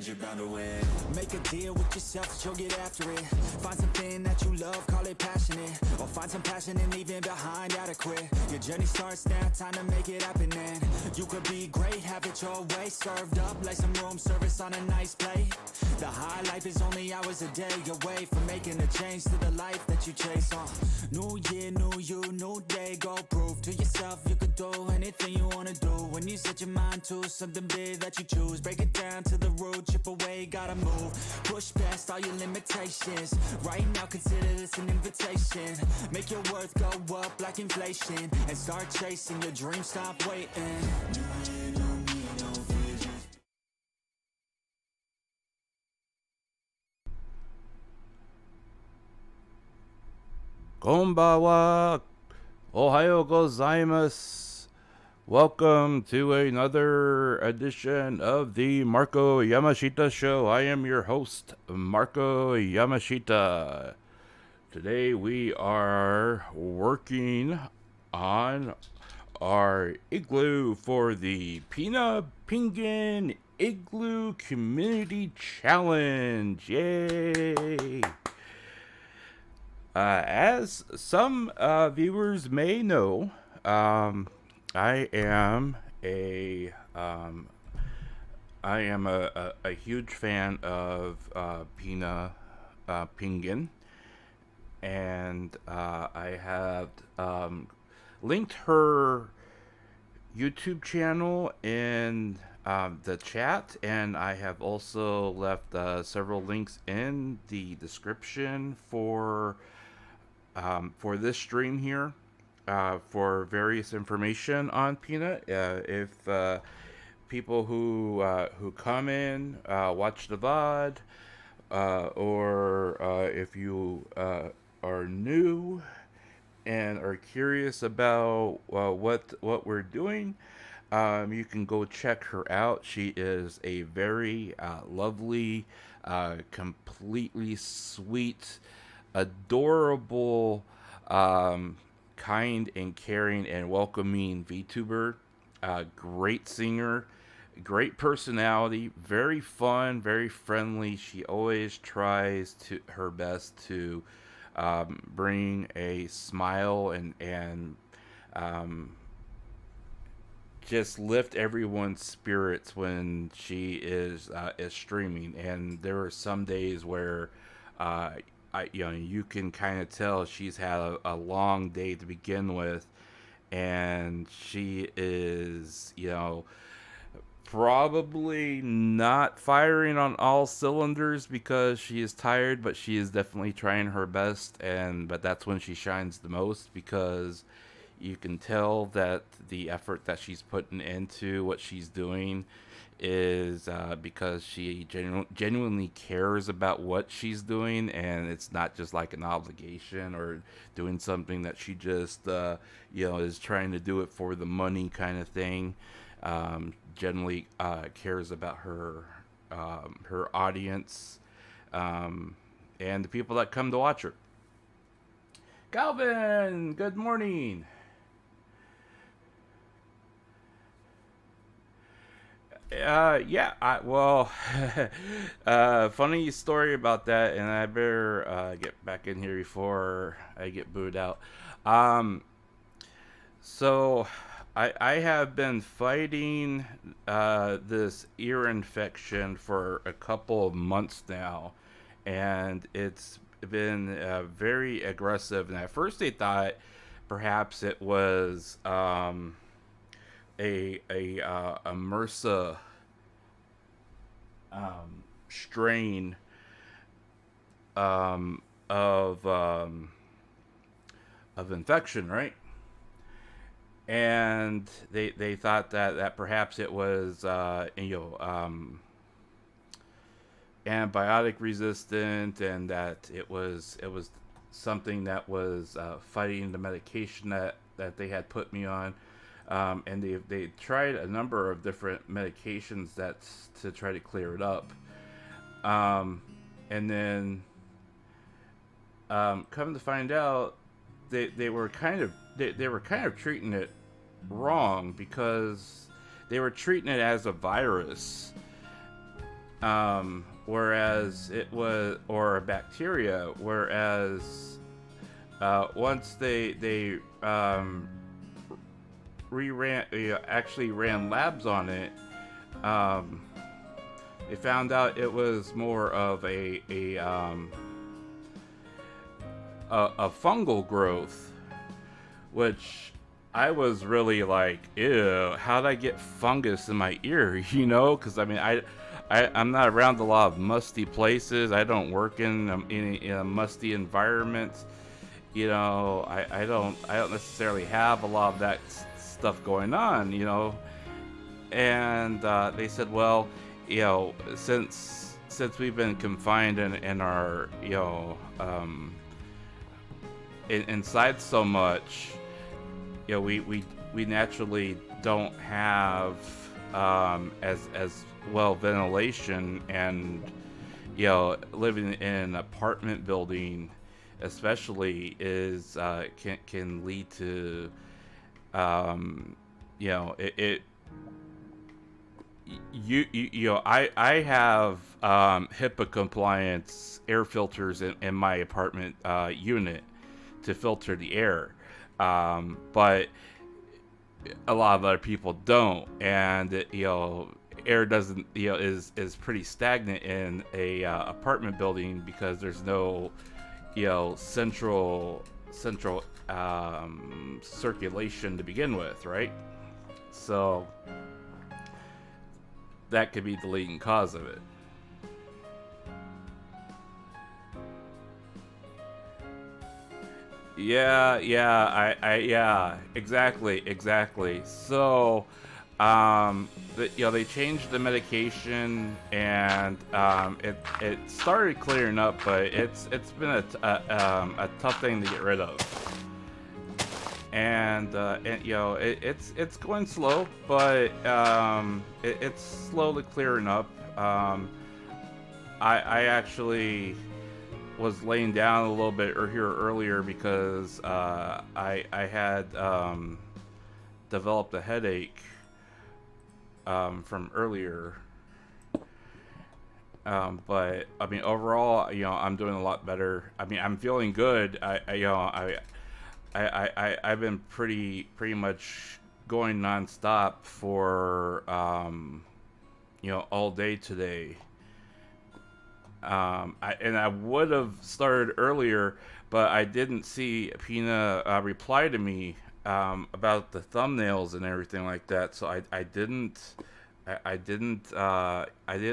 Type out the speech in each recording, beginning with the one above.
you're bound to win. Make a deal with yourself that you'll get after it. Find something that you love, call it passionate. Or find some passion and leave it behind, adequate. Your journey starts now, time to make it happen then. You could be great, have it your way. Served up like some room service on a nice plate. The high life is only hours a day away from making a change to the life that you chase. New year, new you, new day. Go prove to yourself you could do anything you wanna do. When you set your mind to something big that you choose, break it down to the root, chip away, gotta move. Push past all your limitations. Right now consider this an invitation. Make your worth go up like inflation. And start chasing your dreams, stop waiting. New year, new me, no vision. Konbawa, Ohayo gozaimasu. Welcome to another edition of the Marko Yamashita Show. I am your host, Marko Yamashita. Today we are working on our igloo for the Pina Pengin Igloo Community Challenge. Yay! As some viewers may know, I am a huge fan of Pina Pengin, and I have linked her YouTube channel in the chat, and I have also left several links in the description for this stream here for various information on Pina. If people who come in, watch the VOD, or if you are new and are curious about what we're doing, you can go check her out. She is a very lovely, completely sweet, adorable, kind and caring and welcoming VTuber. Great singer, great personality, very fun, very friendly. She always tries her best to bring a smile and just lift everyone's spirits when she is streaming. And there are some days where you can kind of tell she's had a long day to begin with, and she is, probably not firing on all cylinders because she is tired, but she is definitely trying her best. But that's when she shines the most, because you can tell that the effort that she's putting into what she's doing is because she genuinely cares about what she's doing, and it's not just like an obligation or doing something that she just is trying to do it for the money kind of thing. Generally cares about her audience, and the people that come to watch her. Calvin, good morning. Funny story about that, and I better get back in here before I get booed out. So I have been fighting this ear infection for a couple of months now, and it's been very aggressive. And at first they thought perhaps it was a MRSA strain of infection, right? And they thought that perhaps it was antibiotic resistant, and that it was something that was fighting the medication that they had put me on. And they tried a number of different medications to try to clear it up. And then come to find out, they were kind of treating it wrong, because they were treating it as a virus. Whereas it was, or a bacteria, whereas once they reran actually ran labs on it, um, they found out it was more of a fungal growth, which I was really like, ew, how'd I get fungus in my ear? Because I mean, I'm not around a lot of musty places. I don't work in a musty environment. I don't necessarily have a lot of that stuff going on. And they said, well, since we've been confined in our inside so much, we naturally don't have as well ventilation, and living in an apartment building especially is can lead to it I have HIPAA compliance air filters in my apartment unit to filter the air, but a lot of other people don't, and air doesn't is pretty stagnant in a apartment building because there's no central circulation to begin with, right? So that could be the leading cause of it. Yeah, exactly. So, they changed the medication, and it started clearing up, but it's been a tough thing to get rid of, and it's going slow, but it's slowly clearing up. I actually was laying down a little bit here earlier because I had developed a headache from earlier. But I mean, overall, I'm doing a lot better. I mean, I'm feeling good. I've been pretty much going nonstop for all day today. I would have started earlier, but I didn't see Pina reply to me about the thumbnails and everything like that. So I didn't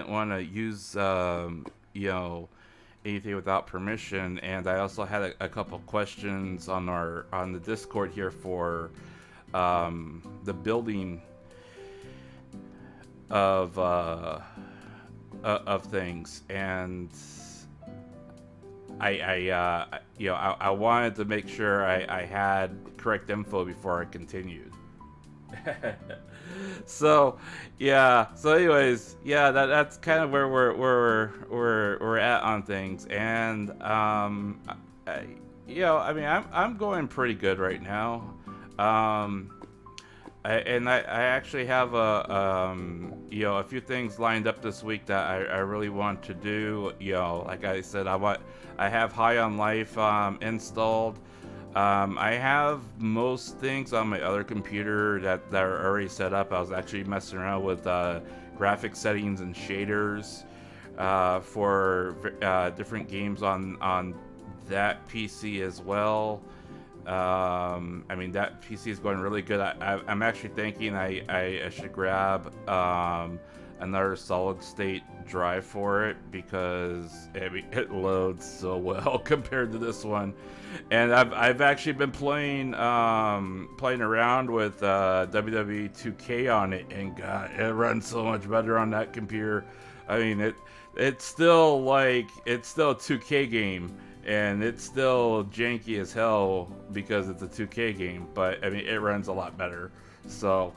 want to use anything without permission. And I also had a couple questions on the Discord here for the building of things, and I wanted to make sure I had correct info before I continued. So anyways, that's kind of where we're at on things, and I mean, I'm going pretty good right now. I actually have a few things lined up this week that I really want to do. Like I said, I have High on Life installed. I have most things on my other computer that are already set up. I was actually messing around with graphic settings and shaders for different games on that PC as well. I mean, that PC is going really good. I'm actually thinking I should grab another solid state drive for it, because it loads so well compared to this one. And I've actually been playing around with WWE 2K on it, and God, it runs so much better on that computer. I mean, it's still a 2K game, and it's still janky as hell because it's a 2K game, but I mean, it runs a lot better. So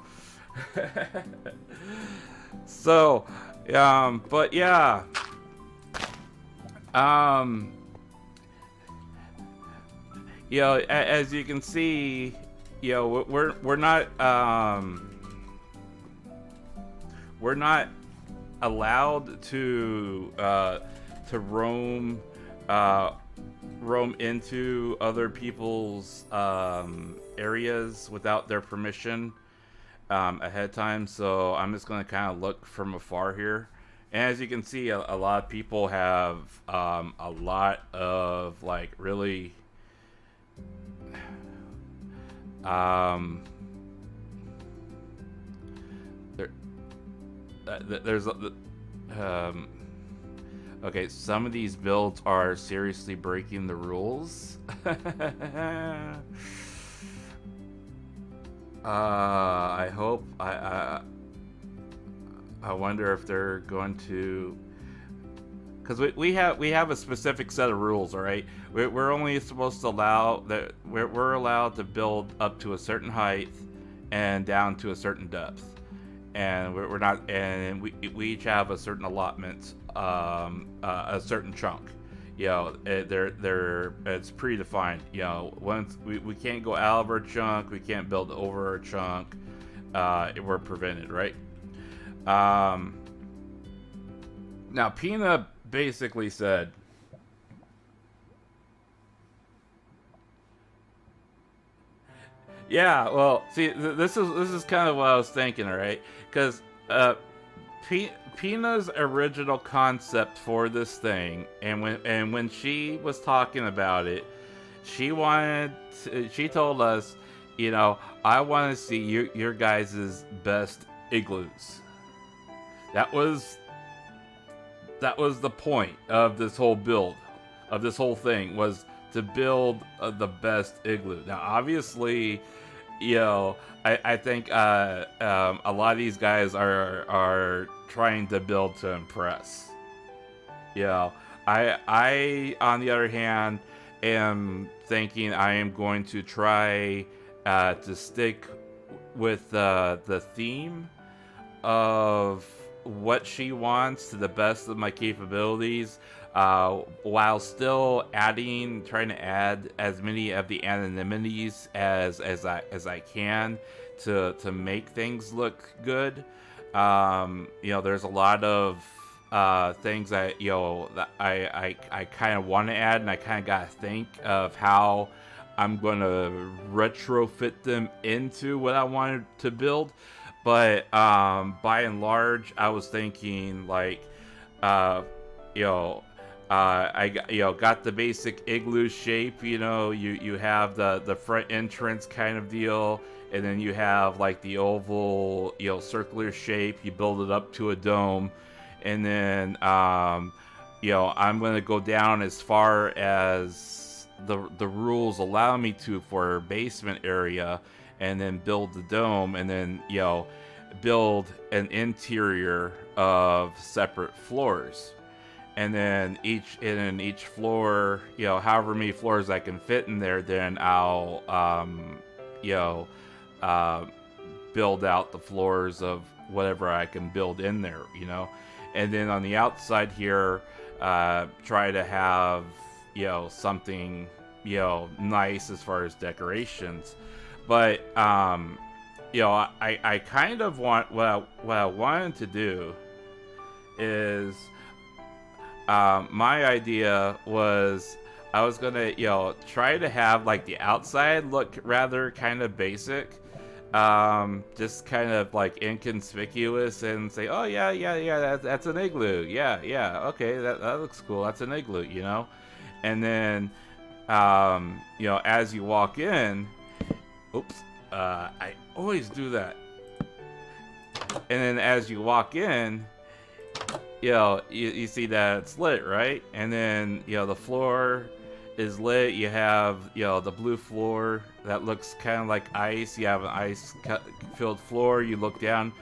but yeah, as you can see, we're not allowed to roam into other people's areas without their permission ahead of time. So I'm just going to kind of look from afar here. And as you can see, a lot of people have a lot of like really there, there's okay, some of these builds are seriously breaking the rules. I hope I wonder if they're going to, because we have a specific set of rules, all right? We're only supposed to allow that we're allowed to build up to a certain height and down to a certain depth, and we're not, and we each have a certain allotment, a certain chunk. You know, it's predefined. You know, once we can't go out of our chunk, we can't build over our chunk. We're prevented, right? Now Pina basically said, yeah, well, see, this is kind of what I was thinking, all right? Because Pina's original concept for this thing, and when she was talking about it, she told us, you know, I want to see your guys' best igloos. That was the point of this whole build, of this whole thing, was to build the best igloo. Now, obviously, you know, I think a lot of these guys are trying to build to impress. You know, I on the other hand am thinking I am going to try to stick with the theme of what she wants to the best of my capabilities, while still trying to add as many of the anonymities as I can to make things look good. You know, there's a lot of things that, you know, that I kind of want to add, and I kind of got to think of how I'm going to retrofit them into what I wanted to build. But by and large, I was thinking like, you know, I got the basic igloo shape. You know, you have the front entrance kind of deal, and then you have like the oval, you know, circular shape. You build it up to a dome, and then you know, I'm gonna go down as far as the rules allow me to for basement area, and then build the dome, and then, you know, build an interior of separate floors. And then each floor, you know, however many floors I can fit in there, then I'll you know, build out the floors of whatever I can build in there, you know. And then on the outside here, try to have, you know, something, you know, nice as far as decorations. But you know, I kind of want, what I wanted to do is, my idea was I was gonna, you know, try to have like the outside look rather kind of basic, just kind of like inconspicuous, and say, oh yeah, that's an igloo, yeah, okay, that looks cool, that's an igloo, you know. And then you know, as you walk in, oops, I always do that. And then as you walk in, you know, you see that it's lit, right? And then, you know, the floor is lit. You have, you know, the blue floor that looks kind of like ice. You have an ice-filled floor. You look down,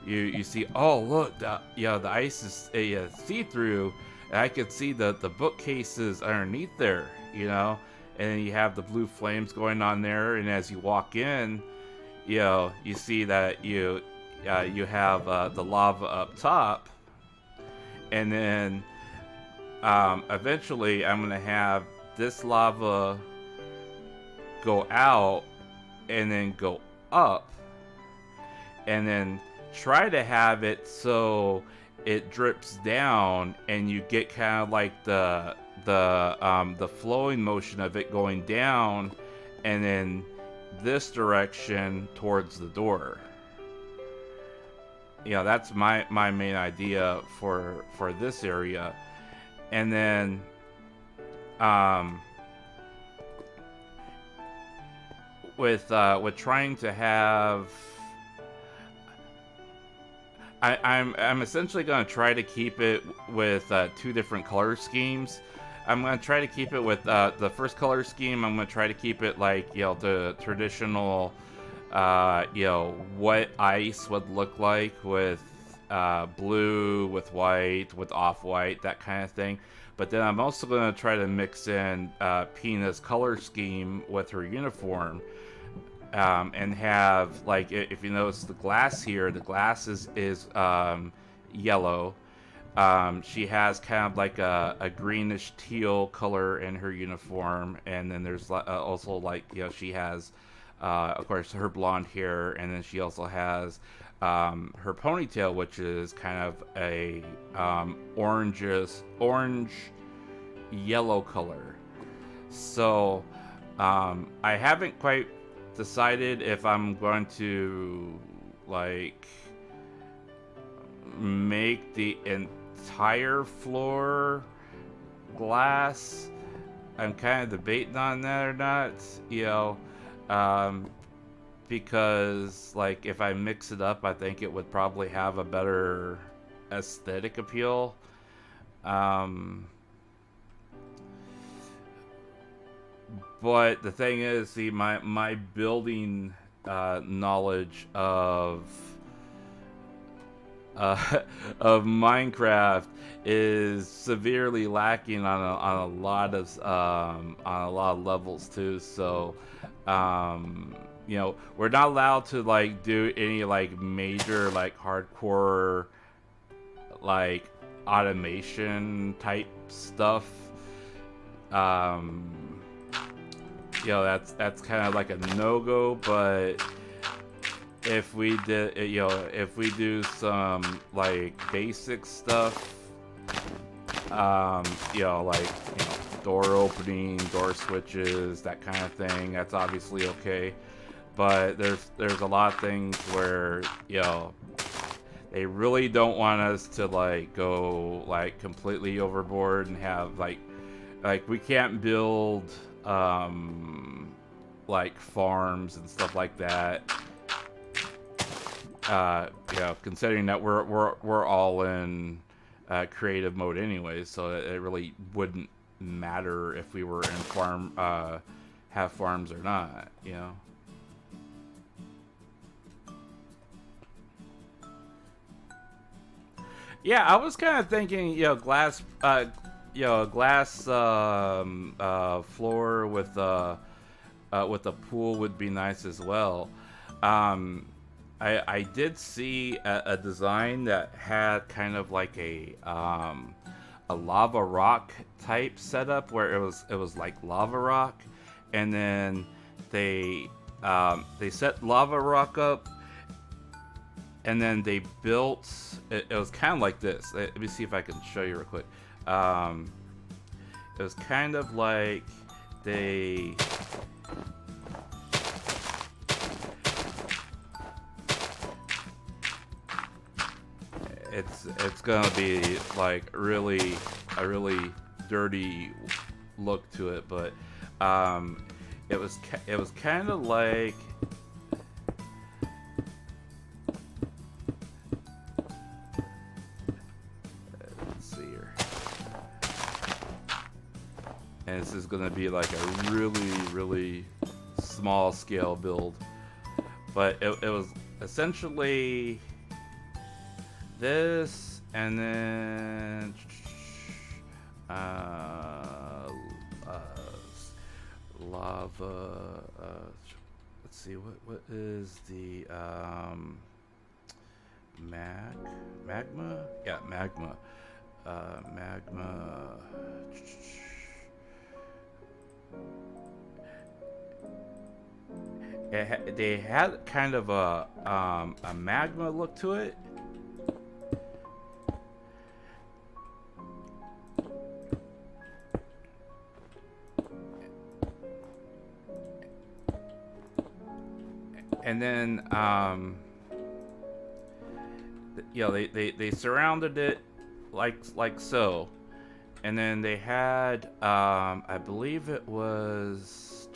you see, oh look, you know, the ice is see-through. And I could see the bookcases underneath there, you know. And then you have the blue flames going on there. And as you walk in, you know, you see that you have the lava up top. And then eventually I'm going to have this lava go out and then go up. And then try to have it so it drips down, and you get kind of like the flowing motion of it going down, and then this direction towards the door. You know, that's my main idea for this area. And then with trying to have, I'm essentially going to try to keep it with 2 different color schemes. I'm going to try to keep it with the first color scheme. I'm going to try to keep it like, you know, the traditional, you know, what ice would look like with blue, with white, with off-white, that kind of thing. But then I'm also going to try to mix in Pina's color scheme with her uniform. And have, like, if you notice the glass here, the glass is yellow. She has kind of like a greenish teal color in her uniform, and then there's also, like, you know, she has of course her blonde hair, and then she also has her ponytail, which is kind of a orange yellow color. So I haven't quite decided if I'm going to, like, make the entire floor glass. I'm kind of debating on that or not, you know, because, like, if I mix it up, I think it would probably have a better aesthetic appeal. But the thing is, see, my building knowledge of Minecraft is severely lacking on a lot of levels too. So, you know, we're not allowed to, like, do any, like, major, like, hardcore, like, automation type stuff. You know, that's kind of like a no-go, but if we did, you know, if we do some, like, basic stuff, you know, like, you know, door opening, door switches, that kind of thing, that's obviously okay. But there's a lot of things where, you know, they really don't want us to, like, go, like, completely overboard and have, like we can't build like farms and stuff like that. You know, considering that we're all in creative mode anyway, so it really wouldn't matter if we were in have farms or not, you know. Yeah, I was kind of thinking, you know, glass floor with a pool would be nice as well. I did see a design that had kind of like a lava rock type setup where it was like lava rock, and then they set lava rock up, and then they built it was kind of like this. Let me see if I can show you real quick. It was kind of like they it's gonna be like a really dirty look to it, but it was kind of like and this is gonna be like a really small scale build, but it was essentially this, and then lava. Let's see, what is the magma? Yeah, magma. Magma. They had kind of a magma look to it, And then you know, they surrounded it like so, and then they had I believe it was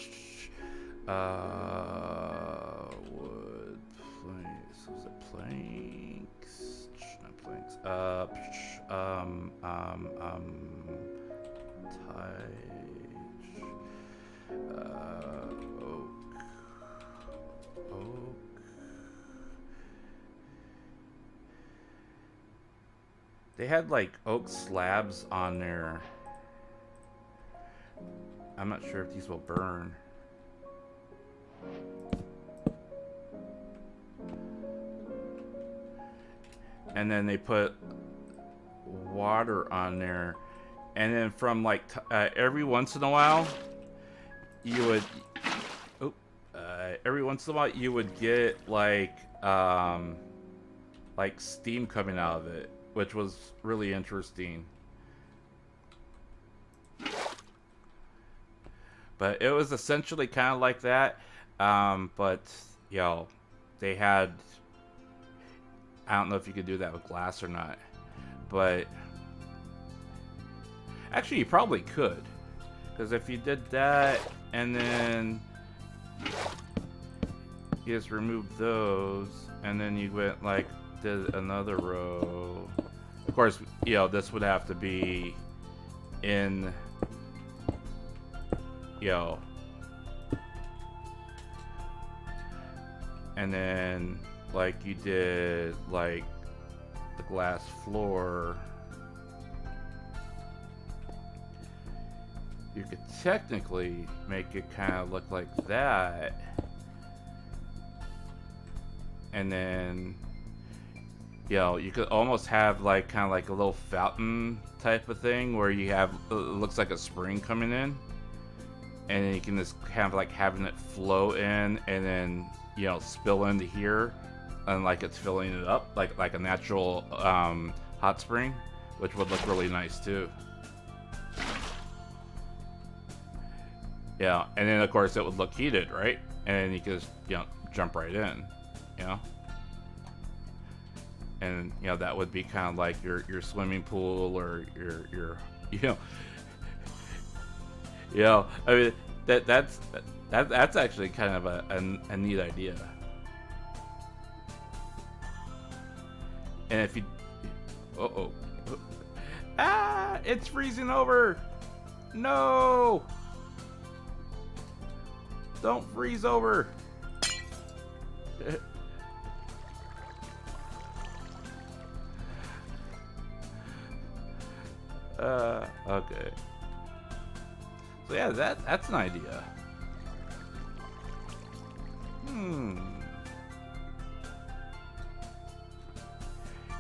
wood planks. Was it planks? Not planks. Oak. They had like oak slabs on there. I'm not sure if these will burn. And then they put water on there, and then from like every once in a while you would get like steam coming out of it, which was really interesting. But it was essentially kind of like that, but you know, they had, I don't know if you could do that with glass or not, but actually you probably could, because if you did that and then you just removed those and then you went like did another row, of course, you know, this would have to be in, you know, and then like you did like the glass floor, you could technically make it kind of look like that, and then, you know, you could almost have like kind of like a little fountain type of thing where you have, it looks like a spring coming in, and then you can just kind of like having it flow in and then, you know, spill into here, and like it's filling it up like a natural hot spring, which would look really nice too. Yeah, and then of course it would look heated, right? And then you could just, you know, jump right in, you know. And you know, that would be kind of like your swimming pool or your you know, I mean that's actually kind of a neat idea. And if you, it's freezing over. No, don't freeze over. Okay. So yeah, that's an idea.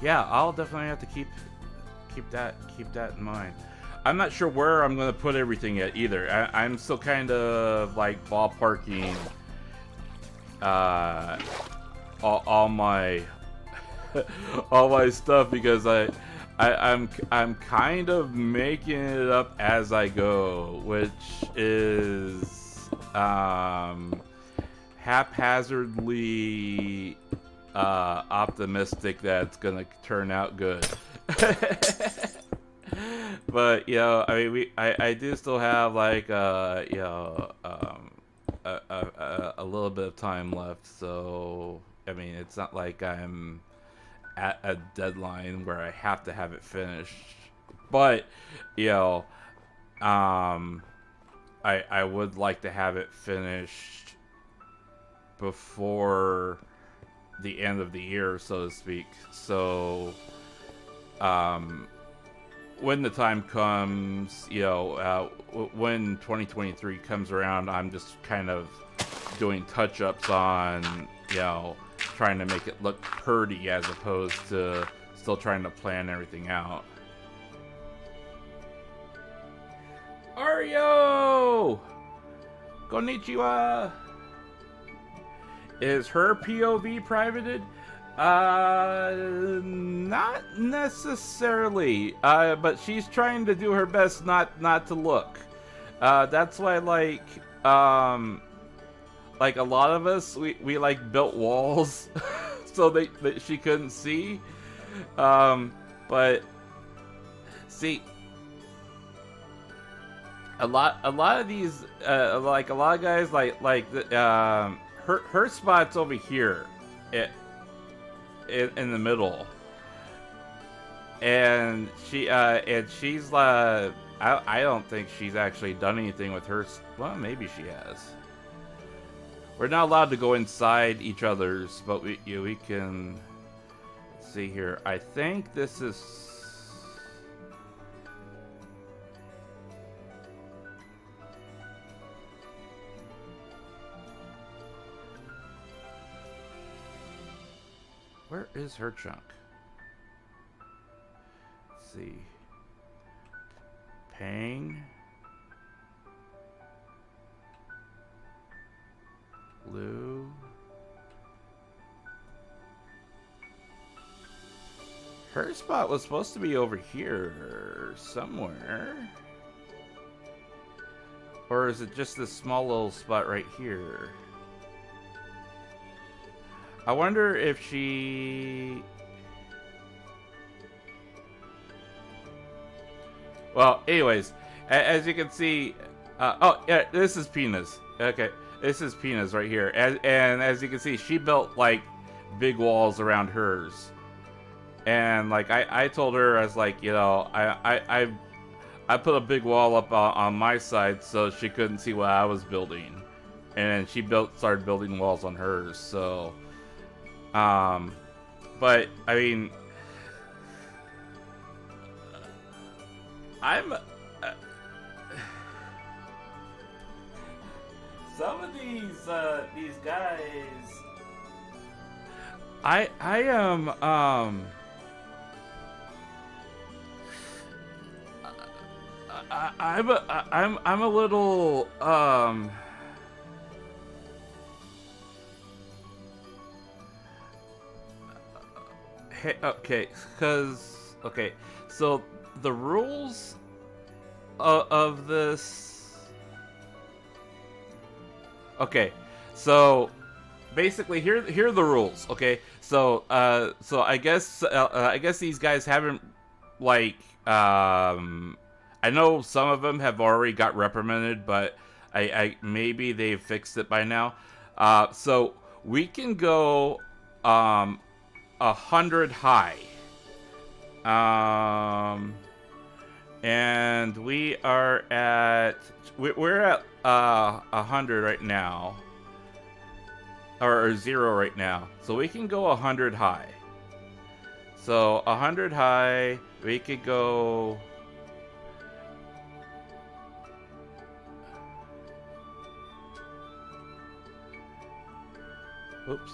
Yeah, I'll definitely have to keep that in mind. I'm not sure where I'm gonna put everything yet either. I'm still kind of like ballparking all my all my stuff, because I'm kind of making it up as I go, which is haphazardly optimistic that it's gonna turn out good. But you know, I mean, I do still have like you know, a little bit of time left, so I mean, it's not like I'm at a deadline where I have to have it finished. But you know, I would like to have it finished before the end of the year, so to speak. So when the time comes, you know, when 2023 comes around, I'm just kind of doing touch-ups on, you know, trying to make it look pretty as opposed to still trying to plan everything out. Ario! Konnichiwa! Is her POV privated? Not necessarily. But she's trying to do her best not to look. That's why, like, like a lot of us, we like built walls so that she couldn't see. But see, a lot of these like a lot of guys her spot's over here, in the middle, and she's I don't think she's actually done anything with her. Well, maybe she has. We're not allowed to go inside each other's, but we can. Let's see here. I think this is. Where is her chunk? Let's see. Pang. Blue. Her spot was supposed to be over here somewhere. Or is it just this small little spot right here? I wonder if she... Well, anyways, as you can see... oh, yeah, this is Pina's. Okay, this is Pina's right here. And as you can see, she built, like, big walls around hers. And, like, I told her, I was like, you know, I put a big wall up on my side so she couldn't see what I was building. And she started building walls on hers, so... but, I mean... I'm... some of these guys... I am, I'm a little, hey, okay, okay, so the rules of this, okay, so basically here are the rules, okay, so I guess these guys haven't, like, I know some of them have already got reprimanded, but I maybe they've fixed it by now. So we can go 100 high. And we're at 100 right now. Or 0 right now. So we can go 100 high. So 100 high, we could go... Oops.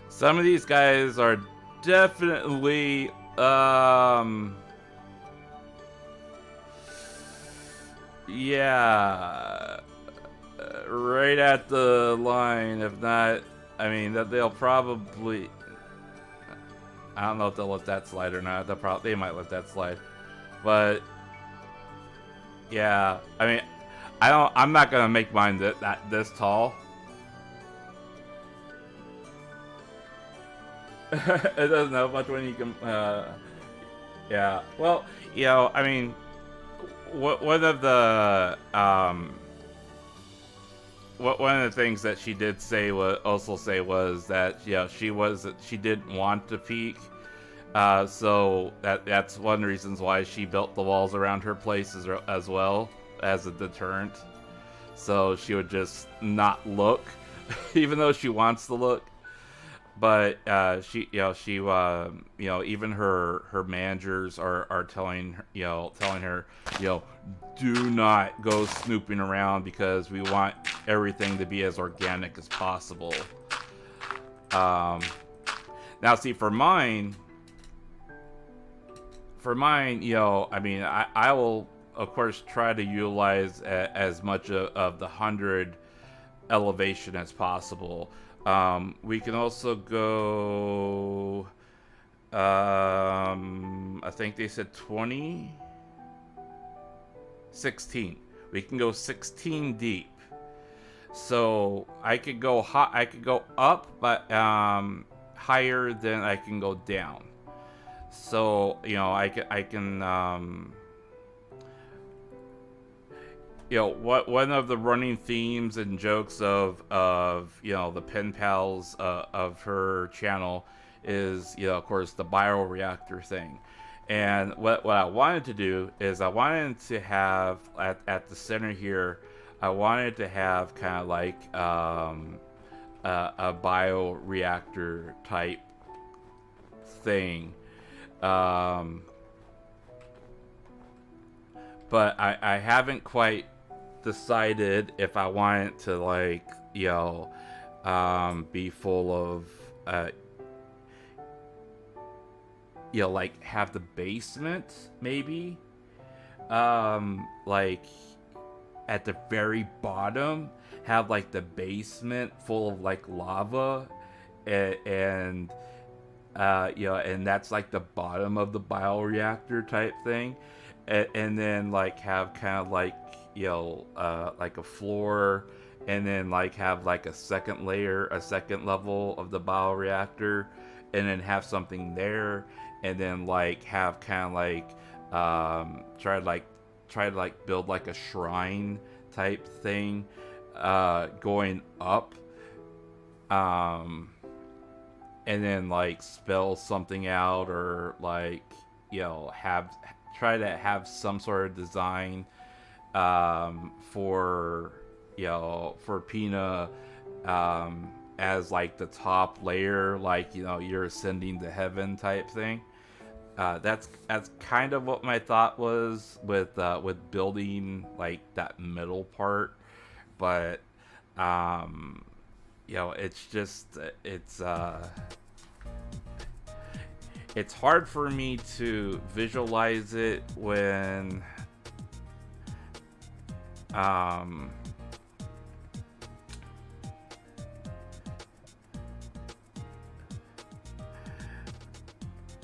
Some of these guys are definitely, yeah, right at the line, if not, I mean, that they'll probably, I don't know if they'll let that slide or not, they might let that slide, but, yeah, I mean, I'm not gonna make mine this tall. It doesn't help much when you can, yeah. Well, you know, I mean, one of the things that she did say was that, you know, she didn't want to peek. So that's one of the reasons why she built the walls around her place as well as a deterrent. So she would just not look, even though she wants to look. But even her managers are telling her, do not go snooping around because we want everything to be as organic as possible. Now, see, for mine, I mean, I will, of course, try to utilize as much of the 100 elevation as possible. We can also go, I think they said 20? 16. We can go 16 deep. So I could go I could go up, but higher than I can go down. So I can what one of the running themes and jokes of the pen pals of her channel is of course the bioreactor thing. And what I wanted to do is I wanted to have at the center here, I wanted to have kind of like a bioreactor type thing. But I haven't quite decided if I want it to like be full of like have the basement maybe like at the very bottom have like the basement full of like lava and and that's like the bottom of the bioreactor type thing, and then like have kind of like like a floor, and then like have like a second layer, a second level of the bioreactor, and then have something there, and then like have kind of like try to like build like a shrine type thing going up, and then like spell something out, or like have try to have some sort of design for for Pina as like the top layer, like you're ascending to heaven type thing. That's kind of what my thought was with building like that middle part, but it's just it's hard for me to visualize it when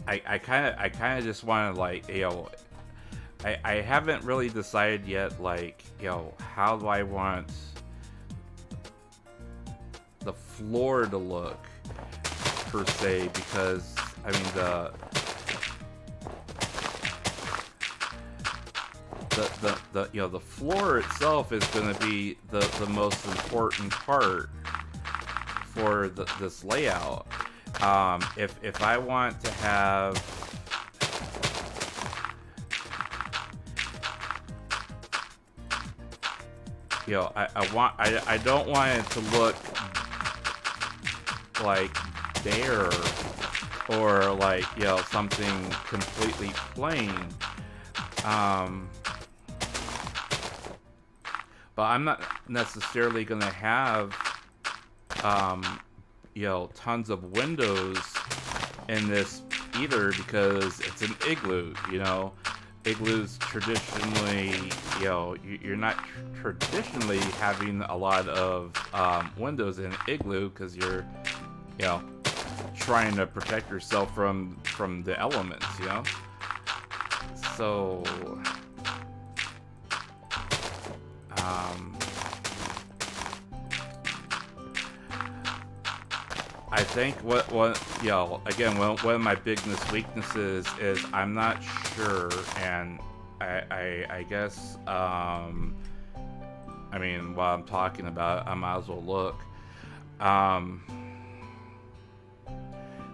I kind of just want to like I haven't really decided yet like how do I want the floor to look per se, because I mean the floor itself is going to be the most important part for this layout. If I want to have I don't want it to look like bare or like something completely plain, but I'm not necessarily gonna have tons of windows in this either, because it's an igloo. Igloos traditionally, you're not traditionally having a lot of windows in an igloo, because you're trying to protect yourself from the elements, so I think what again, one of my biggest weaknesses is I'm not sure, and I guess I mean, while I'm talking about it, I might as well look.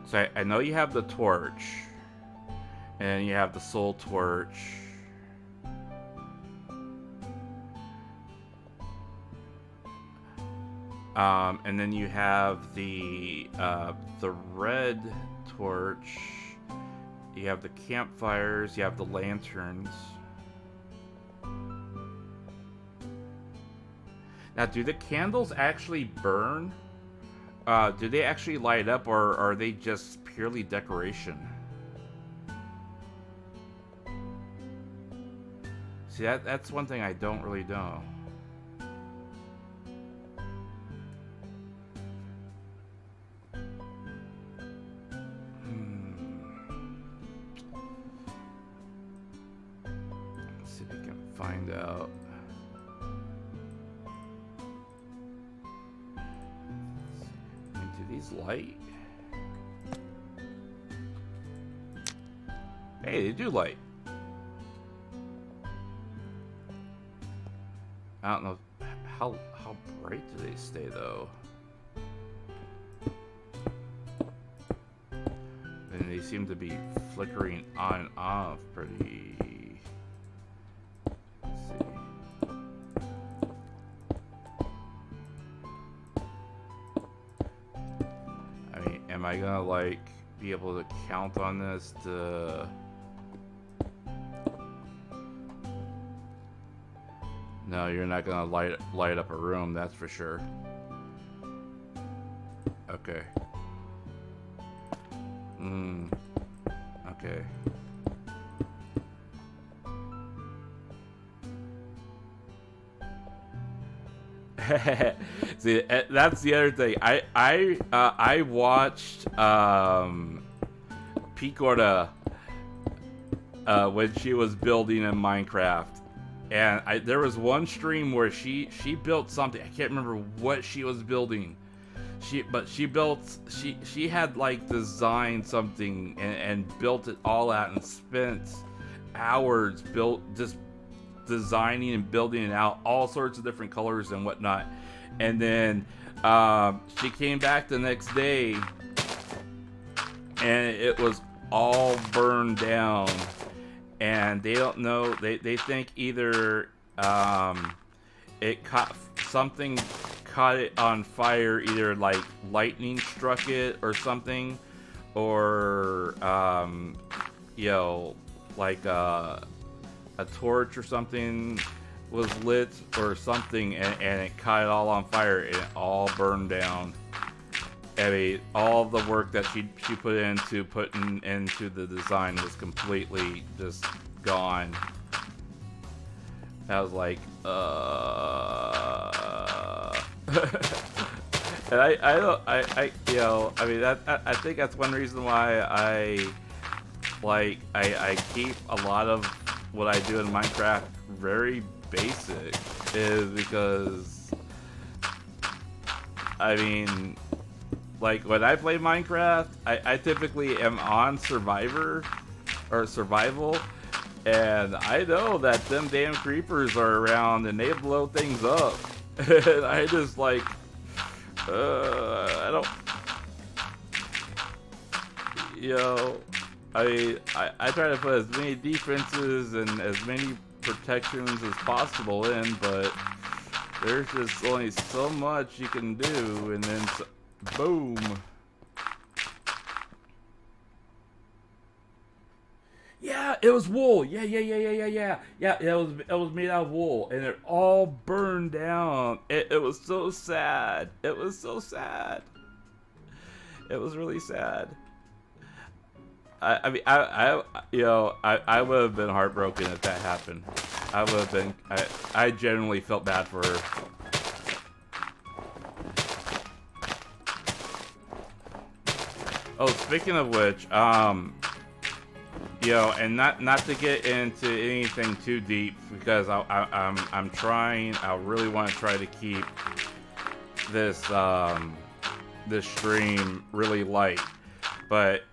So I know you have the torch, and you have the soul torch. And then you have the red torch. You have the campfires. You have the lanterns. Now, do the candles actually burn? Do they actually light up, or are they just purely decoration? See, that's one thing I don't really know. Let's see if we can find out. these light? Hey, they do light. I don't know how bright do they stay though. And they seem to be flickering on and off pretty. Let's see. I mean, am I gonna like be able to count on this to? No, you're not gonna light up a room, that's for sure. Okay. Okay. See, that's the other thing. I watched Picora when she was building in Minecraft. And there was one stream where she built something. I can't remember what she was building. She had like designed something and built it all out and spent hours just designing and building it out, all sorts of different colors and whatnot. And then she came back the next day and it was all burned down. And they don't know, they think either it something caught it on fire, either like lightning struck it or something, or you know, like a torch or something was lit or something, and it caught it all on fire and it all burned down. I mean, all the work that she put into putting into the design was completely just gone. I was like, and I you know, I mean, I think that's one reason why I keep a lot of what I do in Minecraft very basic, is because, I mean, like when I play Minecraft, I typically am on survival, and I know that them damn creepers are around and they blow things up. And I just like, I don't, you know, I try to put as many defenses and as many protections as possible in, but there's just only so much you can do, and then boom. Yeah, it was wool. Yeah. Yeah, it was made out of wool, and it all burned down. It was so sad. It was so sad. It was really sad. I mean, you know, I would have been heartbroken if that happened. I would have been. I genuinely felt bad for her. Oh, speaking of which, you know, and not to get into anything too deep, because I'm trying. I really want to try to keep this this stream really light. But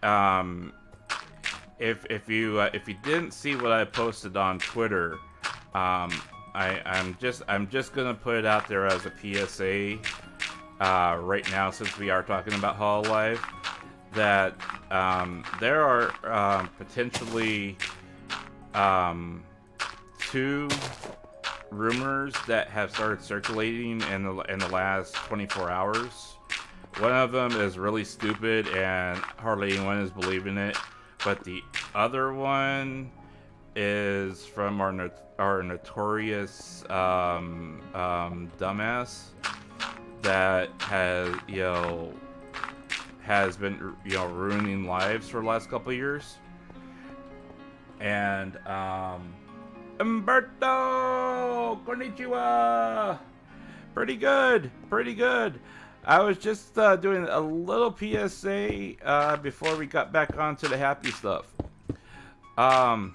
if you didn't see what I posted on Twitter, I'm just gonna put it out there as a PSA right now, since we are talking about Hololive, that there are potentially 2 rumors that have started circulating in the last 24 hours. One of them is really stupid and hardly anyone is believing it, but the other one is from our notorious dumbass that has been ruining lives for the last couple of years. And Umberto, konnichiwa. Pretty good. I was just doing a little PSA before we got back onto the happy stuff. Our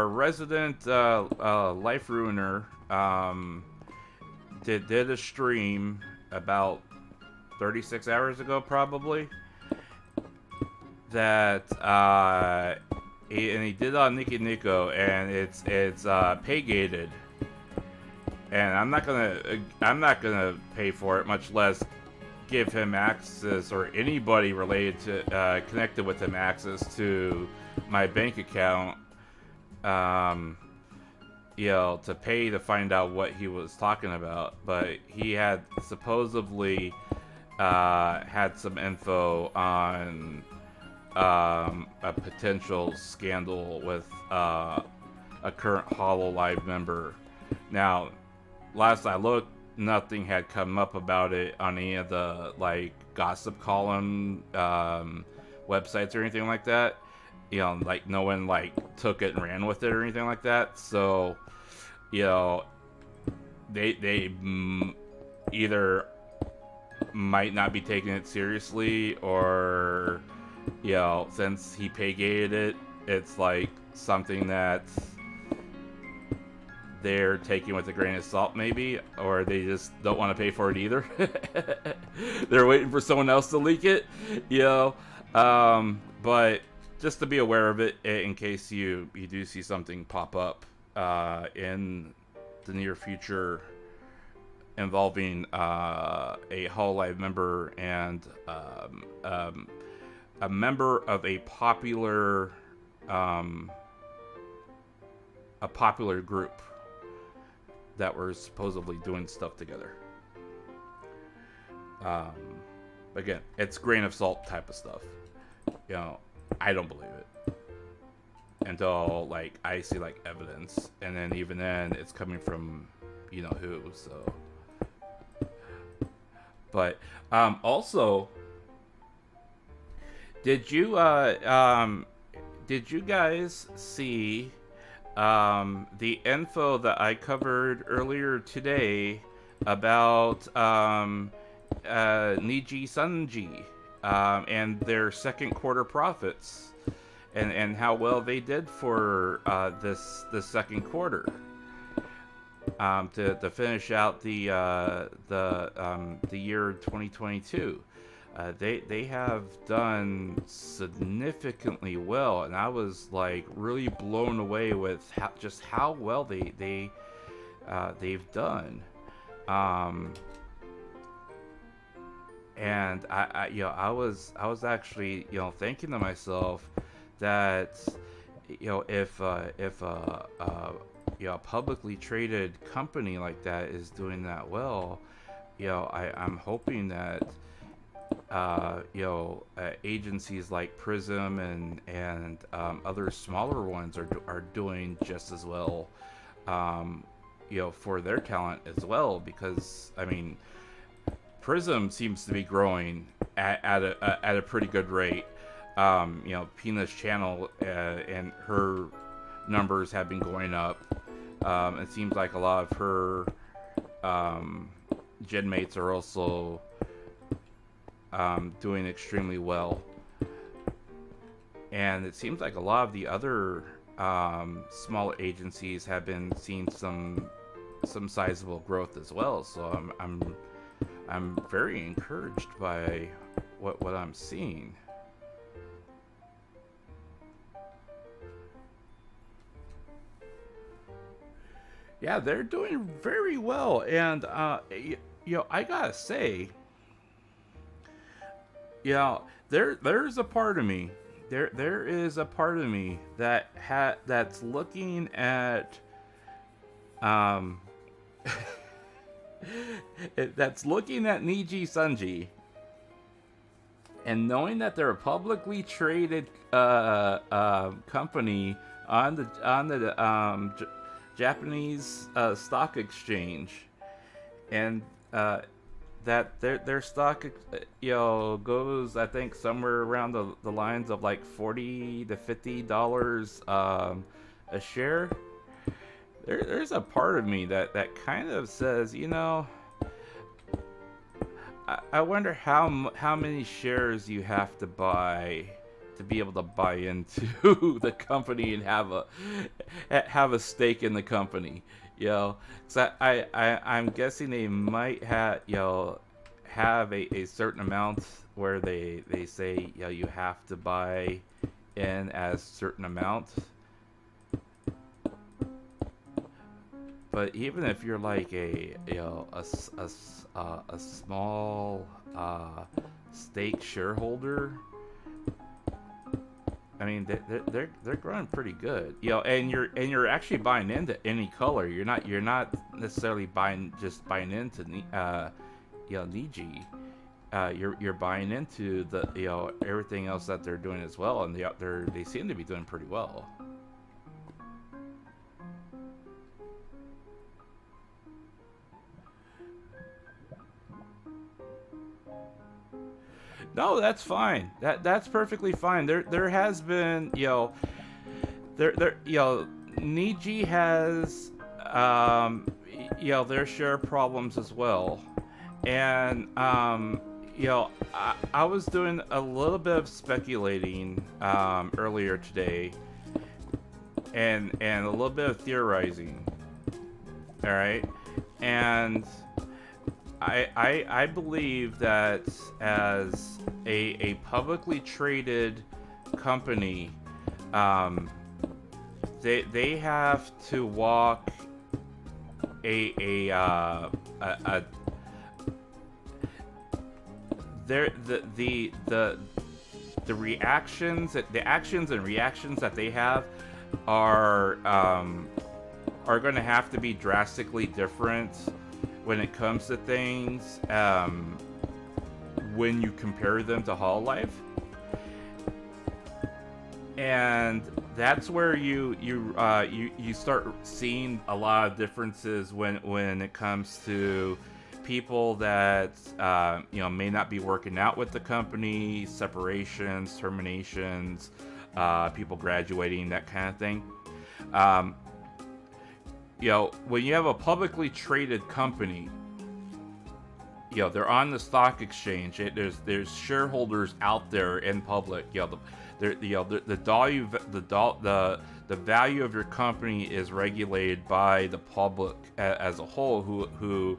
resident life ruiner did a stream about 36 hours ago, probably. That he did on Nikki Nico, and it's pay gated, and I'm not gonna pay for it, much less give him access, or anybody related to connected with him, access to my bank account. To pay to find out what he was talking about. But he had supposedly had some info on a potential scandal with a current HoloLive member. Now, last I looked, nothing had come up about it on any of the like gossip column websites or anything like that. Like no one like took it and ran with it or anything like that. So, they either might not be taking it seriously, or since he pay gated it, it's like something that they're taking with a grain of salt, maybe, or they just don't want to pay for it either. They're waiting for someone else to leak it, but just to be aware of it in case you do see something pop up in the near future involving a HoloLive member and a member of a popular group that were supposedly doing stuff together. Again, it's grain of salt type of stuff. I don't believe it until like I see like evidence, and then even then it's coming from who. So, but also, did you guys see the info that I covered earlier today about Niji Sanji and their second quarter profits, and how well they did for this second quarter to finish out the year 2022? They have done significantly well, and I was like really blown away with how well they've done. And I was actually thinking to myself that if a publicly traded company like that is doing that well, I'm hoping that agencies like Prism and other smaller ones are doing just as well, for their talent as well, because I mean, Prism seems to be growing at a pretty good rate. Pina's channel and her numbers have been going up. It seems like a lot of her gen mates are also doing extremely well, and it seems like a lot of the other small agencies have been seeing some sizable growth as well. So I'm very encouraged by what I'm seeing. Yeah, they're doing very well, and I gotta say, there's a part of me, there is a part of me that's looking at that's looking at Niji Sanji and knowing that they're a publicly traded company on the Japanese stock exchange, and that their stock goes, I think, somewhere around the lines of like $40 to $50 a share. There's a part of me that kind of says, I wonder how many shares you have to buy to be able to buy into the company and have a stake in the company. You know, 'cause I'm guessing they might have, have a certain amount where they say, you have to buy in as certain amount. But even if you're like a small stake shareholder, I mean they're growing pretty good, and you're actually buying into any color. You're not necessarily buying into Niji. You're buying into the everything else that they're doing as well, and they seem to be doing pretty well. No, that's fine. That's perfectly fine. There has been, Niji has their share of problems as well. And I was doing a little bit of speculating earlier today, and a little bit of theorizing. All right, and I believe that as a publicly traded company, they have to walk the actions and reactions that they have are going to have to be drastically different when it comes to things, when you compare them to Hololive. And that's where you start seeing a lot of differences when it comes to people that may not be working out with the company, separations, terminations, people graduating, that kind of thing. When you have a publicly traded company, they're on the stock exchange. There's shareholders out there in public. The value of your company is regulated by the public as a whole, who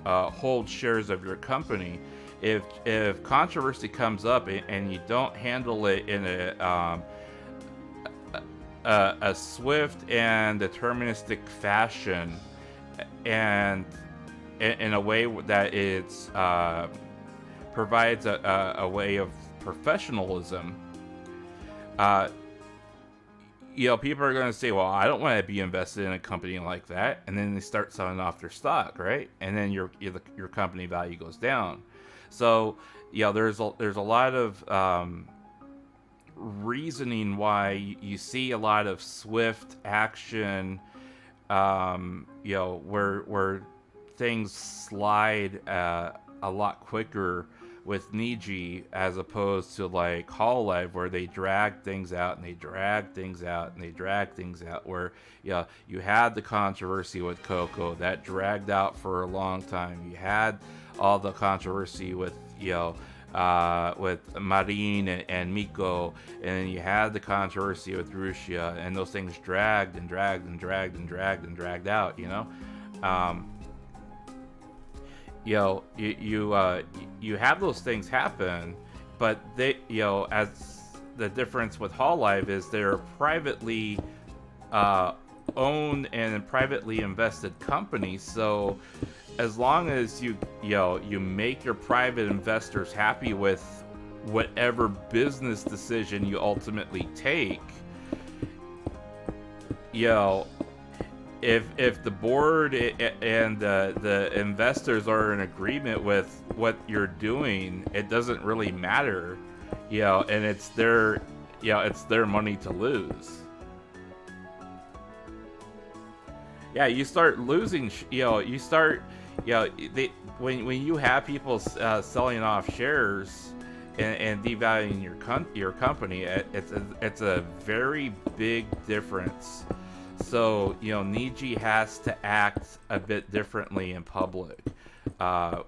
hold shares of your company. If controversy comes up and you don't handle it in a swift and deterministic fashion, and in a way that it's provides a way of professionalism, people are going to say, well, I don't want to be invested in a company like that, and then they start selling off their stock, right? And then your company value goes down. So there's a lot of reasoning why you see a lot of swift action, where things slide a lot quicker with Niji, as opposed to like Hololive, where they drag things out and they drag things out and they drag things out. Where you had the controversy with Coco that dragged out for a long time. You had all the controversy with with Marine and Miko, and then you had the controversy with Rusia, and those things dragged and dragged and dragged and dragged and dragged out. You have those things happen, but they, as the difference with Hololive is they're privately owned and privately invested companies. So as long as you make your private investors happy with whatever business decision you ultimately take, if the board and the investors are in agreement with what you're doing, it doesn't really matter, and it's their money to lose. You start losing, when you have people selling off shares and devaluing your company, it's a very big difference. So Niji has to act a bit differently in public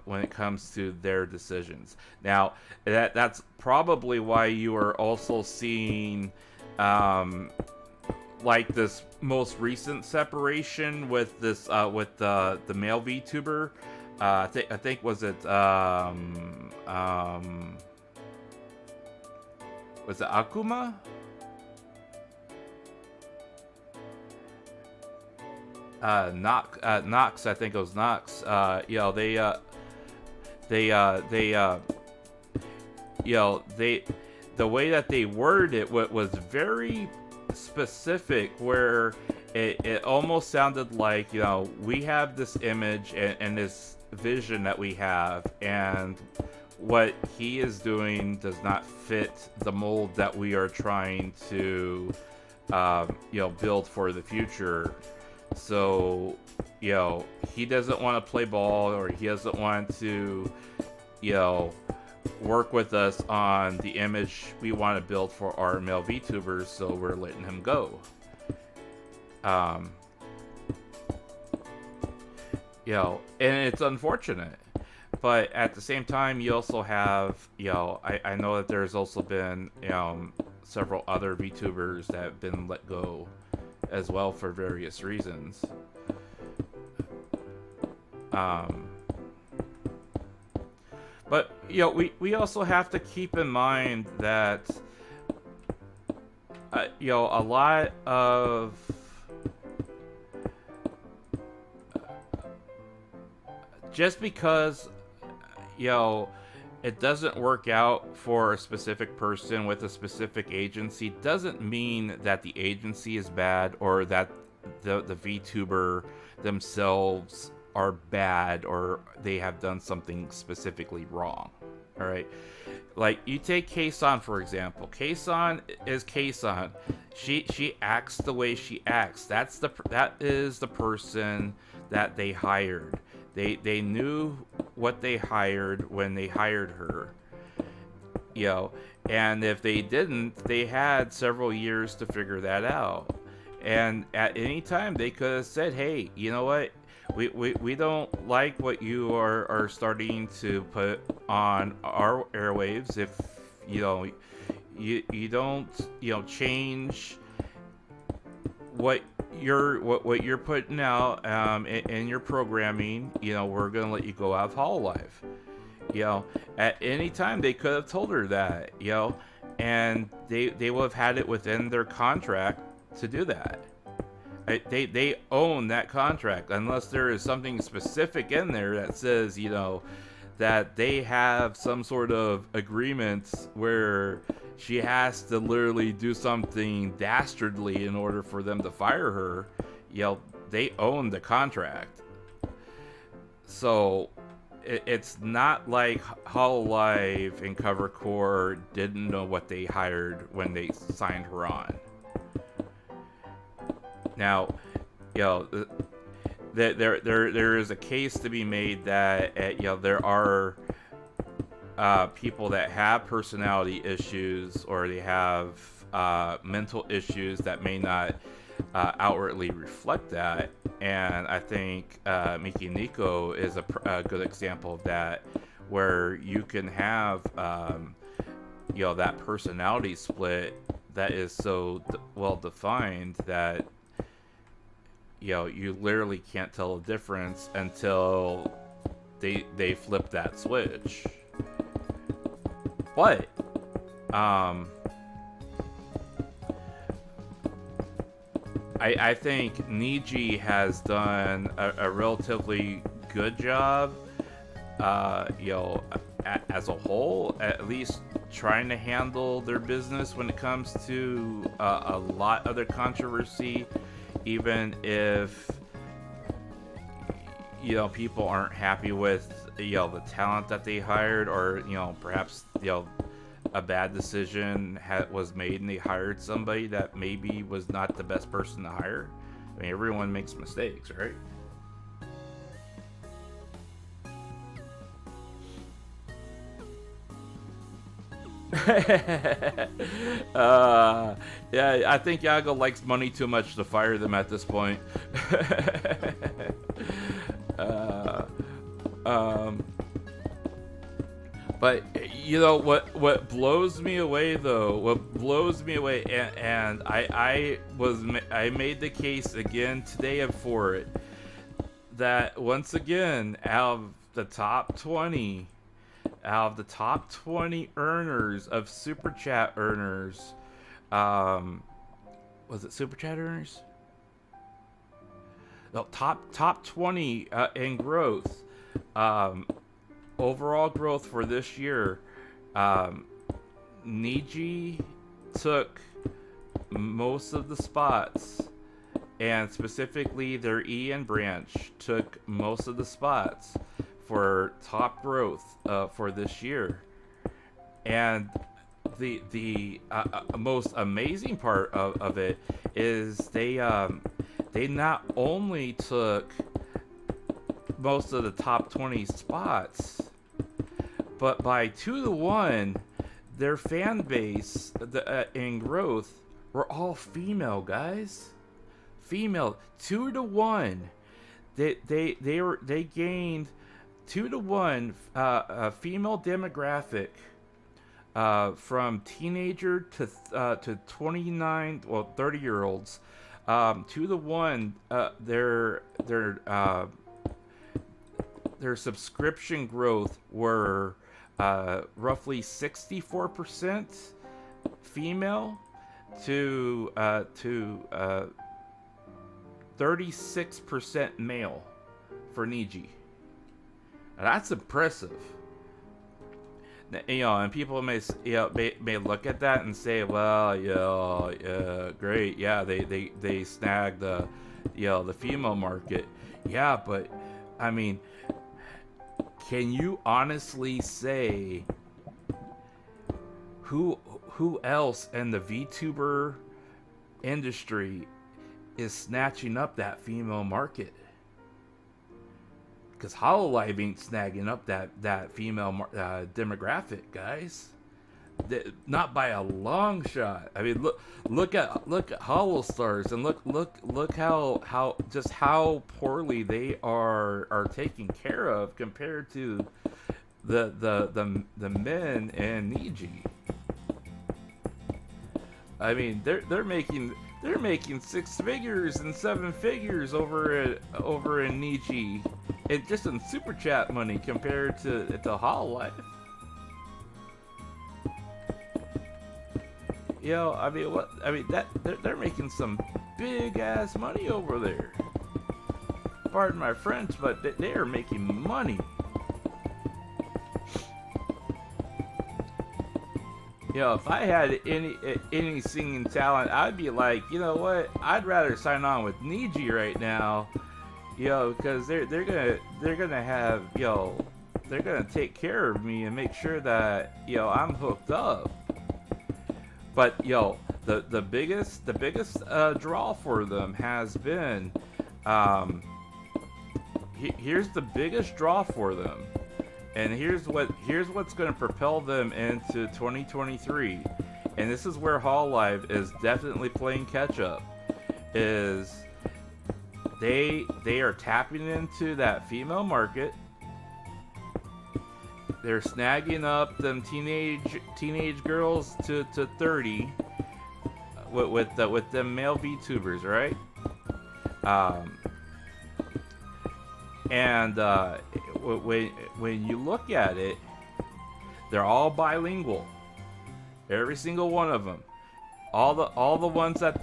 when it comes to their decisions. Now that's probably why you are also seeing like this most recent separation with this with the male VTuber. I think was it was it Akuma? Nox, I think it was Nox. You know, you know, the way that they worded it was very specific, where it almost sounded like, you know, we have this image and this vision that we have, and what he is doing does not fit the mold that we are trying to, you know, build for the future. So, you know, he doesn't want to play ball, or he doesn't want to, you know, work with us on the image we want to build for our male VTubers, so we're letting him go. You know, and it's unfortunate, but at the same time, you also have, you know, I know that there's also been, you know, several other VTubers that have been let go as well for various reasons. But, you know, we also have to keep in mind that, you know, a lot of just because, you know, it doesn't work out for a specific person with a specific agency doesn't mean that the agency is bad, or that the VTuber themselves are bad, or they have done something specifically wrong. All right, like you take Kason for example. Kason is Kason. She acts the way she acts. That is the person that they hired. They knew what they hired when they hired her, you know, and if they didn't, they had several years to figure that out. And at any time they could have said, hey, you know what, we don't like what you are starting to put on our airwaves. If you know, you don't, you know, change what you're putting out in your programming, you know, we're gonna let you go out of Hololive. You know, at any time they could have told her that, you know, and they would have had it within their contract to do that. They own that contract, unless there is something specific in there that says, you know, that they have some sort of agreement where she has to literally do something dastardly in order for them to fire her. You know, they own the contract. So it's not like Hololive and Covercore didn't know what they hired when they signed her on. Now, you know, there is a case to be made that, you know, there are people that have personality issues, or they have mental issues that may not outwardly reflect that. And I think Miki Nico is a good example of that, where you can have, you know, that personality split that is so well defined that, you know, you literally can't tell the difference until they flip that switch. But I think Niji has done a relatively good job, you know, as a whole, at least trying to handle their business when it comes to a lot of their controversy, even if, you know, people aren't happy with, you know, the talent that they hired, or, you know, perhaps, you know, a bad decision was made and they hired somebody that maybe was not the best person to hire. I mean, everyone makes mistakes, right? Yeah, I think Yago likes money too much to fire them at this point. But You know what blows me away though, what blows me away, and I made the case again today for it, that once again, out of the top 20 earners of super chat earners, was it super chat earners? No, top 20 in growth, overall growth for this year. Niji took most of the spots, and specifically their EN branch took most of the spots for top growth for this year. And the most amazing part of it is they not only took most of the top 20 spots, but by 2-1, their fan base in growth were all female, guys. Female, 2-1. They gained 2-1 female demographic from teenager to 29, well, 30-year-olds. 2-1, their subscription growth were roughly 64% female to 36% male for Niji. Now, that's impressive. You know, and people may look at that and say, well, yeah, great, yeah, they snagged the female market. Yeah, but I mean, can you honestly say who else in the VTuber industry is snatching up that female market? Because Hololive ain't snagging up that female demographic, guys. Not by a long shot. I mean, look at Holostars, and look how poorly they are taken care of compared to the men in Niji. I mean, they're making 6 figures and 7 figures over in Niji, and just in super chat money compared to Hololive. You know, I mean, they're making some big ass money over there. Pardon my French, but they are making money. You know, if I had any singing talent, I'd be like, you know what? I'd rather sign on with Niji right now. You know, because they're gonna have, you know, they're gonna take care of me and make sure that, you know, I'm hooked up. But yo, the biggest draw for them has been, here's the biggest draw for them, and here's what's going to propel them into 2023, and this is where Hololive is definitely playing catch up. Is they are tapping into that female market. They're snagging up them teenage girls to 30 with them male VTubers, right? And when you look at it, they're all bilingual. Every single one of them. All the ones that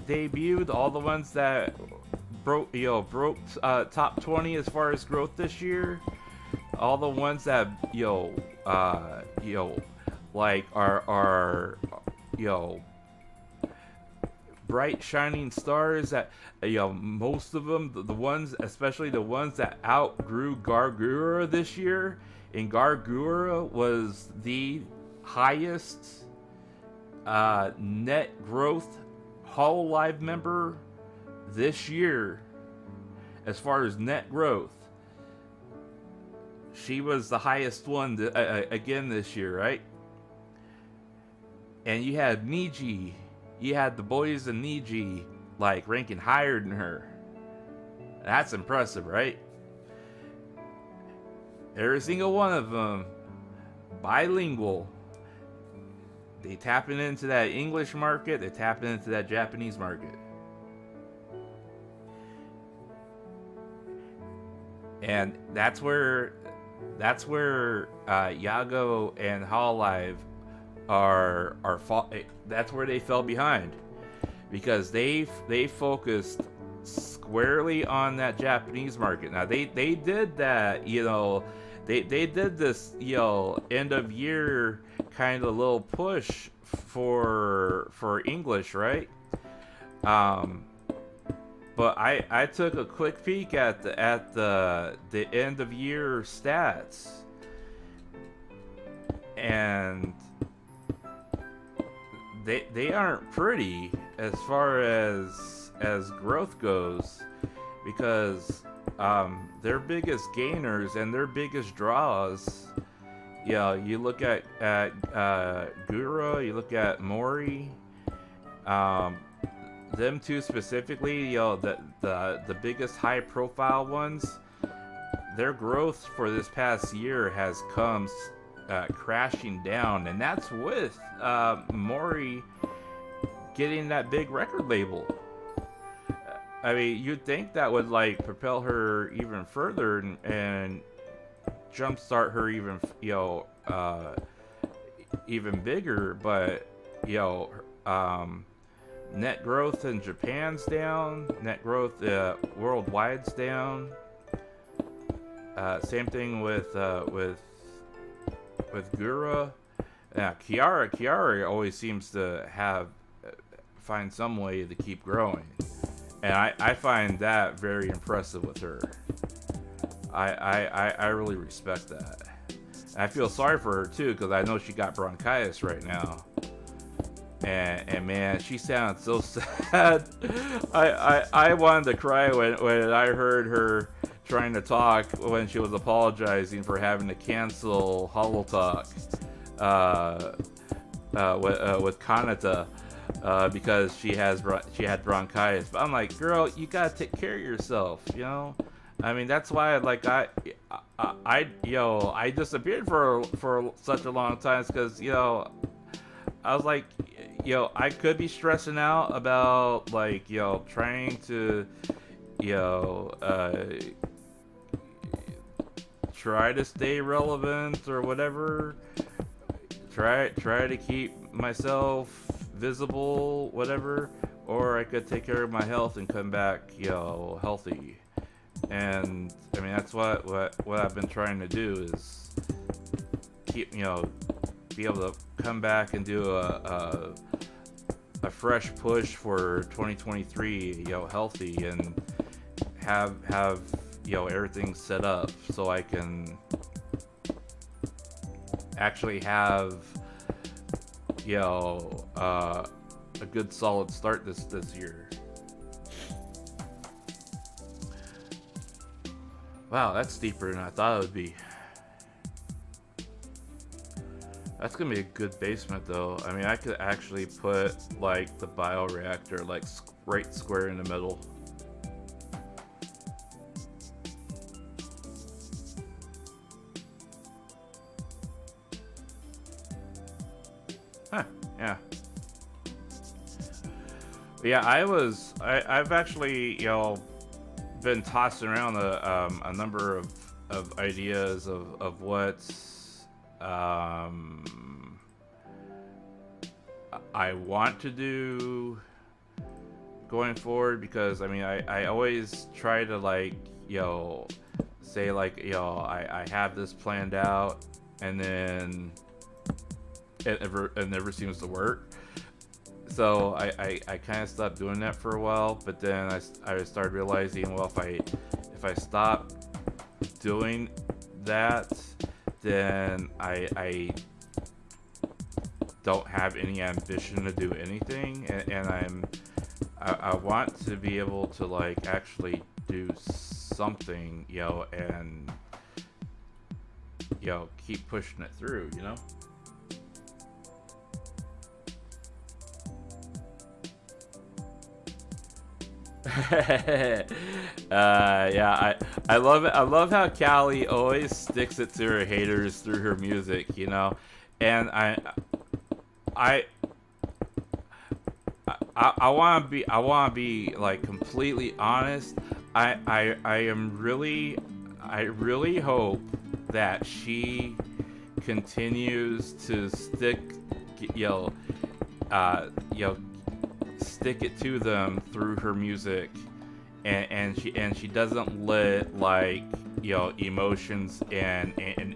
debuted, all the ones that broke top 20 as far as growth this year, all the ones that like are bright shining stars that most of them, the ones, especially the ones that outgrew Gargura this year, and Gargura was the highest net growth Hololive member this year. As far as net growth, she was the highest one again this year, right? And you had Niji, you had the boys in Niji like ranking higher than her. That's impressive, right? Every single one of them bilingual. They tapping into that English market. They tapping into that Japanese market. And that's where Yago and Hololive are that's where they fell behind, because they focused squarely on that Japanese market. Now they did that, you know, they did this, you know, end of year kind of little push for English, right? But I took a quick peek at the end of year stats, and they aren't pretty as far as growth goes, because their biggest gainers and their biggest draws, you know, you look at Gura, you look at Mori, them two specifically, you know, the biggest high profile ones, their growth for this past year has come crashing down, and that's with Mori getting that big record label. I mean, you'd think that would like propel her even further and jumpstart her even, you know, even bigger, but you know, net growth in Japan's down, net growth worldwide's down. Same thing with Gura. Kiara always seems to find some way to keep growing, and I find that very impressive with her. I really respect that. I feel sorry for her too, because I know she got bronchitis right now. And man, she sounds so sad. I wanted to cry when I heard her trying to talk, when she was apologizing for having to cancel Hollow Talk with Kanata because she had bronchitis. But I'm like, girl, you gotta take care of yourself, you know. I mean, that's why I disappeared for such a long time, because, you know, I was like, you know, I could be stressing out about, like, you know, trying to, you know, try to stay relevant or whatever. Try to keep myself visible, whatever. Or I could take care of my health and come back, you know, healthy. And I mean, that's what I've been trying to do, is keep, you know, be able to come back and do a fresh push for 2023, you know, healthy, and have you know, everything set up so I can actually have, you know, a good solid start this year. Wow, that's deeper than I thought it would be. That's gonna be a good basement, though. I mean, I could actually put like the bioreactor like right square in the middle. Huh? Yeah. But yeah, I've actually, you know, been tossing around a number of ideas of what's I want to do going forward, because I mean, I always try to, like, you know, say, like, you know, I have this planned out, and then it never seems to work. So I kind of stopped doing that for a while, but then I started realizing, well, if I stop doing that, then I don't have any ambition to do anything, and I want to be able to, like, actually do something, you know, and, you know, keep pushing it through, you know. I love it. I love how Callie always sticks it to her haters through her music, you know. And I I want to be like completely honest. I really hope that she continues to stick, you know, you know, stick it to them through her music, and she doesn't let like, you know, emotions and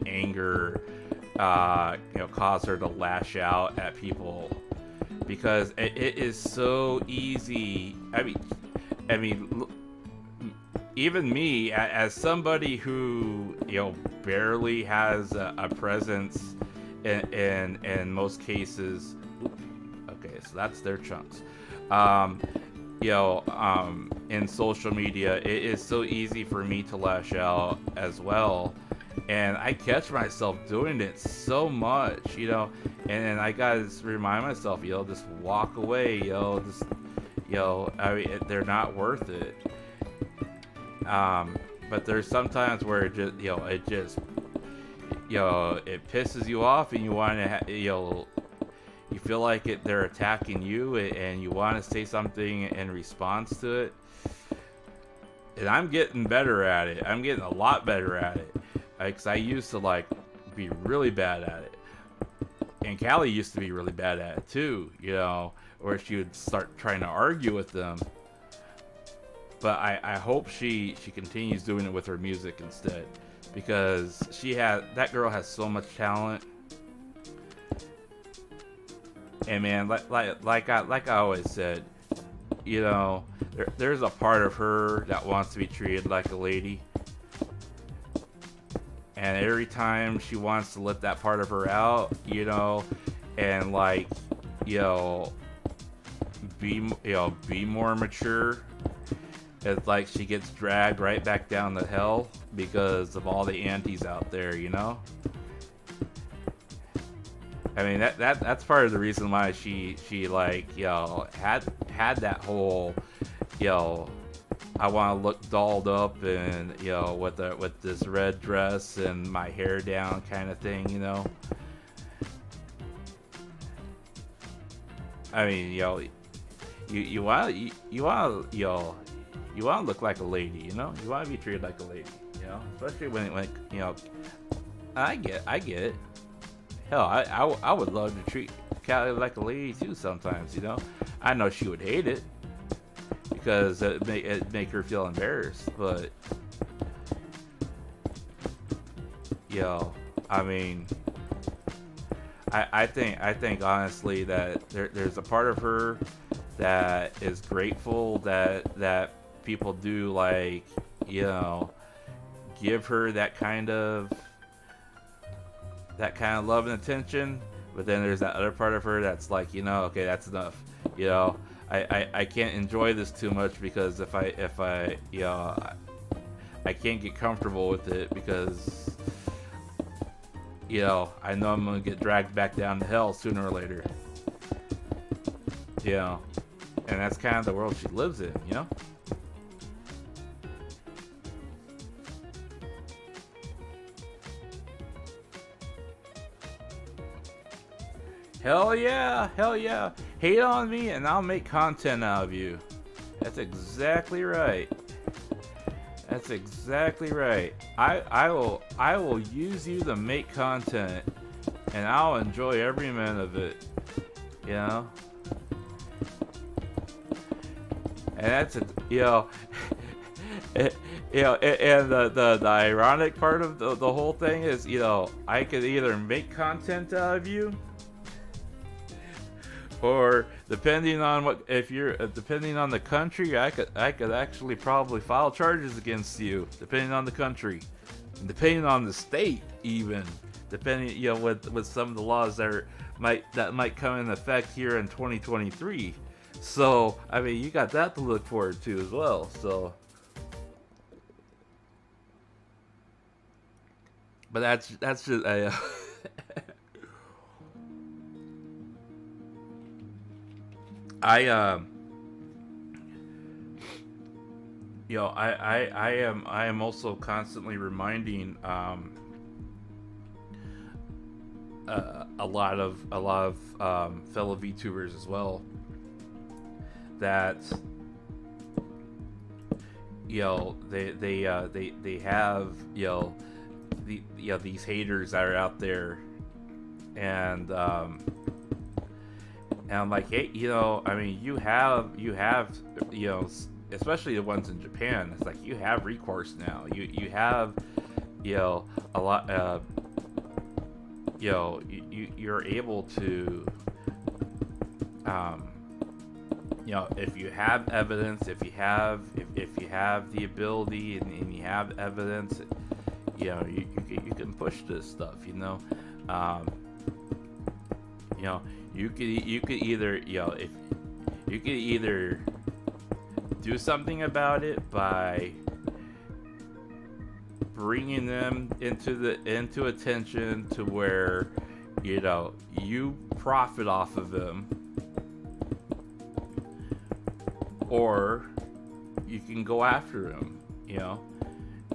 anger, you know, cause her to lash out at people, because it is so easy. I mean, even me, as somebody who, you know, barely has a presence in most cases. Okay, so that's their chunks. You know, in social media, it is so easy for me to lash out as well, and I catch myself doing it so much, you know, and I gotta just remind myself, you know, just walk away, you know, just, you know, I mean, they're not worth it. But there's sometimes where it just, you know, you know, it pisses you off, and you want to, you know, you feel like they're attacking you, and you want to say something in response to it. And I'm getting better at it. I'm getting a lot better at it. Because I used to, like, be really bad at it. And Callie used to be really bad at it too, you know, where she would start trying to argue with them. But I hope she continues doing it with her music instead, because that girl has so much talent. And man, like I always said, you know, there's a part of her that wants to be treated like a lady, and every time she wants to let that part of her out, you know, and like, you know, be more mature, it's like she gets dragged right back down to hell because of all the aunties out there, you know. I mean, that's part of the reason why she like, you know, had that whole, you know, I want to look dolled up and, you know, with this red dress and my hair down kind of thing, you know. I mean, you know, you want you want, you know, you want to look like a lady, you know. You want to be treated like a lady, you know, especially when you know. I get it. Hell, I would love to treat Callie like a lady too sometimes, you know. I know she would hate it because it make her feel embarrassed, but, you know, I mean, I think honestly that there's a part of her that is grateful that people do, like, you know, give her that kind of love and attention, but then there's that other part of her that's like, you know, okay, that's enough, you know. I can't enjoy this too much, because if I you know, I can't get comfortable with it, because, you know, I know I'm gonna get dragged back down to hell sooner or later, you know. And that's kind of the world she lives in, you know. Hell yeah, hell yeah. Hate on me and I'll make content out of you. That's exactly right. That's exactly right. I will use you to make content, and I'll enjoy every minute of it. You know? And that's a, you know, you know, and the ironic part of the whole thing is, you know, I could either make content out of you, or depending on depending on the country, I could actually probably file charges against you, depending on the country, and depending on the state, even depending, you know, with some of the laws that might come in effect here in 2023. So I mean, you got that to look forward to as well. So, but that's just I am also constantly reminding a lot of fellow VTubers as well that they have these haters that are out there, and I'm like, hey, I mean, you have especially the ones in Japan. It's like you have recourse now. You have a lot. You're able to if you have evidence, if you have the ability and you have evidence, you can push this stuff. You could either if you could either do something about it by bringing them into attention to where you profit off of them, or you can go after them,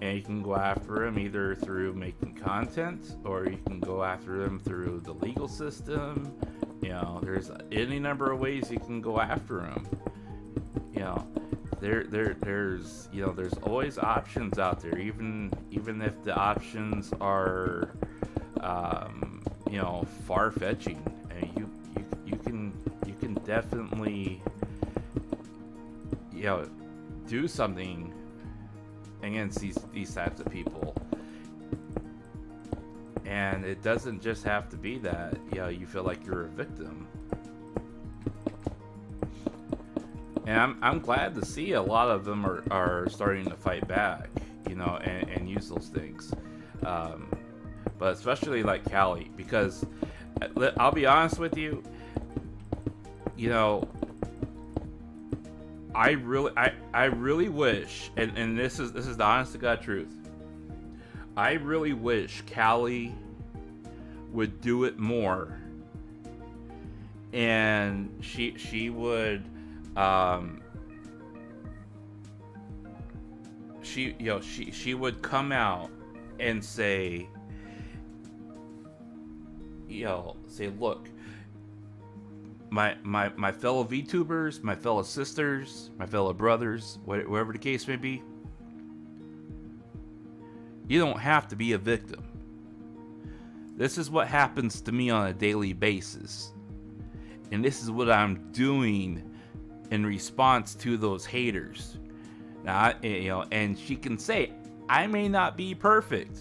and you can go after them either through making content, or you can go after them through the legal system. There's any number of ways you can go after them. There's always options out there, even if the options are far-fetching. And you can definitely do something against these types of people. And it doesn't just have to be that you feel like you're a victim. And I'm glad to see a lot of them are starting to fight back, and use those things. But especially like Callie, because I'll be honest with you, I really wish, and this is the honest to God truth, I really wish Callie would do it more, and she would she would come out and say, look, my fellow VTubers, my fellow sisters, my fellow brothers, whatever the case may be, you don't have to be a victim. This is what happens to me on a daily basis, and this is what I'm doing in response to those haters. Now, and she can say, I may not be perfect.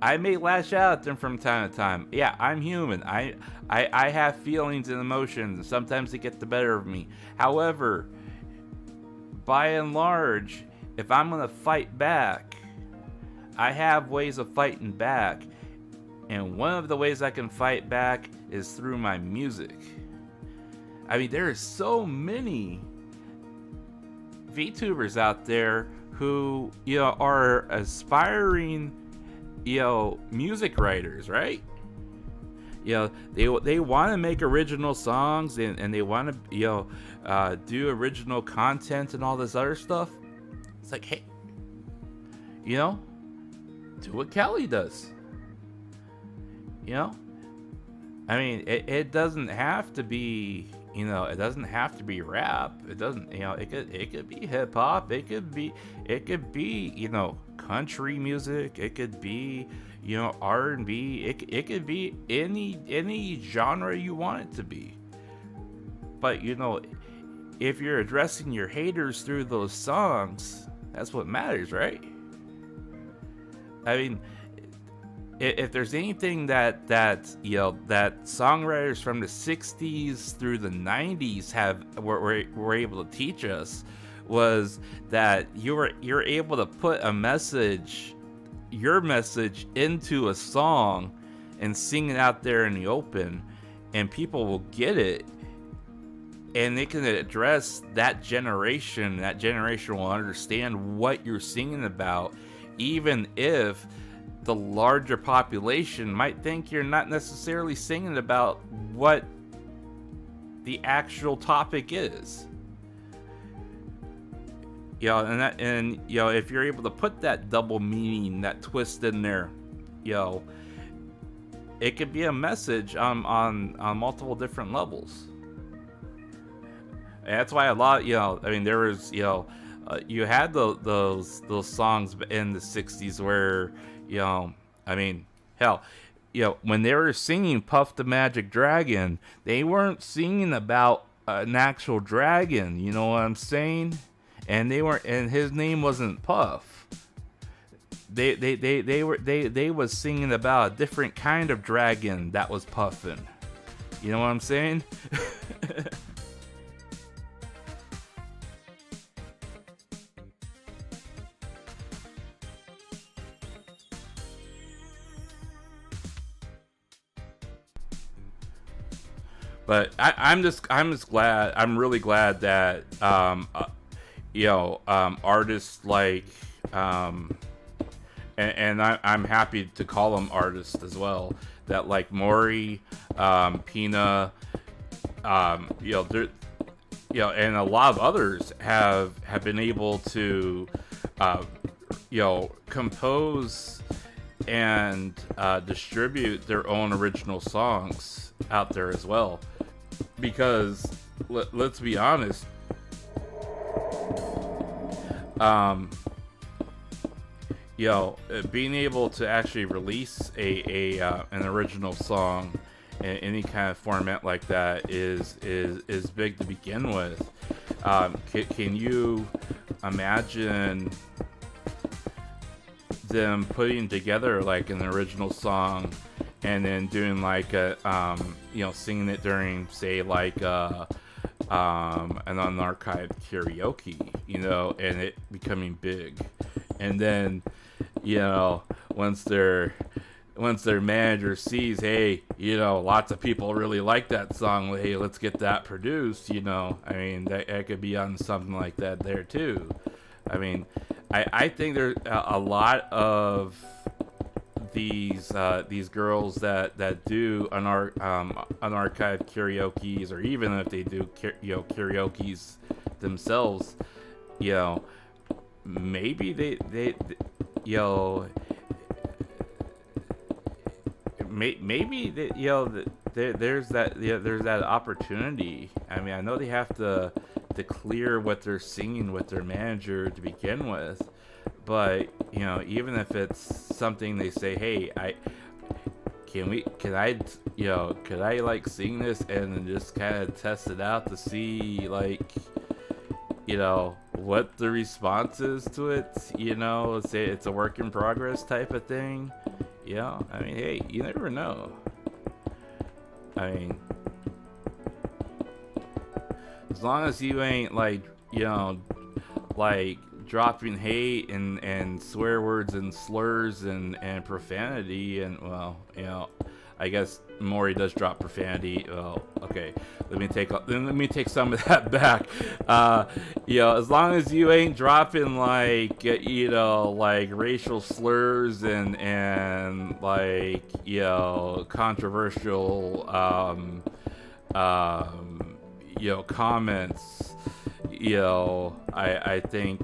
I may lash out at them from time to time. Yeah, I'm human. I have feelings and emotions, and sometimes they get the better of me. However, by and large, if I'm gonna fight back, I have ways of fighting back. And one of the ways I can fight back is through my music. I mean, there are so many VTubers out there who, are aspiring, music writers, right? They want to make original songs and they want to, do original content and all this other stuff. It's like, hey, do what Kelly does. I mean, it doesn't have to be, it doesn't have to be rap. It doesn't, it could be hip hop. It could be, country music. It could be, R&B. It could be any genre you want it to be. But, if you're addressing your haters through those songs, that's what matters, right? I mean, if there's anything that songwriters from the 60s through the 90s were able to teach us, was that you're able to put your message into a song and sing it out there in the open, and people will get it, and they can address that generation. That generation will understand what you're singing about, even if the larger population might think you're not necessarily singing about what the actual topic is. if you're able to put that double meaning, that twist in there, it could be a message on multiple different levels. And that's why a lot, there was, you had those songs in the 60s where, hell, when they were singing Puff the Magic Dragon, they weren't singing about an actual dragon, you know what I'm saying? And and his name wasn't Puff. They was singing about a different kind of dragon that was puffing. You know what I'm saying? But I'm just glad. I'm really glad that artists like and I'm happy to call them artists as well. That like Maury, Pina, and a lot of others have been able to, compose and distribute their own original songs out there as well. Because let's be honest, being able to actually release an original song in any kind of format like that is big to begin with. Can you imagine them putting together like an original song and then doing like a singing it during, say, like an unarchived karaoke, and it becoming big, and then once their manager sees, hey, lots of people really like that song, hey, let's get that produced, that could be on something like that there too. I think there's a lot of these girls that do unarchived karaoke's, or even if they do karaoke's themselves, maybe they maybe there's that opportunity. I know they have to clear what they're singing with their manager to begin with, but even if it's something they say, hey, could I like sing this and then just kind of test it out to see like what the response is to it, let's say it's a work in progress type of thing. Hey, you never know. As long as you ain't like dropping hate and swear words and slurs and profanity, and I guess Maury does drop profanity. Well, okay, let me take some of that back. As long as you ain't dropping like like racial slurs and like controversial comments, I think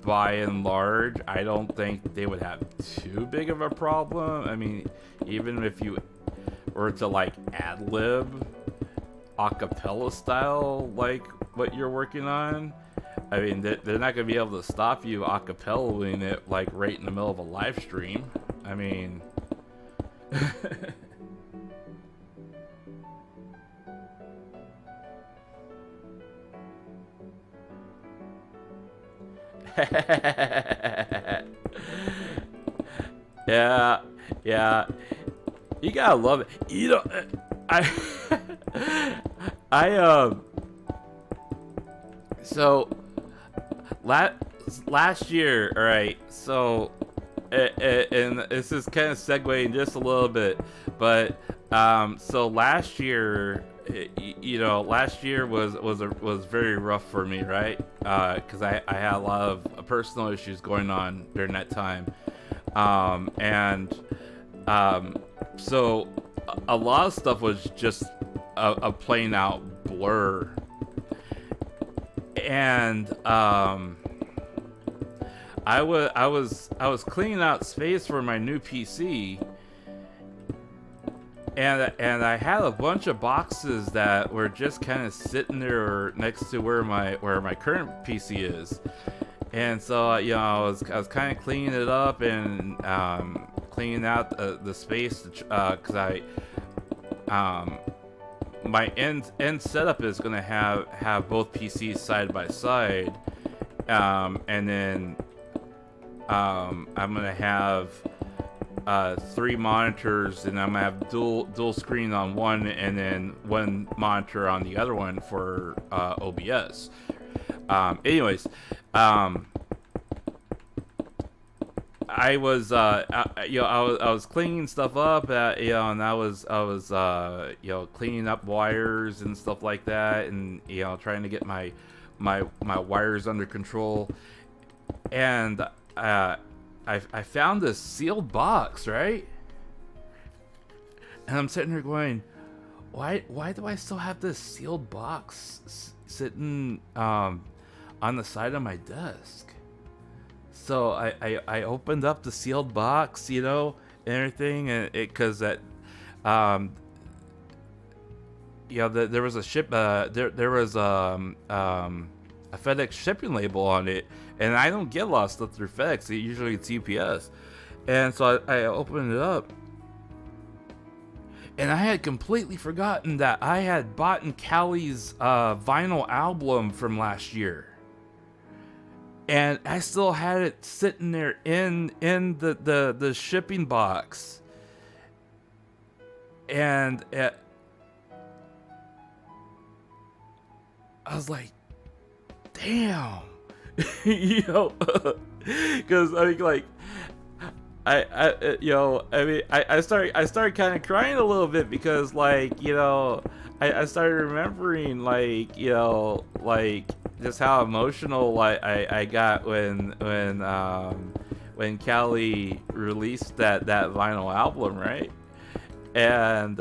by and large, I don't think they would have too big of a problem. Even if you were to like ad-lib acapella style, like what you're working on, they're not going to be able to stop you acapellaing it like right in the middle of a live stream. Yeah, you gotta love it. So last year, all right. So, and this is kind of segueing just a little bit, but so last year, last year was very rough for me, right? Because I had a lot of personal issues going on during that time, so a lot of stuff was just a plain out blur. and I was cleaning out space for my new PC, and I had a bunch of boxes that were just kind of sitting there next to where my current PC is, and so you know I was kind of cleaning it up and cleaning out the space because my end setup is gonna have both PCs side by side, and then I'm gonna have 3 monitors, and I'm gonna have dual screen on one, and then one monitor on the other one for OBS. Anyways, I was I was cleaning stuff up, and I was cleaning up wires and stuff like that, and trying to get my wires under control, and I found this sealed box, right? And I'm sitting here going, why do I still have this sealed box sitting on the side of my desk? So I opened up the sealed box, and everything, and because that there was a there was a FedEx shipping label on it, and I don't get a lot of stuff through FedEx. Usually it's UPS, and so I opened it up, and I had completely forgotten that I had bought Callie's vinyl album from last year. And I still had it sitting there in the shipping box, and I was like, "Damn," because I mean, like, I started kind of crying a little bit because, like, I started remembering, like, just how emotional I got when Callie released that vinyl album, right? And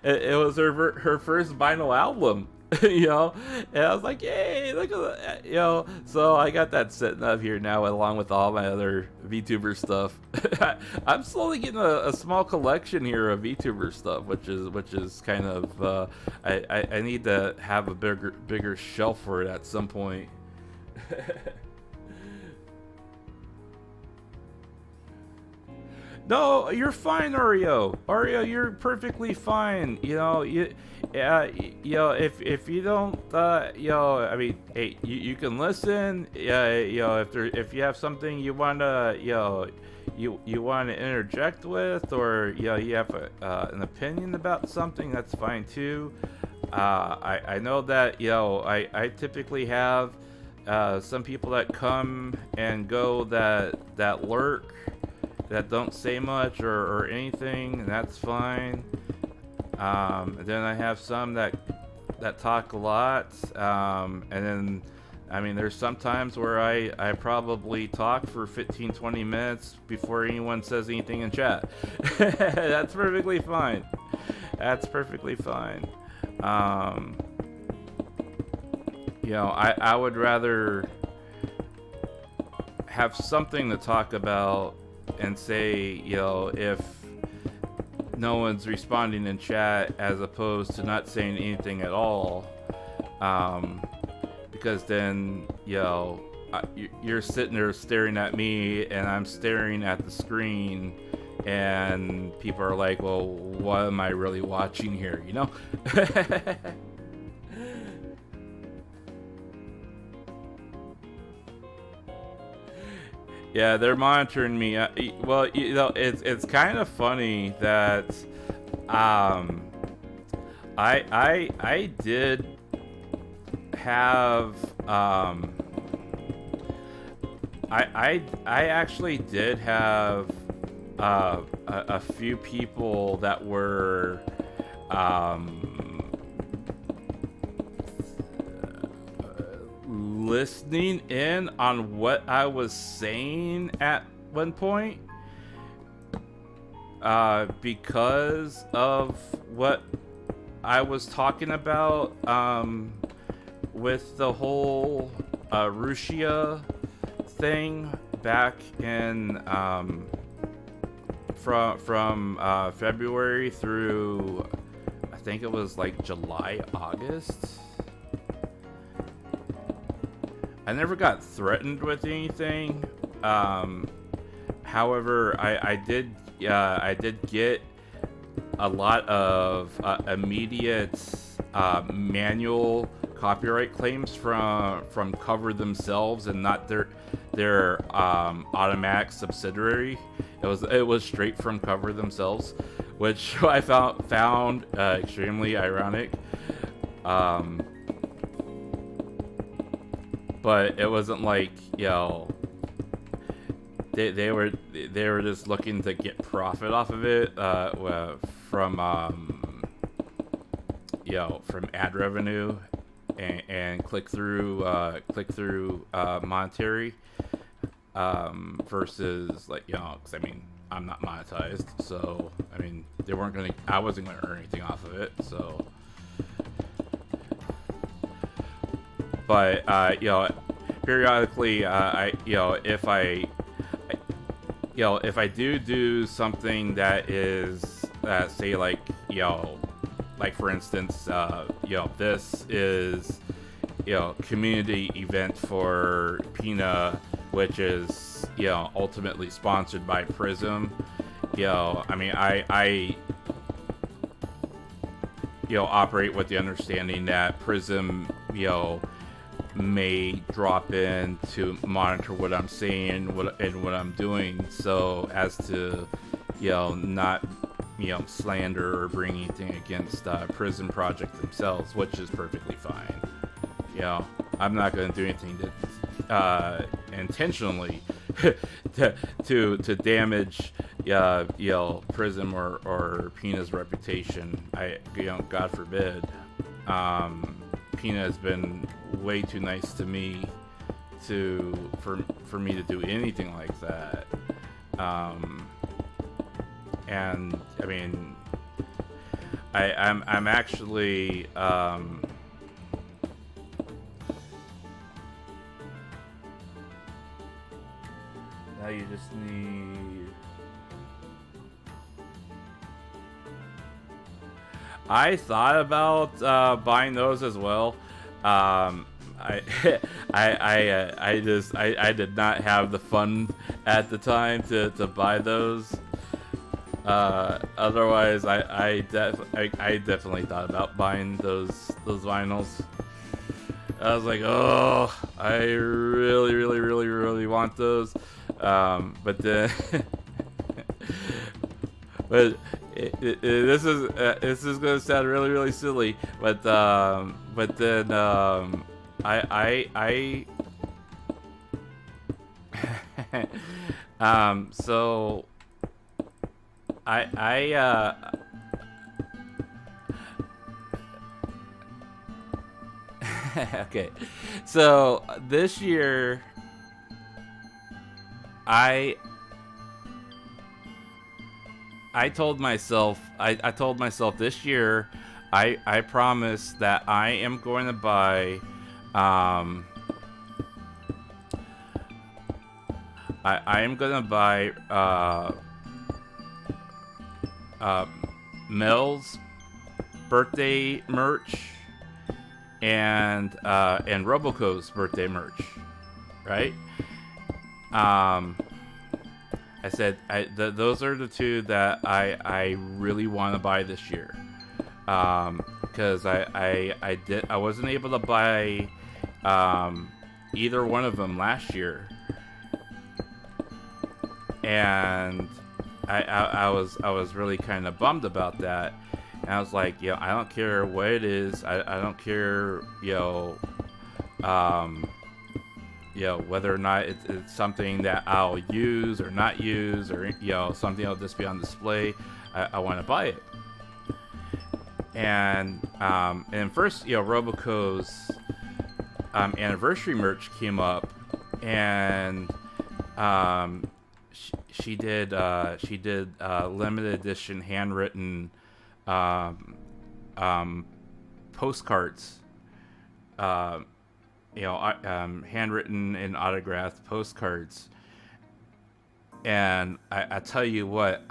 it was her first vinyl album, and I was like, yay, look at that, so I got that sitting up here now along with all my other VTuber stuff. I'm slowly getting a small collection here of VTuber stuff, which is kind of I need to have a bigger shelf for it at some point. No, you're fine, Oreo. Oreo, you're perfectly fine. If you don't, I mean, hey, you can listen. If you have something you wanna, you want to interject with, or you have an opinion about something, that's fine too. I know that I typically have some people that come and go that lurk, that don't say much or anything, and that's fine. And then I have some that talk a lot, and then I mean there's sometimes where I probably talk for 15-20 minutes before anyone says anything in chat. That's perfectly fine. That's perfectly fine. I would rather have something to talk about and say, if no one's responding in chat, as opposed to not saying anything at all, because then you're sitting there staring at me and I'm staring at the screen, and people are like, well, what am I really watching here, Yeah, they're monitoring me. Well, it's kind of funny that I did have I actually did have a few people that were listening in on what I was saying at one point, because of what I was talking about with the whole Rusia thing back in from February through, I think it was like July, August. I never got threatened with anything. However, I did get a lot of immediate manual copyright claims from Cover themselves and not their automatic subsidiary. It was straight from Cover themselves, which I found extremely ironic. But it wasn't like, you know, they were just looking to get profit off of it from you know, from ad revenue and click through monetary versus, like, you know, because I mean, I'm not monetized, so I mean, I wasn't gonna earn anything off of it, so. But you know, periodically, you know, if I do something that is say, like, you know, like for instance, you know, this is, you know, community event for Pina, which is, you know, ultimately sponsored by Prism. You know, I mean, I you know, operate with the understanding that Prism, you know, may drop in to monitor what I'm saying and what I'm doing, so as to, you know, not, you know, slander or bring anything against Prism Project themselves, which is perfectly fine. You know, I'm not going to do anything to intentionally to damage, you know, Prism or Pina's reputation. You know, God forbid. Pina has been way too nice to me for me to do anything like that. And I mean, I'm actually now you just need. I thought about buying those as well. I did not have the fund at the time to buy those. Otherwise, I definitely thought about buying those vinyls. I was like, oh, I really want those. But then, but this is gonna sound really silly, but then I so okay, so this year I told myself this year I promise that I am going to buy I am gonna buy Mel's birthday merch and Roboco's birthday merch, right? I said those are the two that I really want to buy this year, because I wasn't able to buy either one of them last year, and I was really kind of bummed about that. And I was like, I don't care what it is. I don't care, whether or not it's something that I'll use or not use, or something that'll just be on display. I want to buy it. And first, Roboco's anniversary merch came up, and she did limited edition handwritten postcards handwritten and autographed postcards. And I tell you what,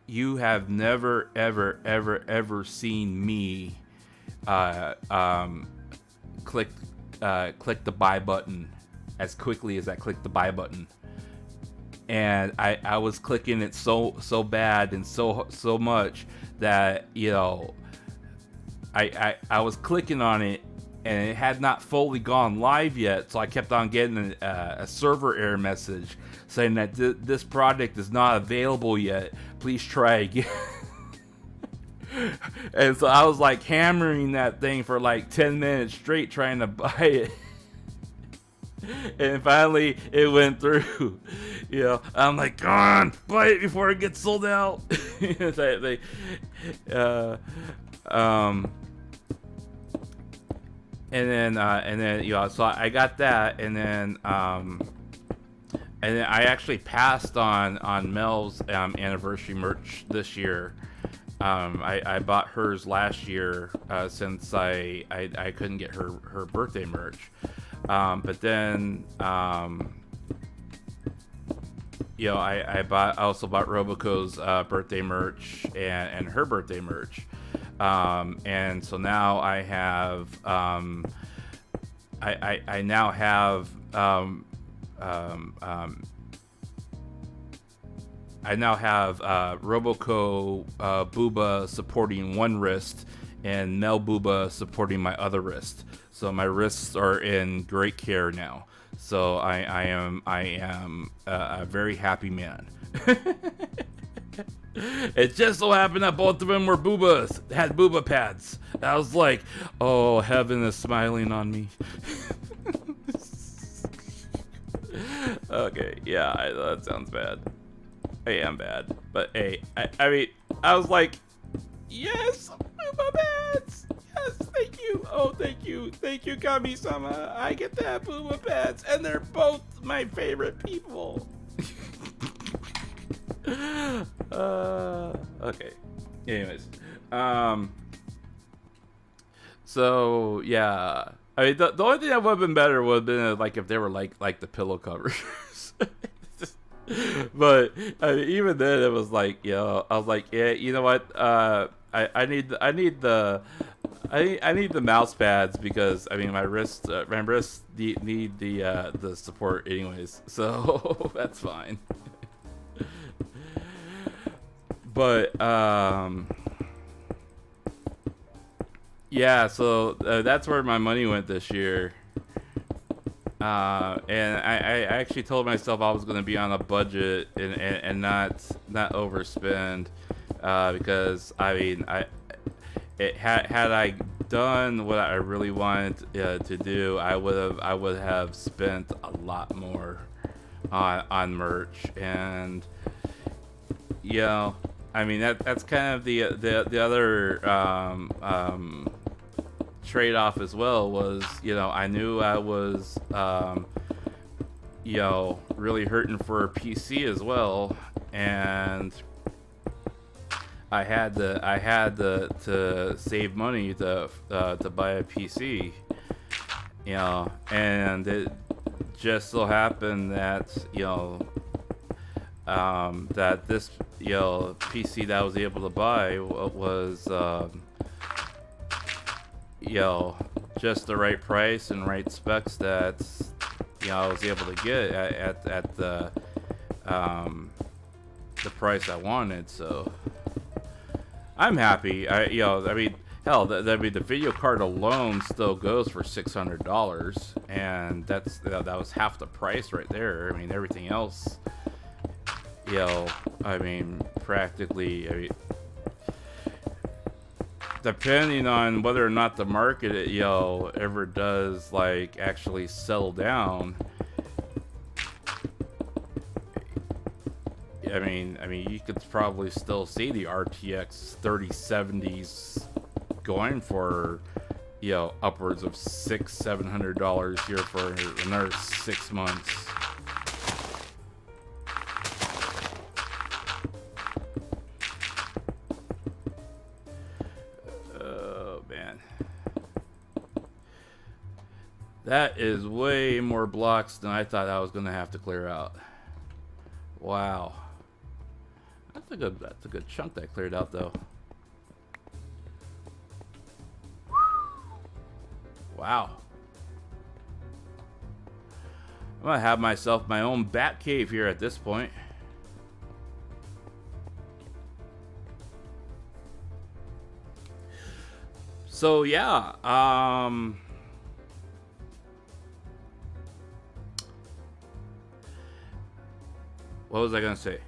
you have never, ever, ever, ever seen me click the buy button as quickly as I clicked the buy button. And I was clicking it so bad and so much that, I was clicking on it and it had not fully gone live yet, so I kept on getting a server error message saying that this product is not available yet. Please try again. And so I was like hammering that thing for like 10 minutes straight trying to buy it. And finally it went through. I'm like, come on, buy it before it gets sold out. And then so I got that, and then I actually passed on Mel's anniversary merch this year. I bought hers last year since I couldn't get her birthday merch. But then I also bought Roboco's birthday merch and her birthday merch. And so now I have I now have Roboco Booba supporting one wrist and Mel Booba supporting my other wrist. So my wrists are in great care now. So I am a very happy man. It just so happened that both of them were boobas, had booba pads. I was like, oh, heaven is smiling on me. Okay, yeah, that sounds bad. I am bad, but hey, I mean, I was like, yes, booba pads. Yes, thank you. Oh, thank you, Kami-sama. I get to have booba pads, and they're both my favorite people. Okay. Anyways, so yeah, I mean, the only thing that would have been better would have been like if they were like the pillow covers. But I mean, even then, it was like, I was like, yeah, you know what? I need the mouse pads because I mean my wrists need the support anyways, so that's fine. But yeah, so that's where my money went this year. And I actually told myself I was going to be on a budget and not overspend, because I mean had I done what I really wanted to do, I would have spent a lot more on merch. And I mean that's kind of the other trade-off as well, was I knew I was really hurting for a PC as well, and I had to save money to buy a PC, and it just so happened that that this PC that I was able to buy was just the right price and right specs that I was able to get at the price I wanted. So I'm happy. I mean, hell, the video card alone still goes for $600, and that was half the price right there. I mean, everything else, I mean, practically, I mean, depending on whether or not the market ever does like actually settle down, I mean you could probably still see the RTX 3070s going for upwards of $600-700 here for another 6 months. That is way more blocks than I thought I was gonna have to clear out. Wow. That's a good chunk that cleared out though. Wow. I'm gonna have myself my own bat cave here at this point. So yeah, what was I gonna say?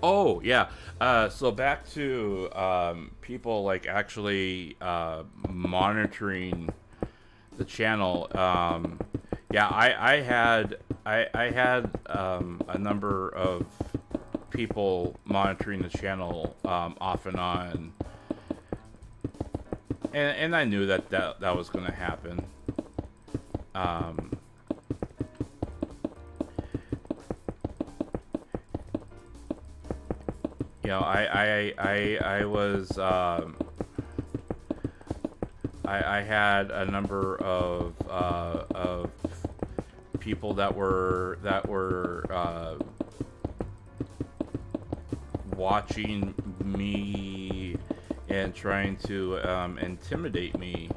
Oh yeah. So back to people like actually monitoring the channel. Yeah, I had a number of people monitoring the channel off and on, and I knew that was going to happen. You know, I was I had a number of people that were watching me and trying to intimidate me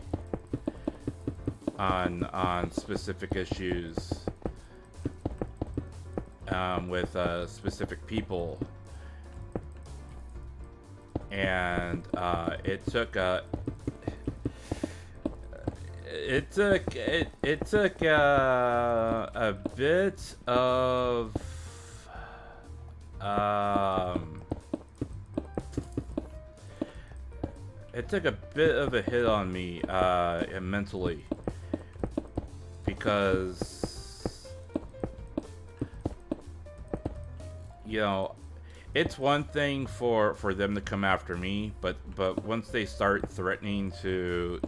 on specific issues with specific people. And it took a bit of it took a bit of a hit on me mentally, because you know, it's one thing for them to come after me, but once they start threatening to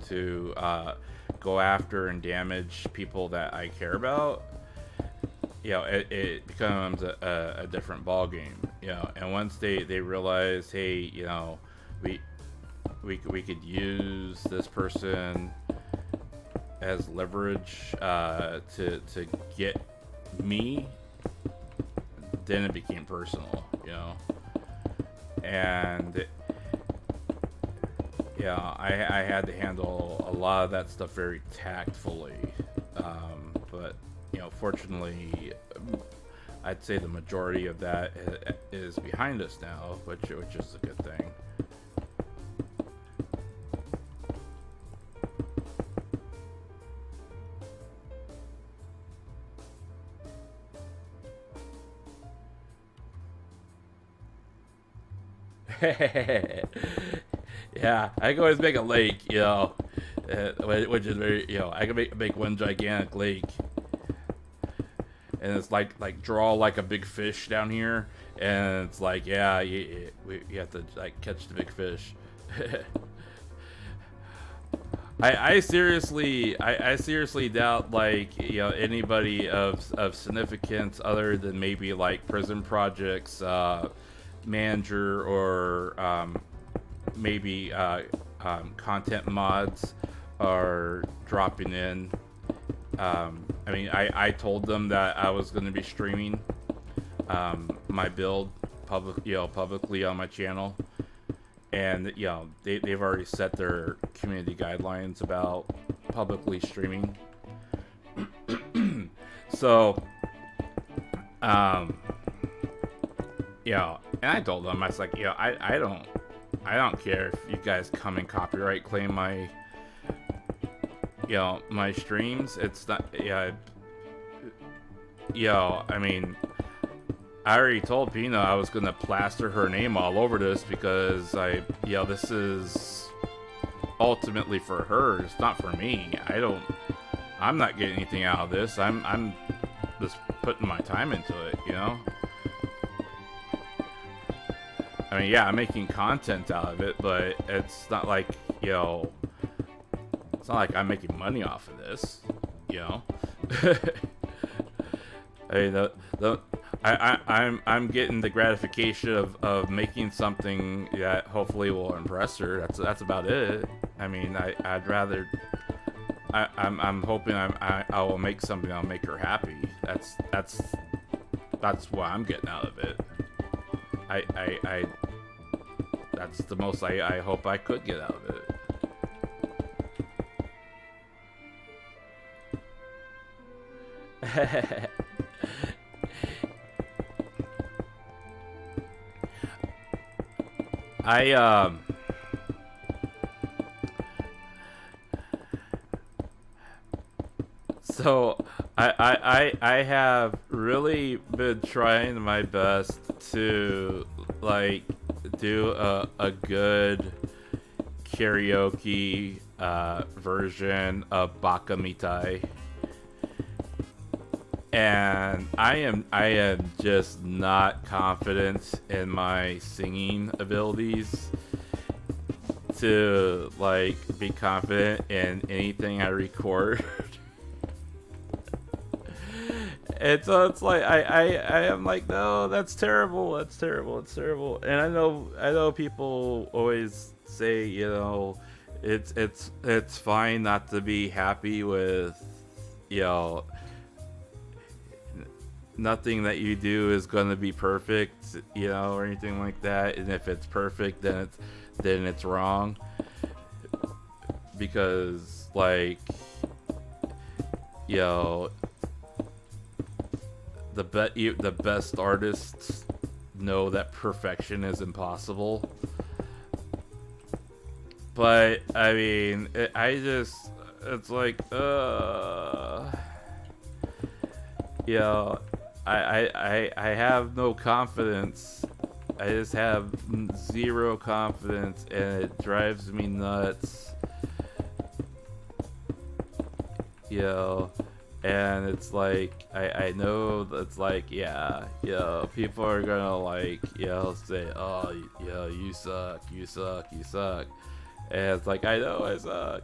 go after and damage people that I care about, you know, it becomes a different ball game, you know. And once they realize, hey, you know, we could use this person as leverage to get me, then it became personal, you know. And yeah, I had to handle a lot of that stuff very tactfully, but you know, fortunately, I'd say the majority of that is behind us now, which is a good thing. Yeah, I can always make a lake, you know, which is very, you know, I can make one gigantic lake, and it's like draw like a big fish down here, and it's like, yeah, you have to like catch the big fish. I seriously doubt, like, you know, anybody of significance other than maybe like Prison Project's manager, or maybe content mods are dropping in. I mean, I told them that I was going to be streaming my build publicly on my channel, and you know, they've already set their community guidelines about publicly streaming. So you know, and I told them, I was like, you know, I don't care if you guys come and copyright claim my, you know, my streams. It's not, yeah, you know, I mean, I already told Pina I was gonna plaster her name all over this, because you know, this is ultimately for her. It's not for me. I'm not getting anything out of this. I'm just putting my time into it, you know. I mean, yeah, I'm making content out of it, but it's not like, you know, it's not like I'm making money off of this, you know. I mean, I'm getting the gratification of making something that hopefully will impress her. That's about it. I mean, I'd rather. I'm hoping I will make something that'll make her happy. That's what I'm getting out of it. I that's the most I hope I could get out of it. So I have really been trying my best to like do a good karaoke version of Baka Mitai. And I am just not confident in my singing abilities to like be confident in anything I record. And so it's like I am like, no, that's terrible, it's terrible. And I know people always say, you know, it's fine not to be happy with, you know, nothing that you do is gonna be perfect, you know, or anything like that. And if it's perfect, then it's wrong. Because like, you know, the best artists know that perfection is impossible. But I mean, it's like, you know, I have no confidence. I just have zero confidence, and it drives me nuts. You know, and it's like I know it's like, yeah, you know, people are gonna like, you know, say, oh, you know, you suck, and it's like, I know I suck.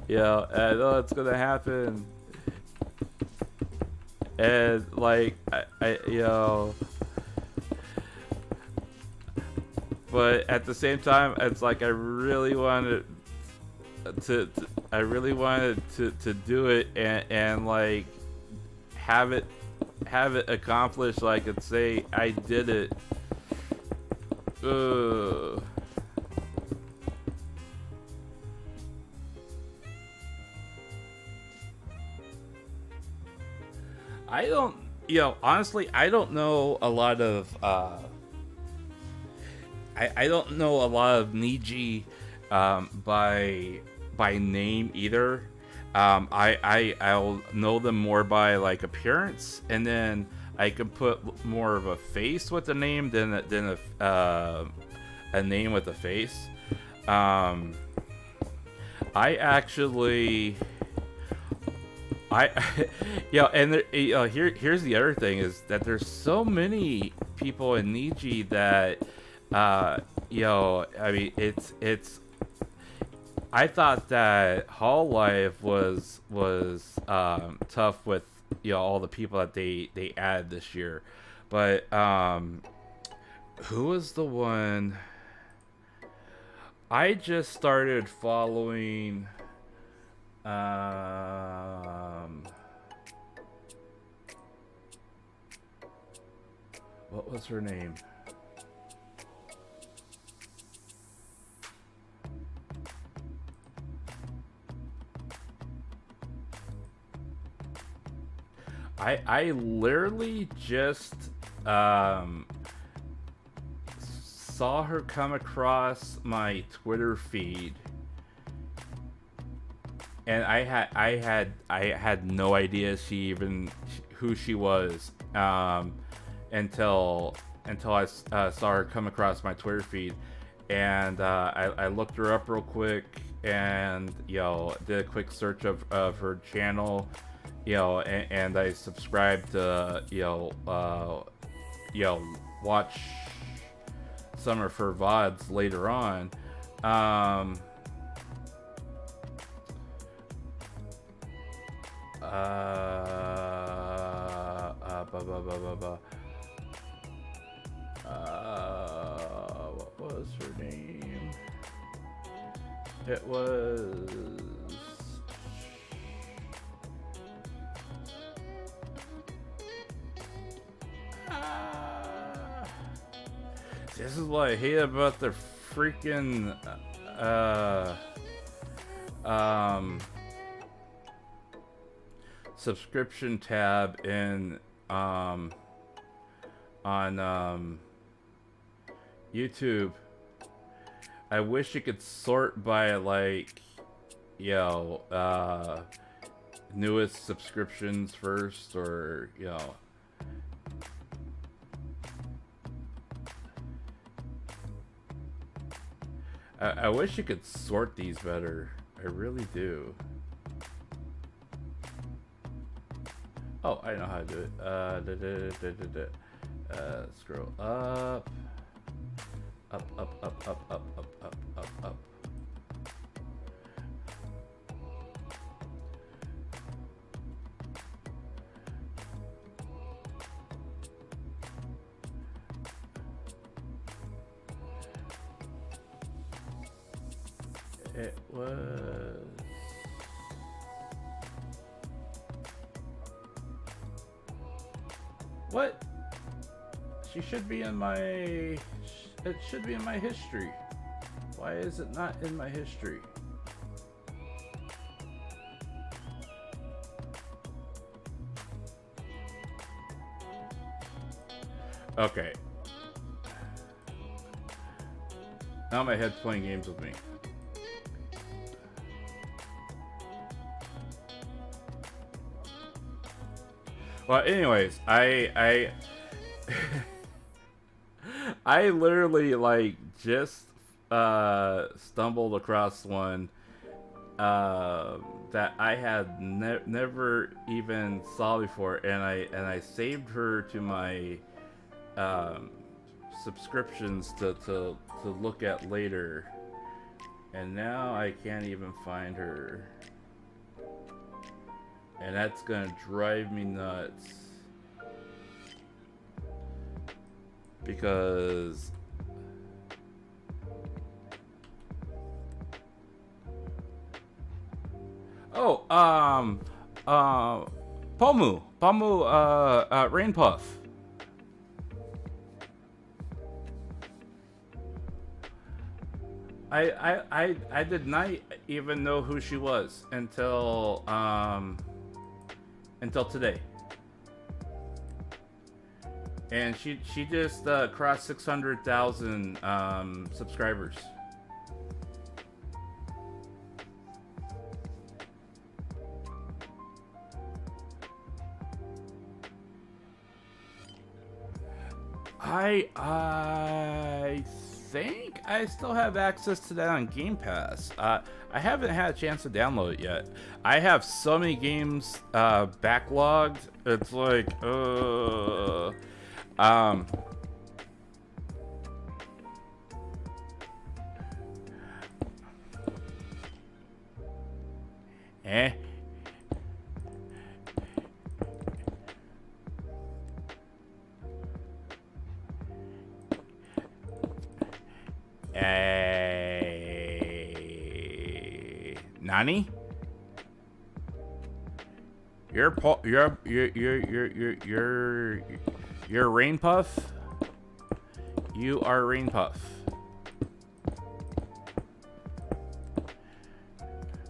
You know, and I know it's gonna happen. And like I you know, but at the same time, it's like I really wanted to do it and like have it accomplished, so I could say I did it. Ugh. I don't, you know, honestly, I don't know a lot of, I don't know a lot of Niji, by name either. I'll know them more by like appearance, and then I can put more of a face with the name than a name with a face. I actually, yeah, and there, here's the other thing is that there's so many people in Niji that, you know, I mean, it's. I thought that Hall Life was tough with, you know, all the people that they added this year, but who was the one? I just started following. What was her name? I literally just saw her come across my Twitter feed, and I had no idea who she was, until I saw her come across my Twitter feed, and I looked her up real quick, and, you know, did a quick search of her channel, you know, and I subscribed to, you know, watch some of her VODs later on. What was her name? It was... This is what I hate about the freaking subscription tab in on YouTube. I wish you could sort by like, you know, newest subscriptions first, or you know. I wish you could sort these better. I really do. Oh, I know how to do it. Scroll up. Up, up, up, up, up, up, up, up, up. It was... What? She should be in my... It should be in my history. Why is it not in my history? Okay. Now my head's playing games with me. Well, anyways, I I literally like just stumbled across one that I had never even saw before, and I saved her to my subscriptions to look at later, and now I can't even find her. And that's gonna drive me nuts. Because... Oh, Pomu, Rain Puff. I did not even know who she was until today. And she just crossed 600,000 subscribers. I think I still have access to that on Game Pass. I haven't had a chance to download it yet. I have so many games backlogged. It's like, Nani? You're Rain Puff? You are Rain Puff.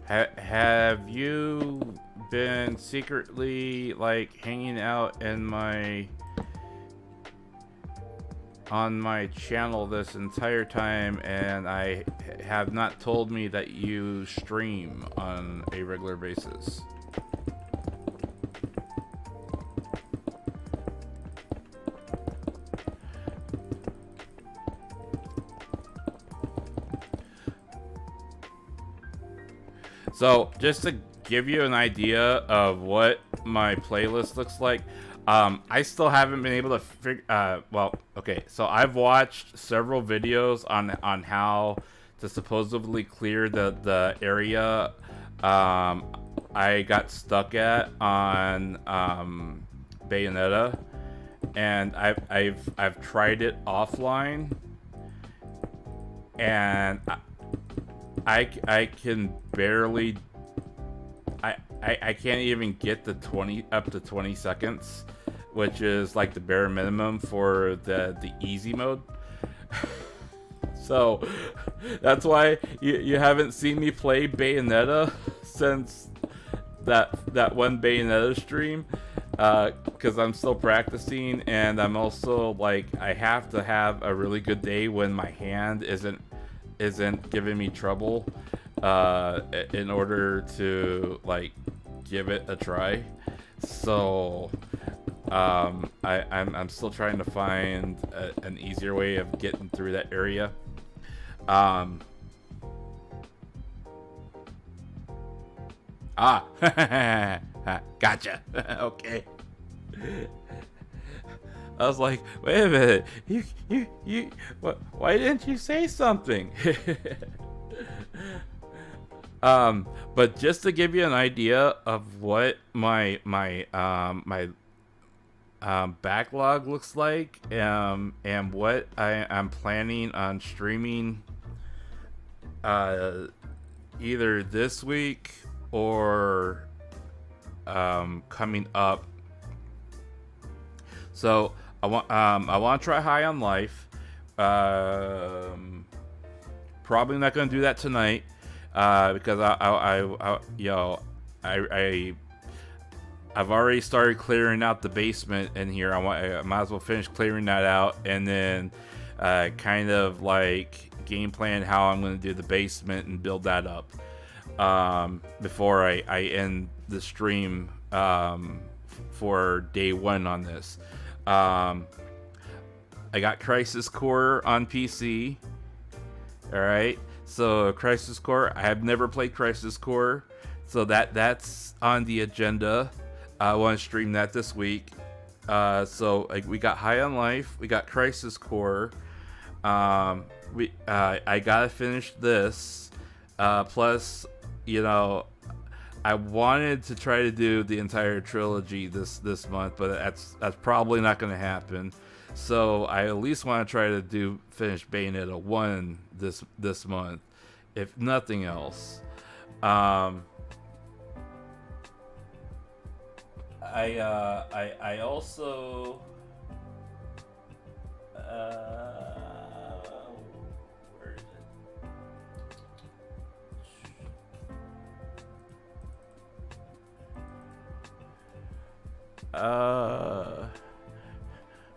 Have you been secretly like hanging out in on my channel this entire time, and I have not told me that you stream on a regular basis? So, just to give you an idea of what my playlist looks like, I still haven't been able to figure, well, okay, so I've watched several videos on how to supposedly clear the area I got stuck at on Bayonetta. and I've tried it offline, and I can barely I can't even get the 20 up to 20 seconds, which is like the bare minimum for the easy mode. So that's why you haven't seen me play Bayonetta since that one Bayonetta stream, because I'm still practicing, and I'm also like, I have to have a really good day when my hand isn't giving me trouble, in order to like give it a try. So I'm still trying to find an easier way of getting through that area. Gotcha. Okay. I was like, wait a minute, you, what? Why didn't you say something? But just to give you an idea of what my backlog looks like, and what I'm planning on streaming, either this week or coming up. So I want to try High on Life. Probably not going to do that tonight, because I've already started clearing out the basement in here. I might as well finish clearing that out, and then kind of like game plan how I'm going to do the basement and build that up, before I end the stream, for day one on this. I got Crisis Core on PC. Alright, so Crisis Core, I have never played Crisis Core, so that's on the agenda. I want to stream that this week. So we got High on Life, we got Crisis Core. I gotta finish this. Plus, I wanted to try to do the entire trilogy this month, but that's probably not going to happen. So I at least want to try to finish Bayonetta 1 this month, if nothing else. I also where is it?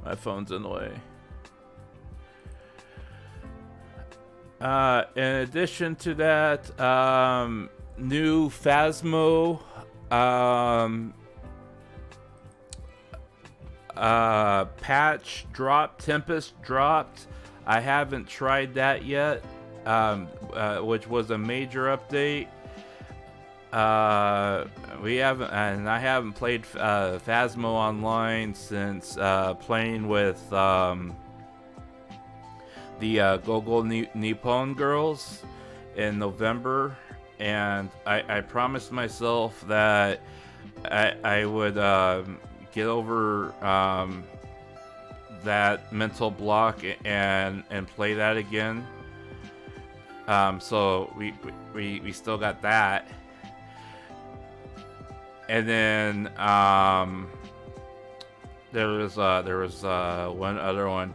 My phone's in the way. In addition to that, new Phasmo patch dropped, Tempest dropped. I haven't tried that yet, which was a major update. I haven't played Phasmo online since playing with the Gogo Nippon girls in November, and I promised myself that I would get over that mental block and play that again. So we still got that. And then there was one other one.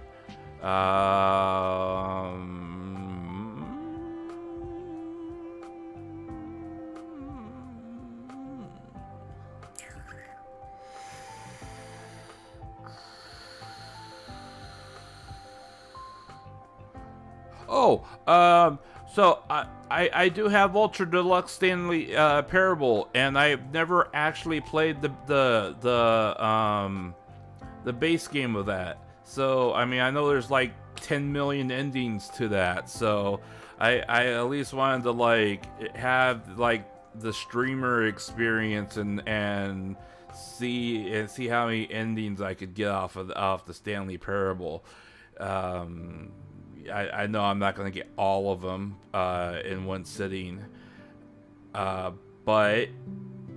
So I do have Ultra Deluxe Stanley Parable, and I've never actually played the base game of that. So I mean, I know there's like 10 million endings to that. So I at least wanted to like have like the streamer experience and see how many endings I could get off the Stanley Parable. I know I'm not going to get all of them in one sitting, but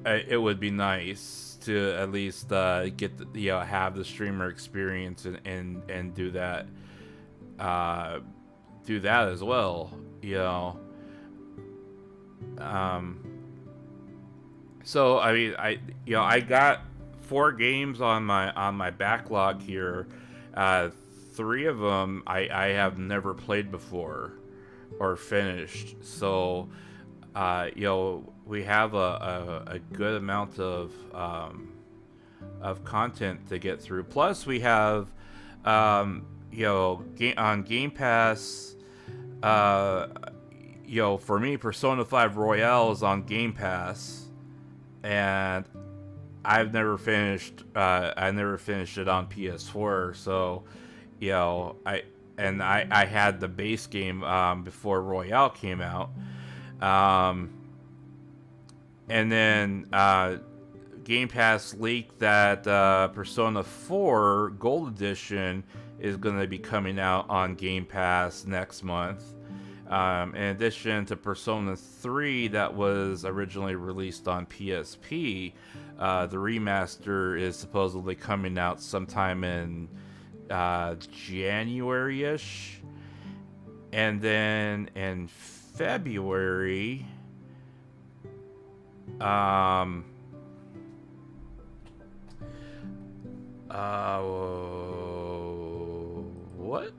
it would be nice to at least get have the streamer experience and do that as well, so I mean, I got 4 games on my backlog here. 3 of them I have never played before or finished, so we have a good amount of content to get through. Plus, we have on Game Pass. For me, Persona 5 Royale is on Game Pass, and I've never finished. I never finished it on PS4, so I had the base game before Royale came out. And then Game Pass leaked that Persona 4 Gold Edition is going to be coming out on Game Pass next month. In addition to Persona 3 that was originally released on PSP, the remaster is supposedly coming out sometime in January-ish. And then in February, what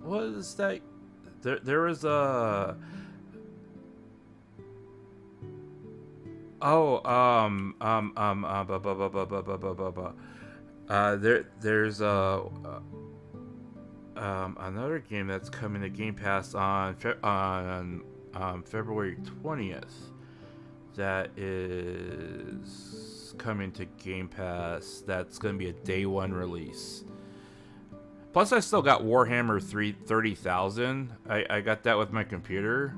was that? There was a there's another game that's coming to Game Pass on February 20th. That is coming to Game Pass. That's going to be a day 1 release. Plus, I still got Warhammer 30,000. I got that with my computer.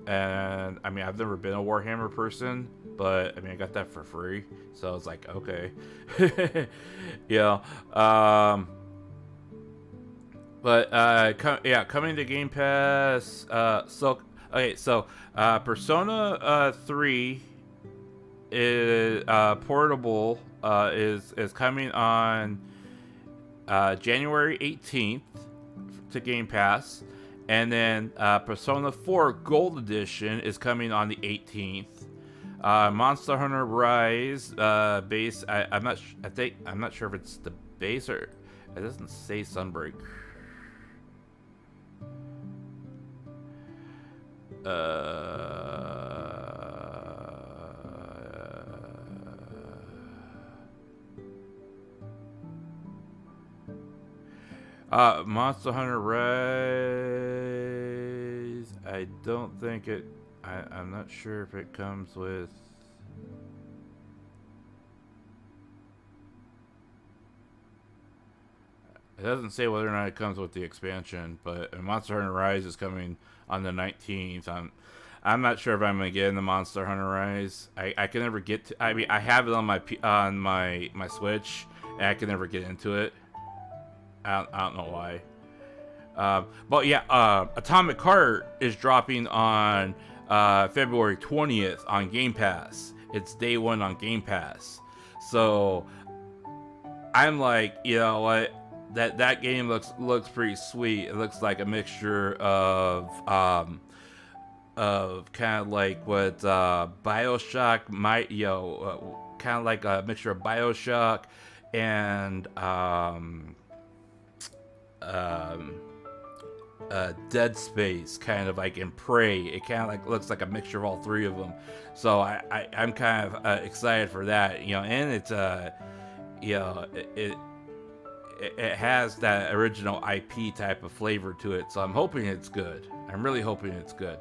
And, I mean, I've never been a Warhammer person. But, I mean, I got that for free. So, I was like, okay. Coming to Game Pass. Persona 3 is portable is coming on January 18th to Game Pass, and then Persona 4 Gold Edition is coming on the 18th. Monster Hunter Rise base. I'm not sure if it's the base or it doesn't say Sunbreak. Monster Hunter Rise. I don't think it. I'm not sure if it comes with. It doesn't say whether or not it comes with the expansion, but Monster Hunter Rise is coming on the 19th. I'm not sure if I'm gonna get into Monster Hunter Rise. I can never get to. I mean, I have it on my Switch, and I can never get into it. I don't know why. But yeah, Atomic Heart is dropping on February 20th on Game Pass. It's day 1 on Game Pass. So I'm like, you know what? That game looks pretty sweet. It looks like a mixture of kind of like what BioShock might, kind of like a mixture of BioShock and Dead Space, kind of like, in Prey. It kind of like looks like a mixture of all 3 of them. So I'm kind of excited for that, and it's it has that original IP type of flavor to it. So I'm hoping it's good. I'm really hoping it's good.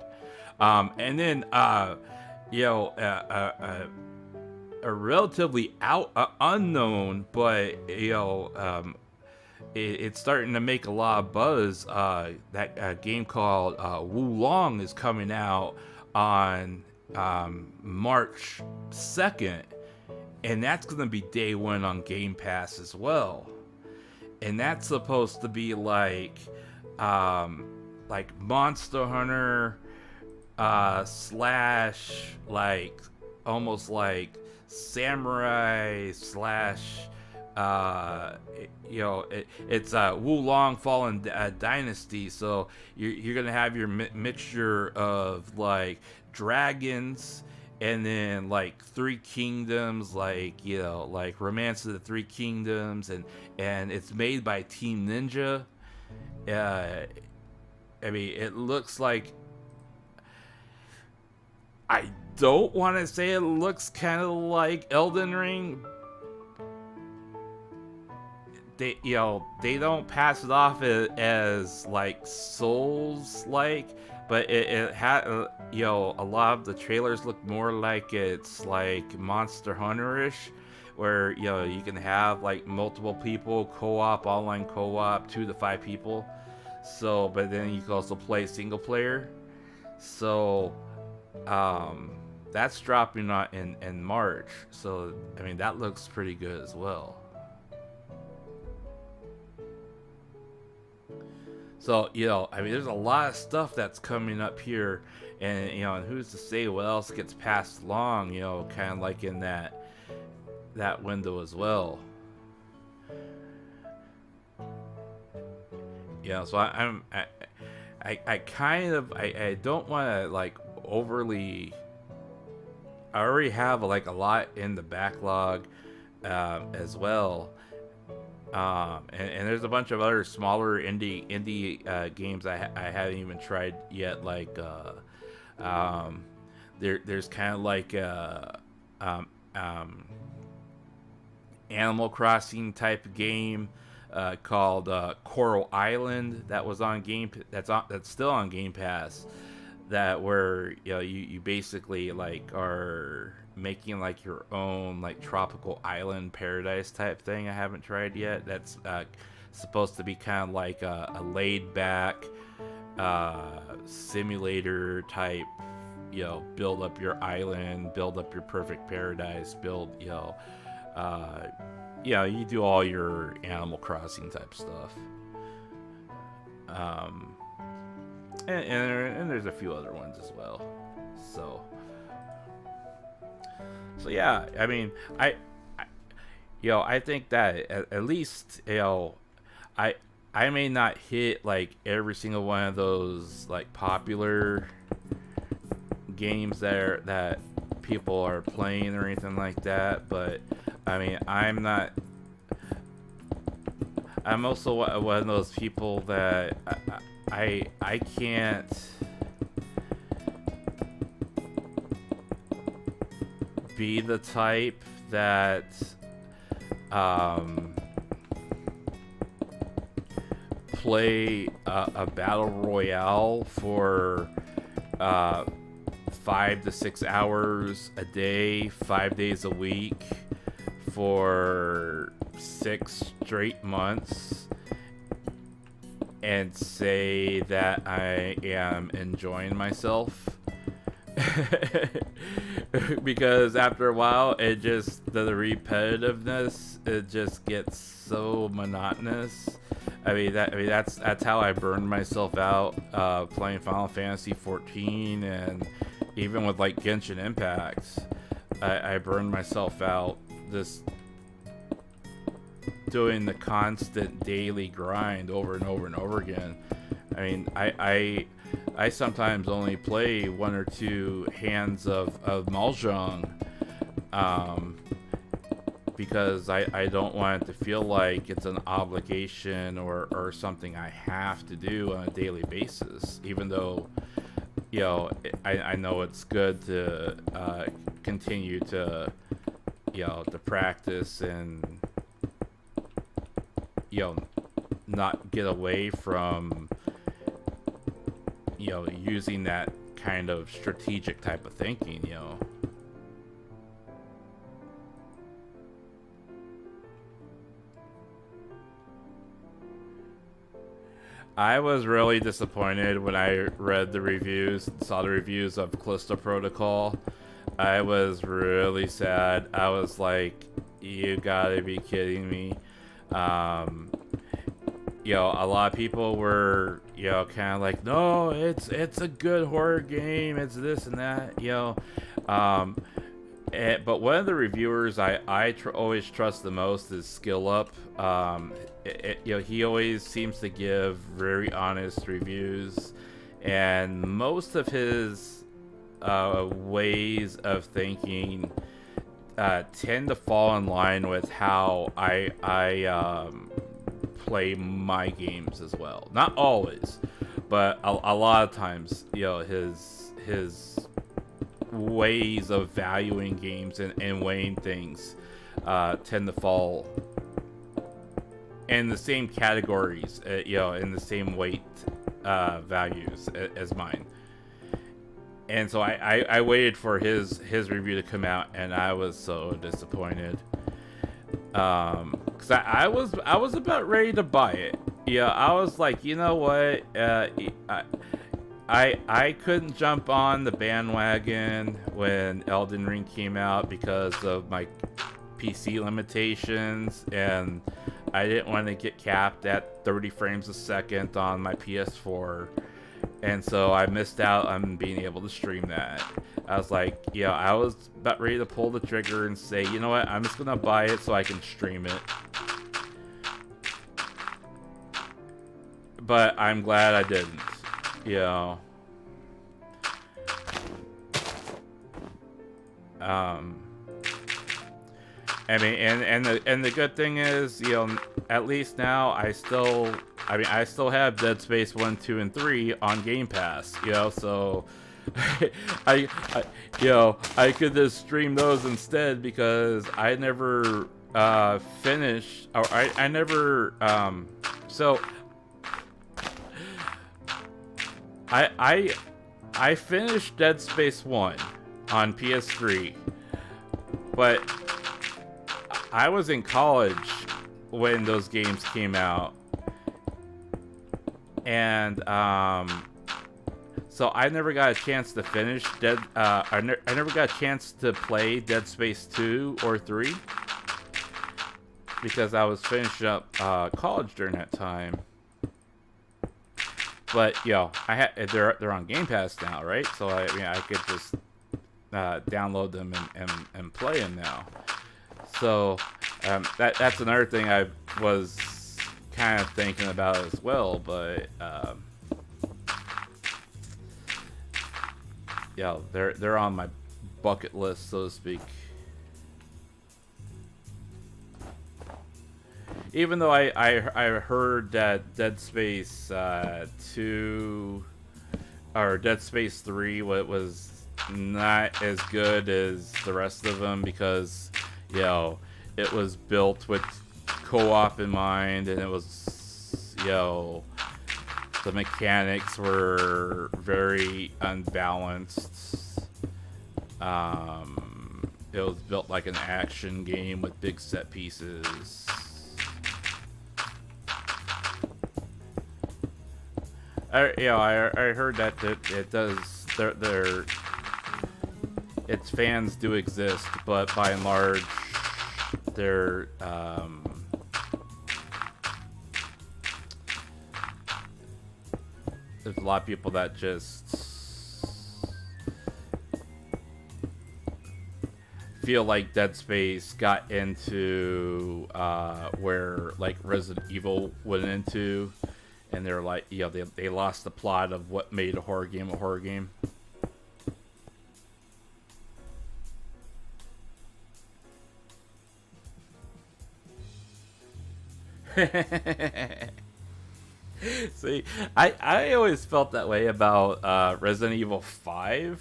And then a relatively unknown, but it's starting to make a lot of buzz. That game called Wulong is coming out on March 2nd, and that's going to be day 1 on Game Pass as well. And that's supposed to be like Monster Hunter / like almost like samurai slash it's Wulong Fallen Dynasty, so you're gonna have your mixture of like dragons and then like three kingdoms, like like Romance of the Three Kingdoms, and it's made by Team Ninja. I mean, it looks like, I don't want to say it looks kind of like Elden Ring. They don't pass it off as like Souls like, but it had a lot of the trailers look more like it's like Monster Hunter-ish, where you can have like multiple people co-op, online co-op, 2 to 5 people. So, but then you can also play single player. So, that's dropping in March. So, I mean, that looks pretty good as well. So, I mean, there's a lot of stuff that's coming up here, and and who's to say what else gets passed along, kind of like in that window as well. So I kind of I don't want to like overly. I already have like a lot in the backlog as well. And there's a bunch of other smaller indie games I haven't even tried yet. Like there's kind of like Animal Crossing type game called Coral Island that was on that's still on Game Pass. That where you basically like are making like your own like tropical island paradise type thing. I haven't tried yet. That's supposed to be kind of like a laid back simulator type. Build up your island, build up your perfect paradise, build you do all your Animal Crossing type stuff. And there's a few other ones as well. So yeah, I mean, I think that at least I may not hit like every single one of those like popular games that people are playing or anything like that, but I mean, I'm also one of those people that I can't be the type that play a battle royale for 5 to 6 hours a day, 5 days a week for 6 straight months and say that I am enjoying myself. Because after a while, the repetitiveness, it just gets so monotonous. That's how I burned myself out playing Final Fantasy 14, and even with like Genshin Impact, I burned myself out just doing the constant daily grind over and over and over again. I mean, I sometimes only play 1 or 2 hands of Mahjong, because I don't want it to feel like it's an obligation or something I have to do on a daily basis, even though I know it's good to continue to to practice and not get away from using that kind of strategic type of thinking. I was really disappointed when I read the reviews, saw the reviews of Callisto Protocol. I was really sad. I was like, you gotta be kidding me. A lot of people were, kind of like, no, it's a good horror game. It's this and that, But one of the reviewers always trust the most is Skill Up. He always seems to give very honest reviews, and most of his ways of thinking tend to fall in line with how I play my games as well. Not always, but a lot of times, his ways of valuing games and weighing things tend to fall in the same categories, in the same weight values as mine. And so I waited for his review to come out, and I was so disappointed. Cause I was about ready to buy it. Yeah, I was like, you know what? I couldn't jump on the bandwagon when Elden Ring came out because of my PC limitations, and I didn't want to get capped at 30 frames a second on my PS4, and so I missed out on being able to stream that. I was like, I was about ready to pull the trigger and say, you know what, I'm just gonna buy it so I can stream it. But I'm glad I didn't. I mean, and the good thing is, at least now I still have Dead Space 1, 2, and 3 on Game Pass, so I could just stream those instead, because I never finished, or I never so I finished Dead Space 1 on PS3, but I was in college when those games came out, and so I never got a chance to finish I never got a chance to play Dead Space 2 or 3 because I was finishing up college during that time. But they're on Game Pass now, right? So I could just download them and play them now. So that's another thing I was kind of thinking about as well. But they're on my bucket list, so to speak. Even though I heard that Dead Space 2 or Dead Space 3 was not as good as the rest of them, because it was built with co-op in mind, and it was the mechanics were very unbalanced. It was built like an action game with big set pieces. I heard that it does. Its fans do exist, but by and large, they're there's a lot of people that just feel like Dead Space got into where like Resident Evil went into. And they're like, they lost the plot of what made a horror game a horror game. See, I always felt that way about Resident Evil 5.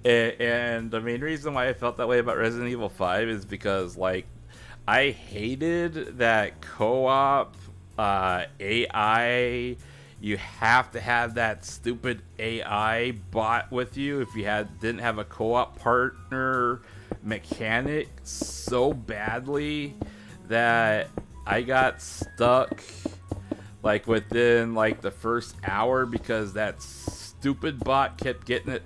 And the main reason why I felt that way about Resident Evil 5 is because, like, I hated that co-op AI. You have to have that stupid AI bot with you if you didn't have a co-op partner mechanic so badly that I got stuck like within like the first hour because that stupid bot kept getting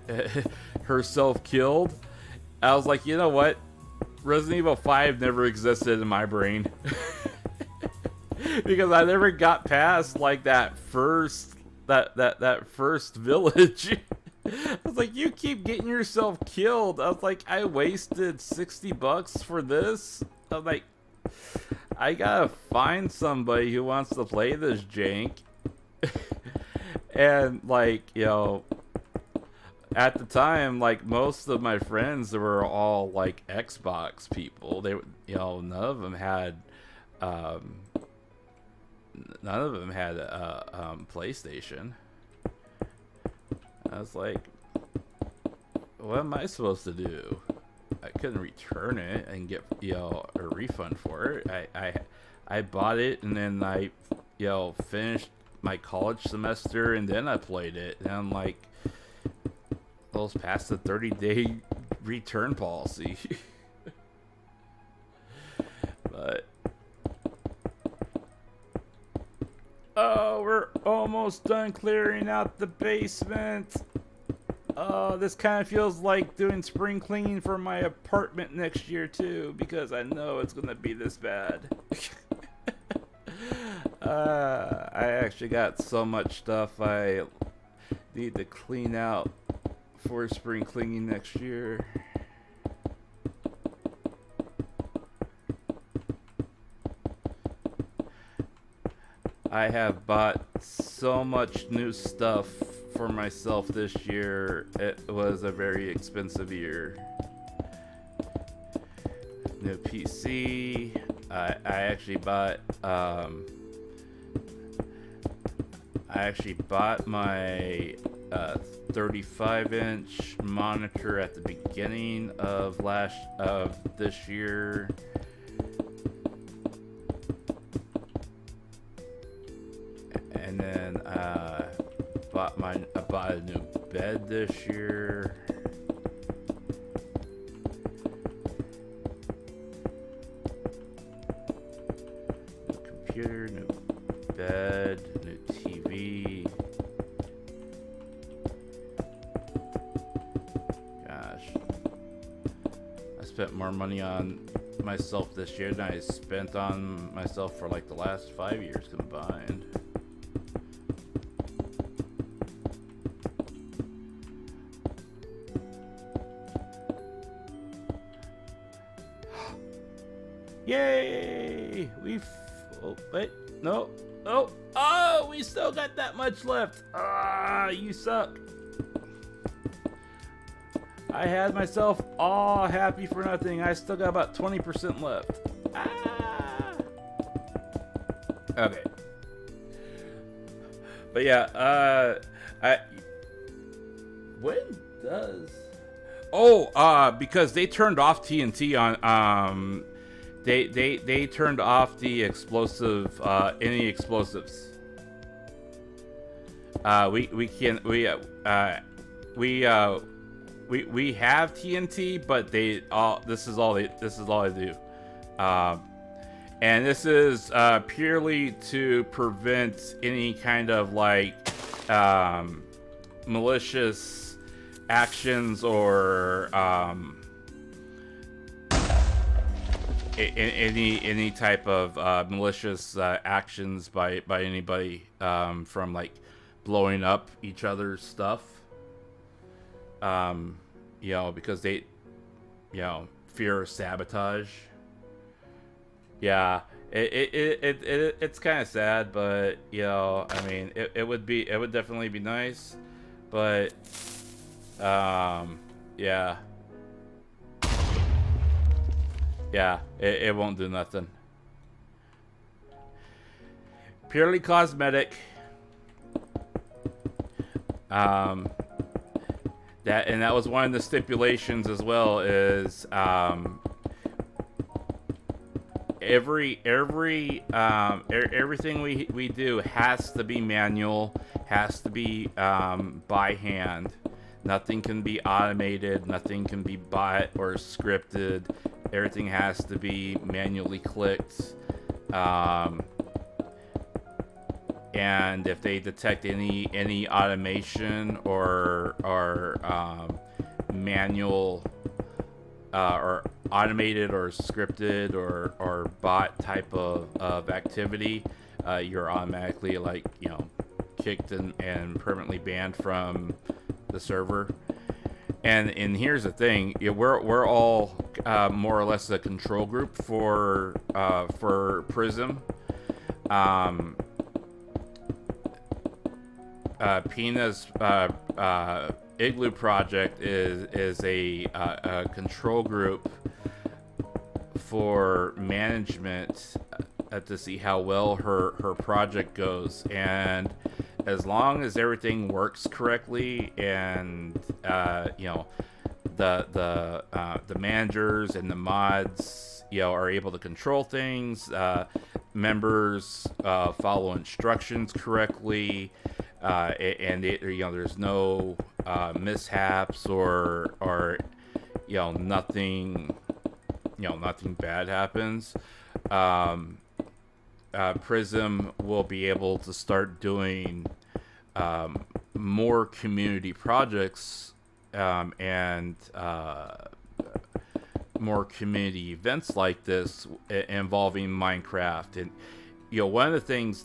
herself killed. I was like, you know what? Resident Evil 5 never existed in my brain. Because I never got past like that first village. I was like, you keep getting yourself killed. I was like, I wasted $60 for this. I'm like, I gotta find somebody who wants to play this jank. And like, you know, at the time, like most of my friends were all like Xbox people. They, you know, none of them had PlayStation. I was like, what am I supposed to do? I couldn't return it and get, you know, a refund for it. I bought it and then I, you know, finished my college semester and then I played it. And I'm like, those past the 30-day return policy. But oh, we're almost done clearing out the basement. This kind of feels like doing spring cleaning for my apartment next year too, because I know it's gonna be this bad. I actually got so much stuff I need to clean out for spring cleaning next year. I have bought so much new stuff for myself this year. It was a very expensive year. New PC. I actually bought my 35-inch monitor at the beginning of this year. And then I bought a new bed this year. New computer, new bed, new TV. Gosh, I spent more money on myself this year than I spent on myself for like the last 5 years combined. Yay! Oh, wait, no, oh, we still got that much left. Ah, you suck. I had myself all happy for nothing. I still got about 20% left. Ah. Okay. But yeah, when does? Oh, because they turned off TNT on They turned off the explosive, any explosives. We have TNT, but this is all they do. And this is purely to prevent any kind of like malicious actions or any type of malicious actions by anybody, from like blowing up each other's stuff, you know, because they, you know, fear of sabotage. Yeah, it's kind of sad, but you know, I mean, it would definitely be nice, but yeah. Yeah, it won't do nothing. Purely cosmetic. That was one of the stipulations as well, is everything we do has to be manual, has to be by hand. Nothing can be automated, nothing can be bought or scripted. Everything has to be manually clicked. And if they detect any automation or manual or automated or scripted or bot type of activity, you're automatically, like, you know, kicked and permanently banned from the server. And here's the thing, we're all more or less a control group for Prism. Pina's igloo project is a control group for management to see how well her project goes, and as long as everything works correctly, and the managers and the mods are able to control things, members follow instructions correctly, and there's no mishaps or nothing bad happens. Prism will be able to start doing more community projects and more community events like this involving Minecraft. And one of the things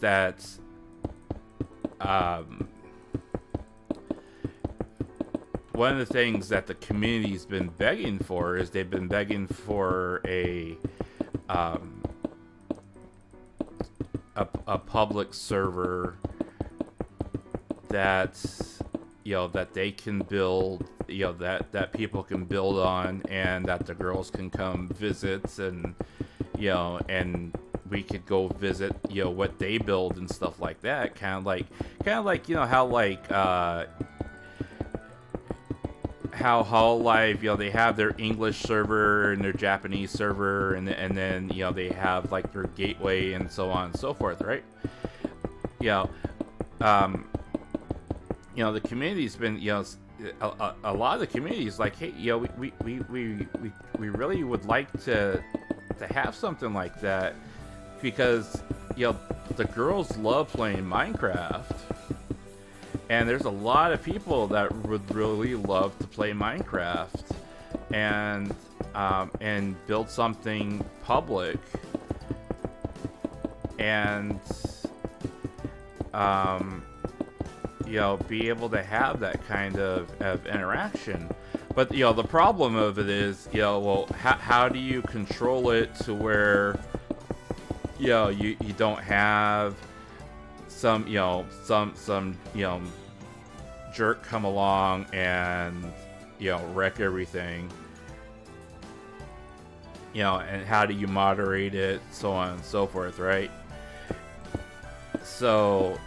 that the community's been begging for is they've been begging for a public server that that they can build, that people can build on, and that the girls can come visit, and and we could go visit what they build and stuff like that, kind of like how Hololive, they have their English server and their Japanese server, and then they have like their gateway and so on and so forth, right? The community's been, a lot of the community's like, hey, we really would like to have something like that, because the girls love playing Minecraft. And there's a lot of people that would really love to play Minecraft and build something public and be able to have that kind of interaction. But the problem of it is, well, how do you control it to where you don't have some jerk come along and wreck everything, and how do you moderate it, so on and so forth, right? So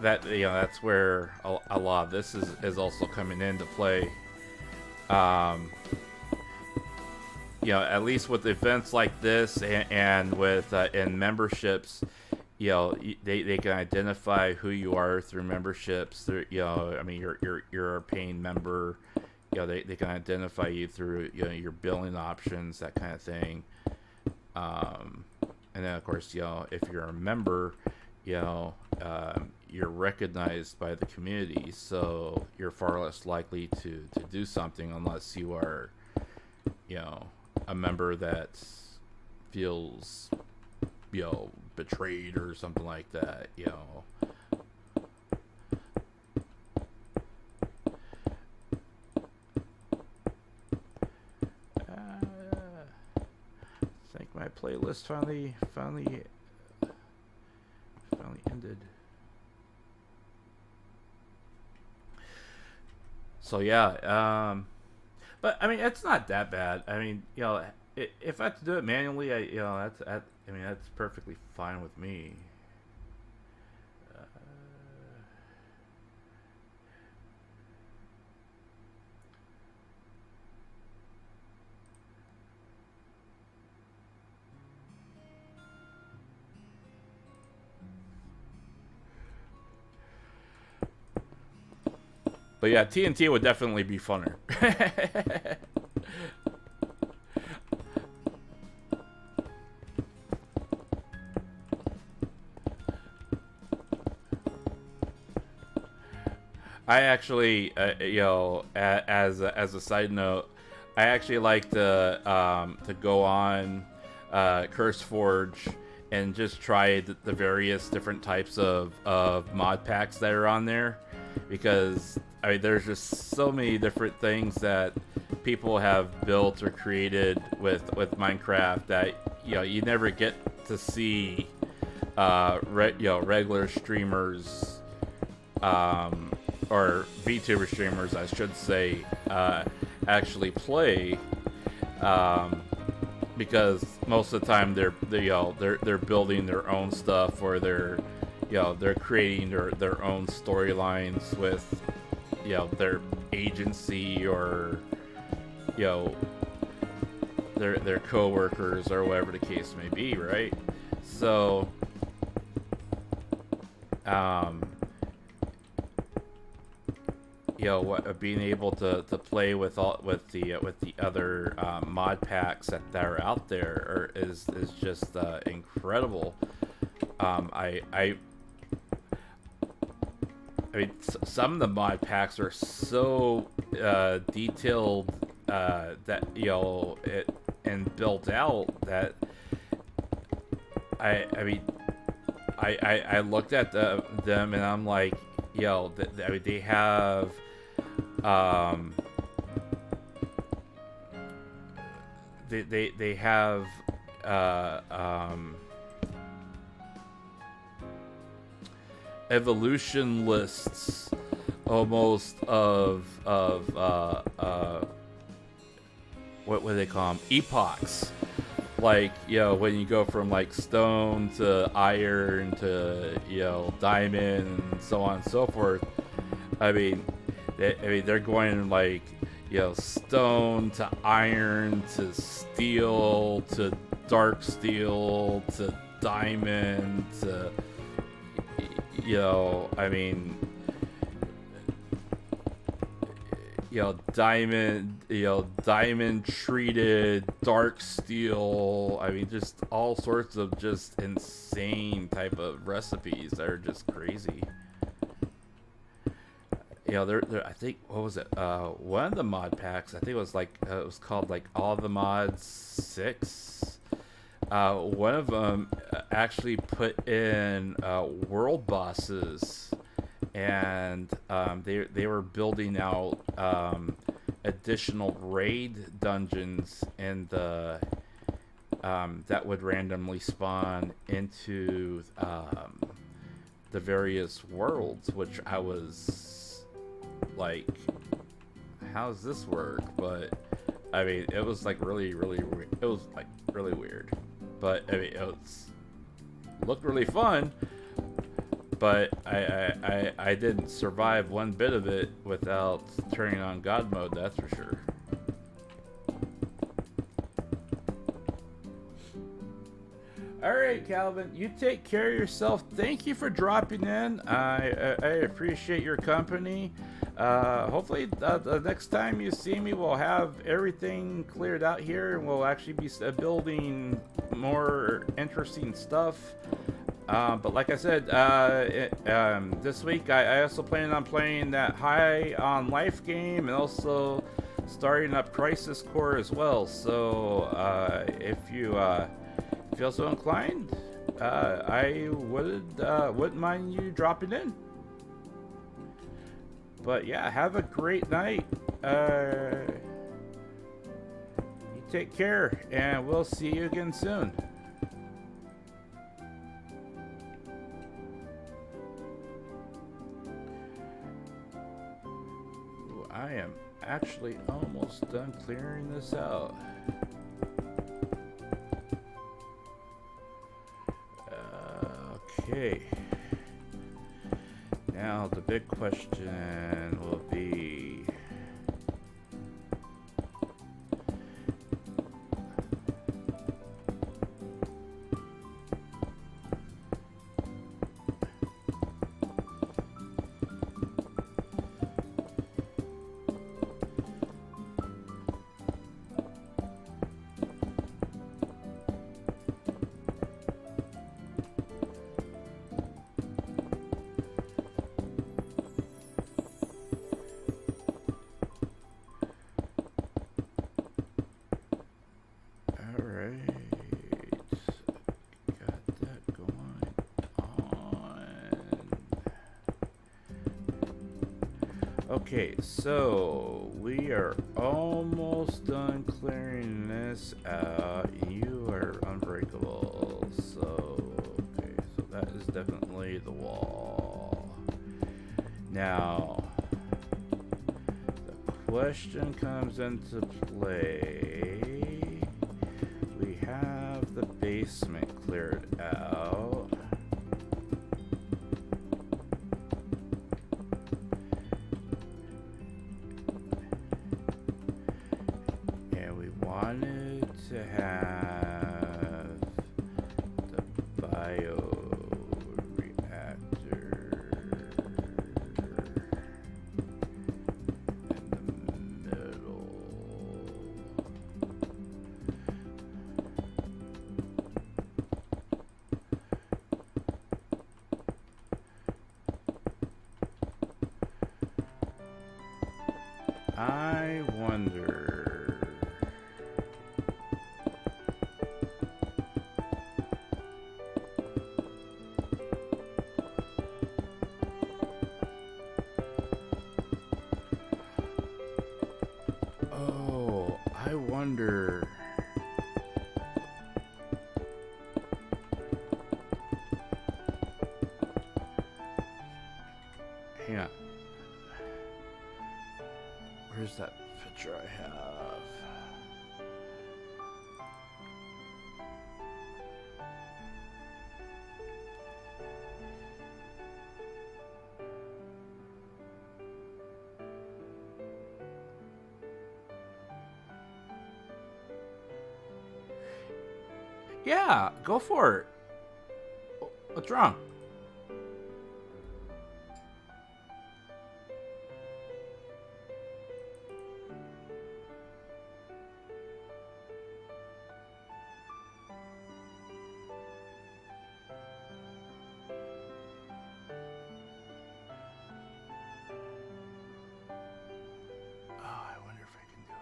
that that's where a lot of this is also coming into play. At least with events like this and with in memberships, they can identify who you are through memberships. I mean, you're a paying member. They can identify you through your billing options, that kind of thing. And then of course, if you're a member, you're recognized by the community, so you're far less likely to do something unless you are, a member that feels, betrayed or something like that, I think my playlist finally ended. So yeah, but I mean, it's not that bad. I mean, if I have to do it manually, that's perfectly fine with me. But yeah, TNT would definitely be funner. I actually, as a side note, I actually like to go on CurseForge and just try the various different types of mod packs that are on there. because I mean, there's just so many different things that people have built or created with Minecraft that you never get to see regular streamers or VTuber streamers, I should say, actually play, because most of the time they're building their own stuff, or they're creating their own storylines with their agency, or their co-workers, or whatever the case may be, right? So being able to play with the other mod packs that are out there is just incredible. I mean, some of the mod packs are so detailed that and built out that I mean I looked at them and I'm like, I mean, they have they have evolution lists almost of what would they call them, epochs, like when you go from like stone to iron to diamond and so on and so forth. I mean they're going like stone to iron to steel to dark steel to diamond to I mean diamond treated dark steel. I mean, just all sorts of just insane type of recipes that are just crazy. There I think, what was it, one of the mod packs, I think it was like it was called like All the Mods 6. One of them actually put in world bosses, and they were building out additional raid dungeons in the that would randomly spawn into the various worlds, which I was like, how does this work? But I mean, it was like really weird. It was like really weird, but I mean, it looked really fun. But I didn't survive one bit of it without turning on God mode, that's for sure. Alright, Calvin, you take care of yourself. Thank you for dropping in. I appreciate your company. Hopefully the next time you see me, we'll have everything cleared out here, and we'll actually be building more interesting stuff. But like I said, this week I also plan on playing that High on Life game, and also starting up Crisis Core as well. So if you feel so inclined, I wouldn't mind you dropping in. But yeah, have a great night. You take care, and we'll see you again soon. I am actually almost done clearing this out. Okay. Now the big question will be, Okay, so we are almost done clearing this out. You are unbreakable. So, okay, so that is definitely the wall. Now, the question comes into play. We have the basement cleared out. And we wanted to have the bioreactor in the middle. I wonder. Oh, I wonder. Hang on. Where's that picture I have? Yeah, go for it. What's wrong? Oh, I wonder if I can do it.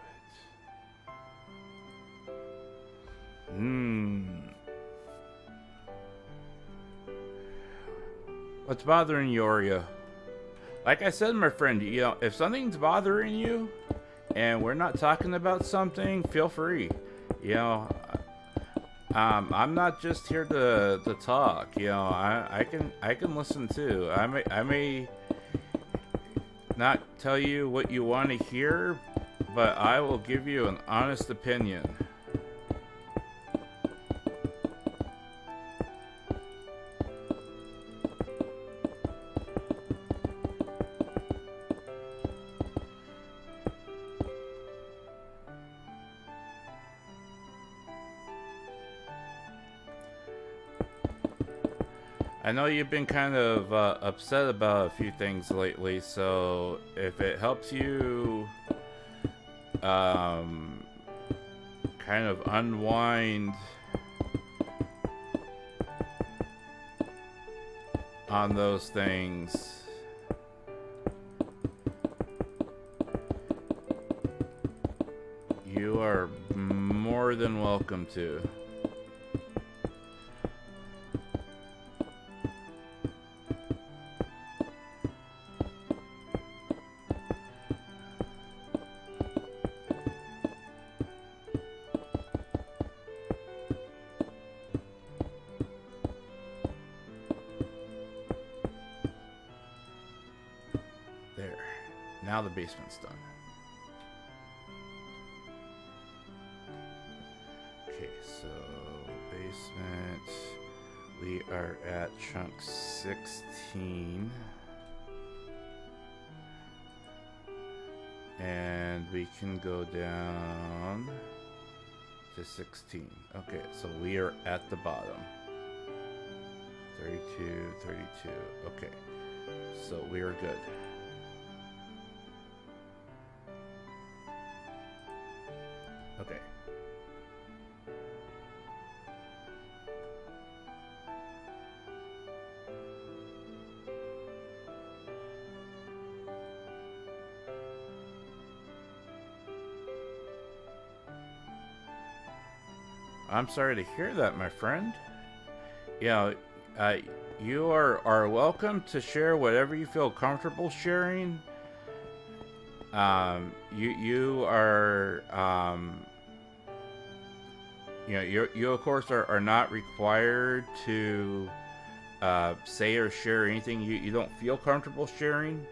What's bothering you, Oreo? Like I said, my friend, you know, if something's bothering you and we're not talking about something, feel free. You know, I'm not just here to talk. You know, I can listen too. I may not tell you what you want to hear, but I will give you an honest opinion. I know you've been kind of upset about a few things lately, so if it helps you kind of unwind on those things, you are more than welcome to. There. Now the basement's done. Okay, so basement. We are at chunk 16. And we can go down to 16. Okay, so we are at the bottom. 32, 32. Okay, so we are good. Okay. I'm sorry to hear that, my friend. You know, you are welcome to share whatever you feel comfortable sharing. You are you of course are not required to say or share anything you don't feel comfortable sharing.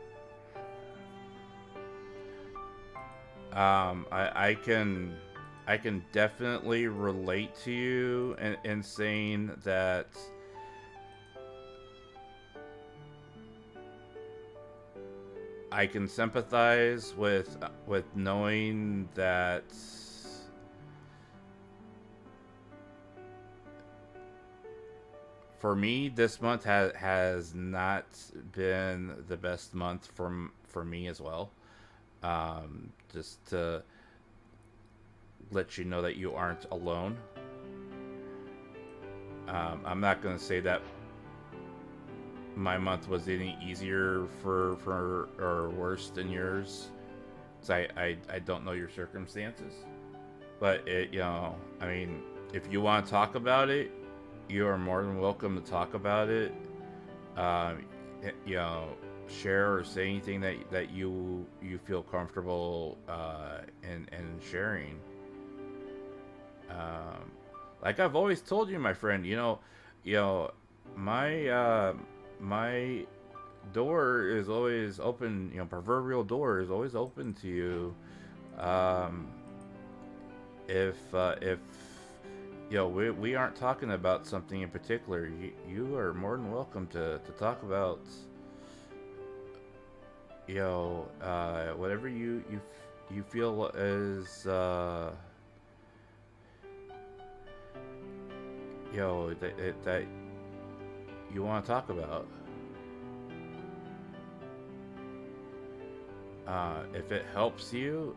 I can definitely relate to you in saying that I can sympathize with knowing that for me this month has not been the best month for me as well. Just to let you know that you aren't alone. I'm not going to say that my month was any easier for or worse than yours, because I don't know your circumstances. But I mean, if you want to talk about it, you are more than welcome to talk about it. Um, Share or say anything that you feel comfortable in sharing. Like I've always told you, my friend, my my door is always open. Proverbial door is always open to you. Um, if we aren't talking about something in particular, you are more than welcome to talk about whatever you feel is that you want to talk about. If it helps you,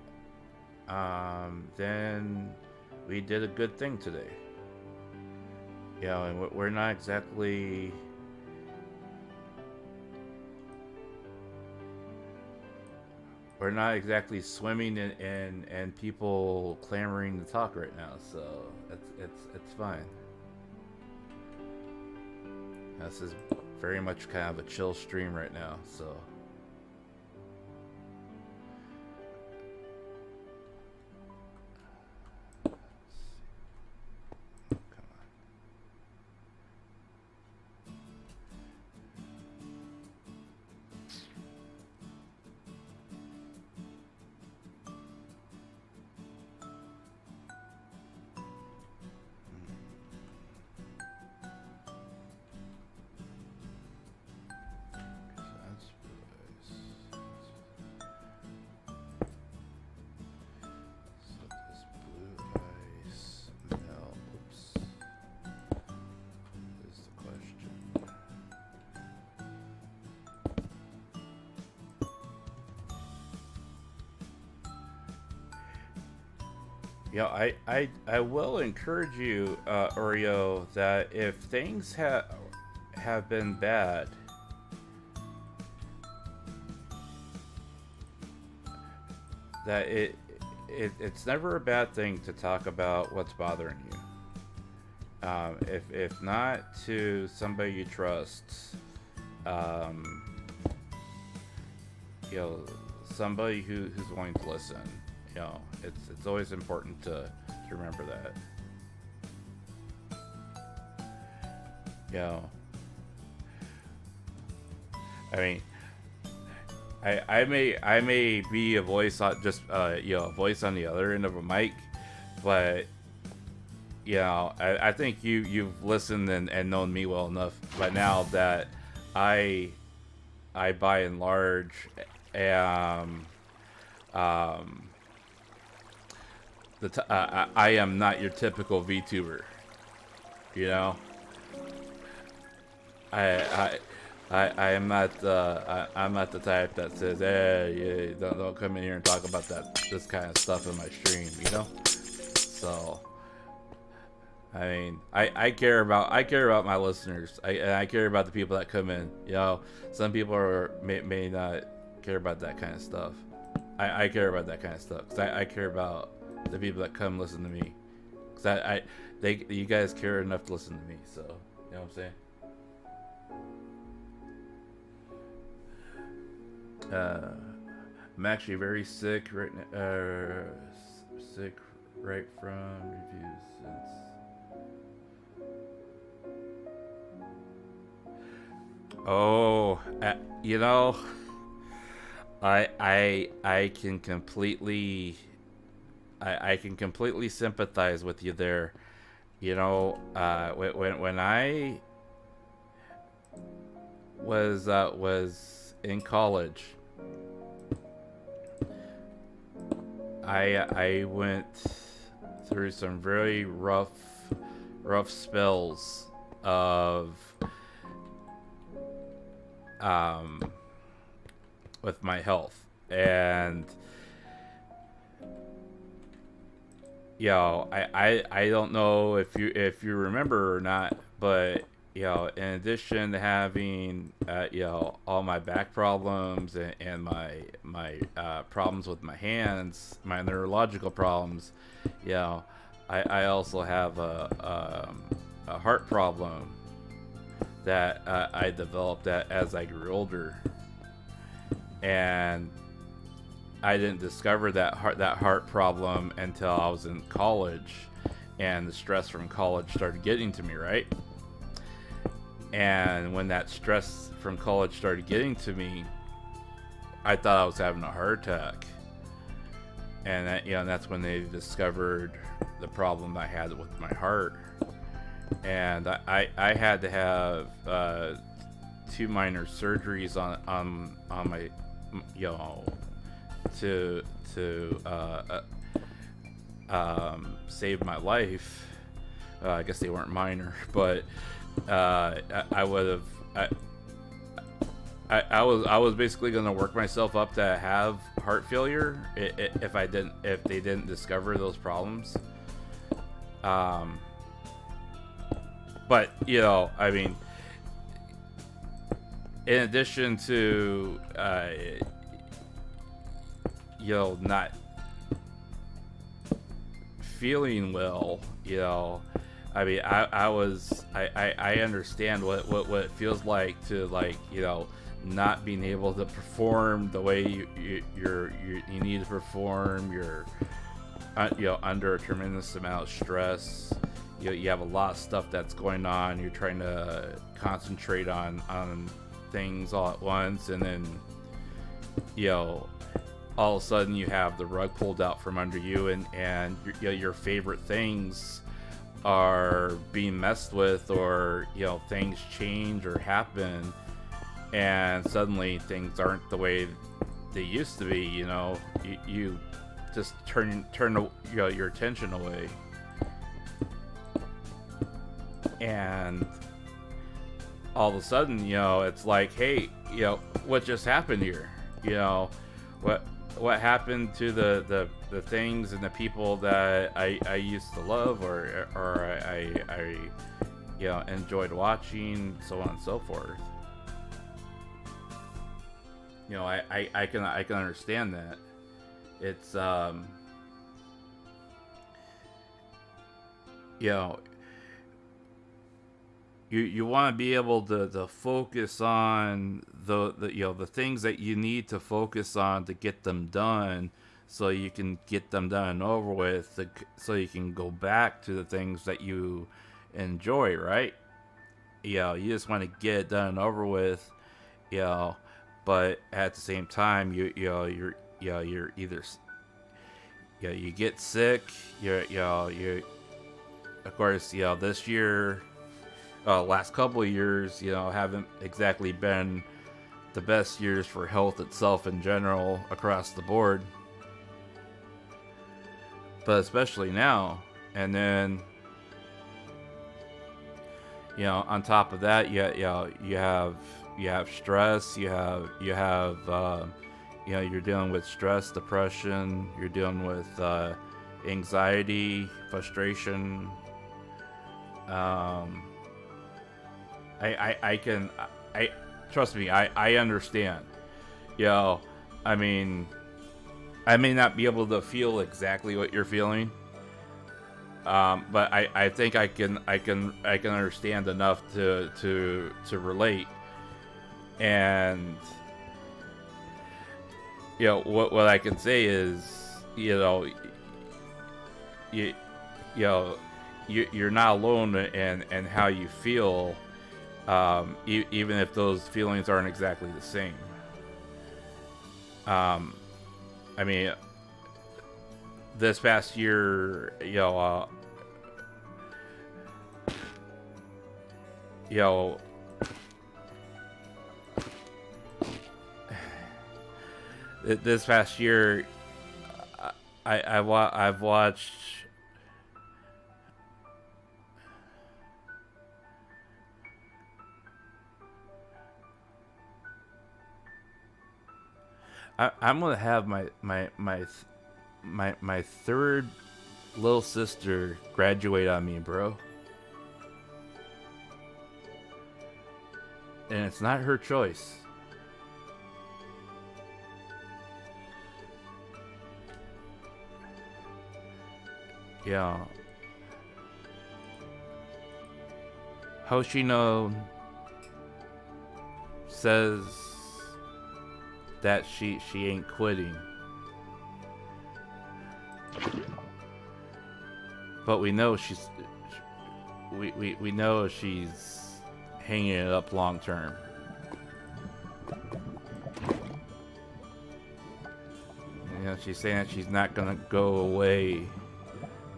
then we did a good thing today. And we're not exactly swimming in people clamoring to talk right now, so it's fine. This is very much kind of a chill stream right now, so. I will encourage you, Oreo, that if things have been bad, that it's never a bad thing to talk about what's bothering you. If not to somebody you trust, somebody who's willing to listen. It's always important to remember that. I mean, I may be a voice on just a voice on the other end of a mic, but I think you've listened and known me well enough by now that I by and large am I am not your typical VTuber. I am not I'm not the type that says, hey, don't come in here and talk about this kind of stuff in my stream, So I mean, I care about my listeners. I care about the people that come in. Some people may not care about that kind of stuff. I care about that kind of stuff because I care about the people that come listen to me. Because you guys care enough to listen to me. So you know what I'm saying. I'm actually very sick right now. Sick right from reviews since. Oh, you know, I can completely I can completely sympathize with you there. You know, when I was in college, I went through some very rough spells of um with my health. And I don't know if you remember or not, but in addition to having all my back problems and my problems with my hands, my neurological problems, I also have a heart problem that I developed as I grew older, and I didn't discover that heart problem until I was in college, and the stress from college started getting to me, right? And when that stress from college started getting to me, I thought I was having a heart attack. And that's when they discovered the problem I had with my heart. And I had to have 2 minor surgeries on my to save my life. I guess they weren't minor, but I would have. I was basically gonna work myself up to have heart failure if they didn't discover those problems. But I mean, in addition to not feeling well, I mean, I understand what it feels like to not being able to perform the way you need to perform. You're under a tremendous amount of stress. You have a lot of stuff that's going on. You're trying to concentrate on things all at once, and then all of a sudden you have the rug pulled out from under you, and your favorite things are being messed with, or things change or happen, and suddenly things aren't the way they used to be. You just turn your attention away, and all of a sudden it's like, hey, what just happened here? What happened to the things and the people that I used to love, or I enjoyed watching, so on and so forth. I can understand that. It's you want to be able to focus on the things that you need to focus on to get them done, so you can get them done and over with, so you can go back to the things that you enjoy, right? You just want to get it done and over with, but at the same time you're either you get sick, you of course this year, last couple of years haven't exactly been the best years for health itself in general across the board, but especially now. And then on top of that, you have stress, you're dealing with stress, depression, you're dealing with anxiety, frustration. I trust me, I understand. I mean, I may not be able to feel exactly what you're feeling, but I think I can understand enough to relate. And what I can say is, you you know you're not alone in how you feel, even if those feelings aren't exactly the same. I mean, this past year, you know, this past year, I've watched. I'm gonna have my third little sister graduate on me, bro. And it's not her choice. Yeah. Hoshino says that she ain't quitting. But we know we know she's hanging it up long term. She's saying that she's not gonna go away,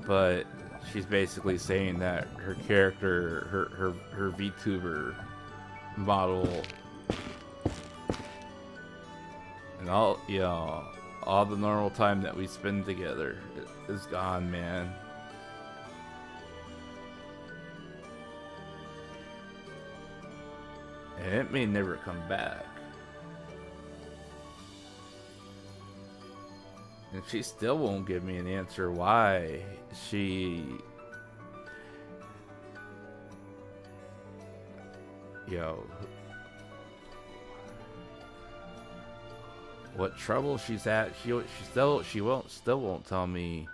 but she's basically saying that her character, her VTuber model, and all the normal time that we spend together is gone, man. And it may never come back. And she still won't give me an answer why she, what trouble she's at. She won't tell me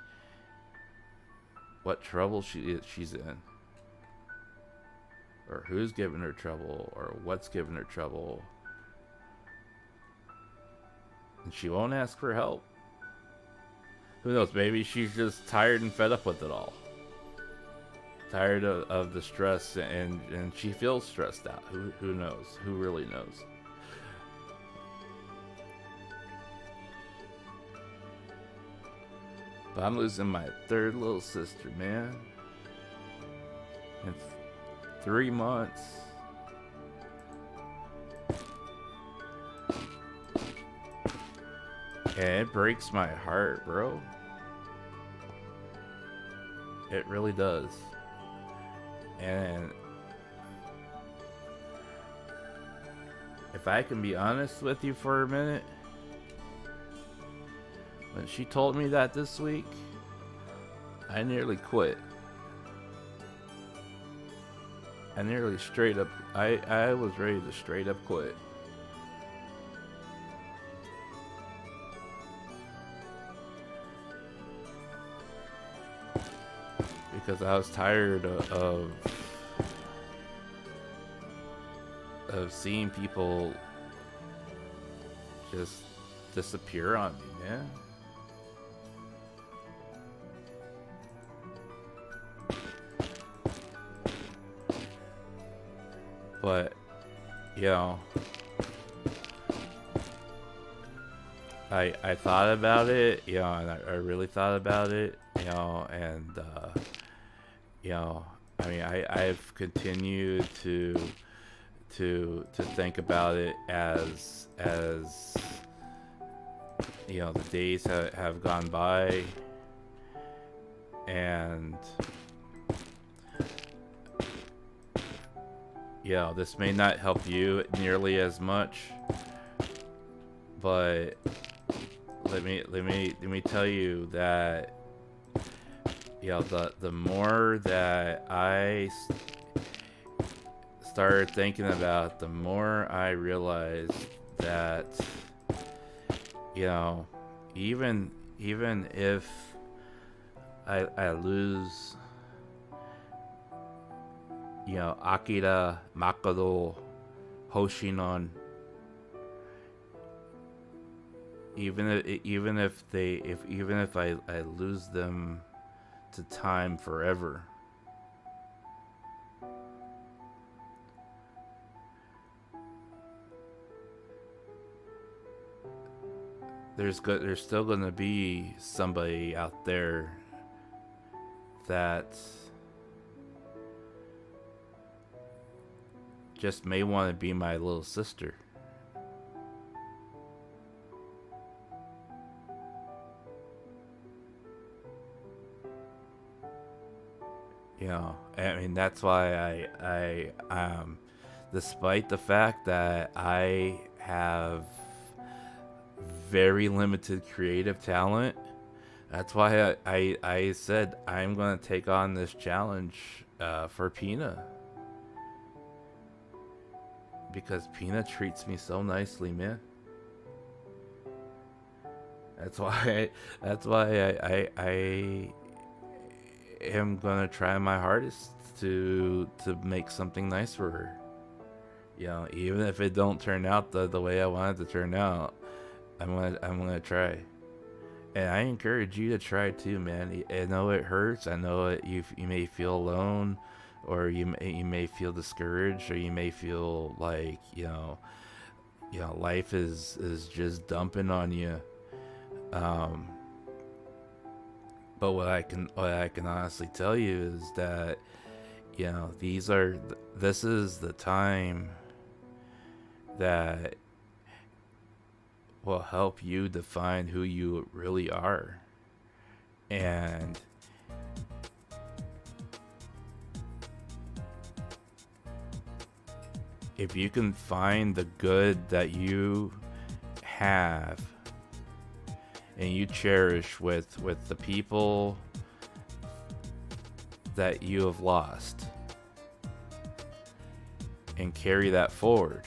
what trouble she's in, or who's giving her trouble, or what's giving her trouble. And she won't ask for help. Who knows? Maybe she's just tired and fed up with it all. Tired of the stress, and she feels stressed out. Who knows? Who really knows? But I'm losing my third little sister, man. In 3 months. And it breaks my heart, bro. It really does. And if I can be honest with you for a minute, when she told me that this week, I nearly quit. I nearly straight up, I was ready to straight up quit. Because I was tired of seeing people just disappear on me, man. But, I thought about it, and I really thought about it, and, I mean, I've continued to think about it as the days have gone by, and this may not help you nearly as much, but let me tell you that the more that I started thinking about, the more I realized that even if I lose Akira, Makoto, Hoshinon, even if I lose them to time forever. There's still gonna be somebody out there that just may want to be my little sister. You know, I mean, that's why despite the fact that I have very limited creative talent, that's why I said I'm gonna take on this challenge for Pina, because Pina treats me so nicely, man. I am gonna try my hardest to make something nice for her. You know, even if it don't turn out the way I want it to turn out, I'm gonna try. And I encourage you to try too, man. I know it hurts. I know you may feel alone, or you may feel discouraged, or you may feel like life is just dumping on you. But what I can honestly tell you is that this is the time that will help you define who you really are. And if you can find the good that you have and you cherish with the people that you have lost, and carry that forward,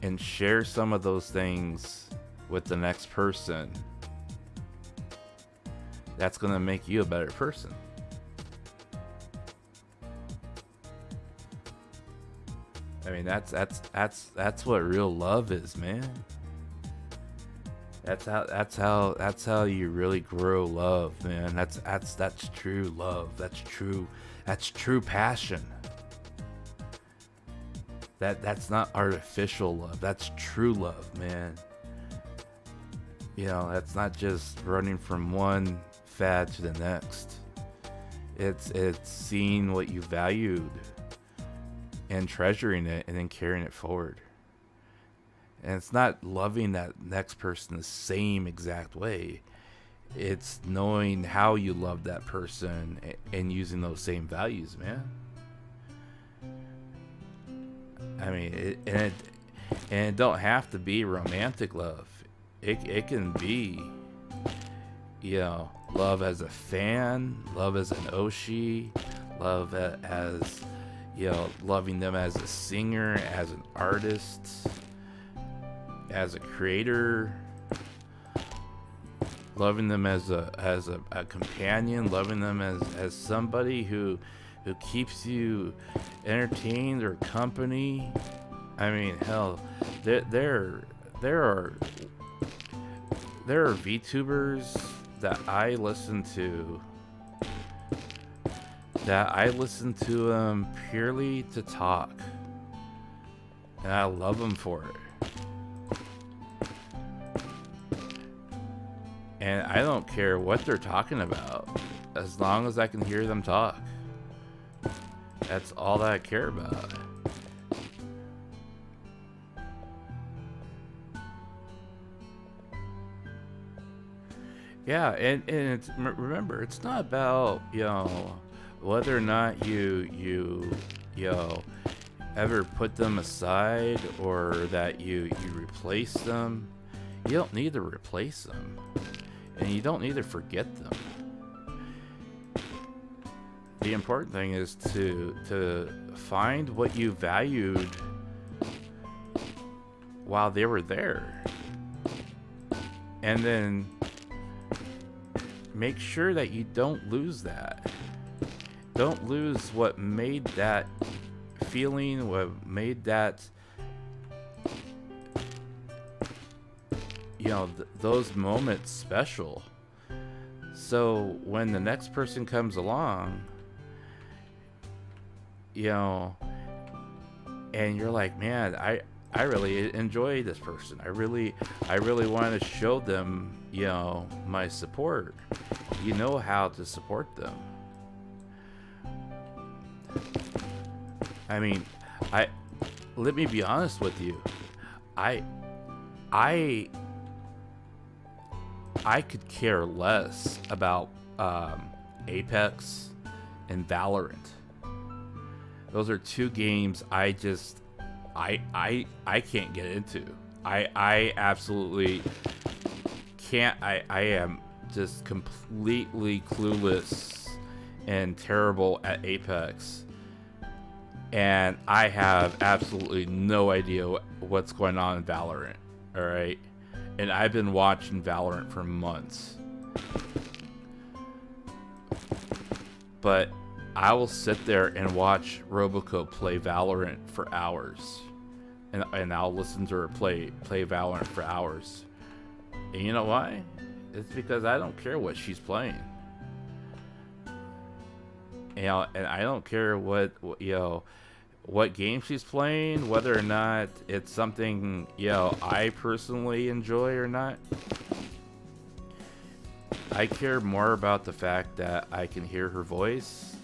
and share some of those things with the next person, that's gonna make you a better person. I mean, that's what real love is, man. That's how you really grow love, man. That's true love. That's true passion. That's not artificial love. That's true love, man. You know, that's not just running from one fad to the next. It's seeing what you valued and treasuring it, and then carrying it forward. And it's not loving that next person the same exact way. It's knowing how you love that person and using those same values, man. I mean, it don't have to be romantic love. It can be, love as a fan, love as an Oshi, love as, loving them as a singer, as an artist, as a creator, loving them as a companion, loving them as somebody who keeps you entertained or company. I mean, hell, there are VTubers that I listen to them purely to talk, and I love them for it. And I don't care what they're talking about, as long as I can hear them talk. That's all that I care about. Yeah, and it's, remember, it's not about, whether or not you ever put them aside, or that you replace them. You don't need to replace them. And you don't need to forget them. The important thing is to find what you valued while they were there. And then make sure that you don't lose that. Don't lose what made that feeling, what made that those moments special. So when the next person comes along, and you're like, man, I really enjoy this person. I really want to show them, my support. You know how to support them. I mean, let me be honest with you. I could care less about Apex and Valorant. Those are two games I can't get into. I absolutely can't. I am just completely clueless and terrible at Apex. And I have absolutely no idea what's going on in Valorant. Alright? And I've been watching Valorant for months. But I will sit there and watch Roboco play Valorant for hours. And I'll listen to her play Valorant for hours. And you know why? It's because I don't care what she's playing. And I don't care what game she's playing, whether or not it's something, I personally enjoy or not. I care more about the fact that I can hear her voice,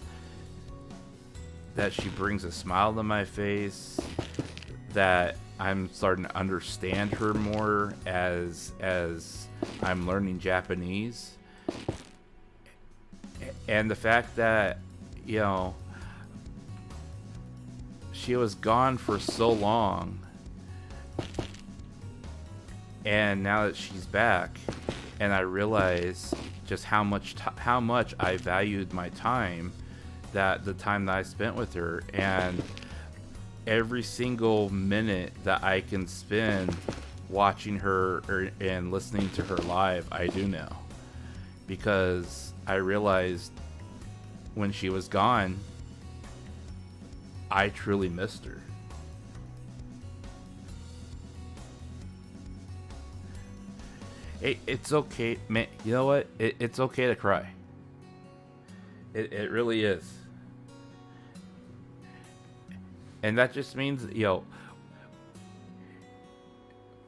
that she brings a smile to my face, that I'm starting to understand her more as I'm learning Japanese, and the fact that, she was gone for so long, and now that she's back, and I realize just how much I valued my time, the time that I spent with her, and every single minute that I can spend watching her and listening to her live, I do now, because I realized when she was gone, I truly missed her. It's okay, man. You know what? It's okay to cry. It really is. And that just means,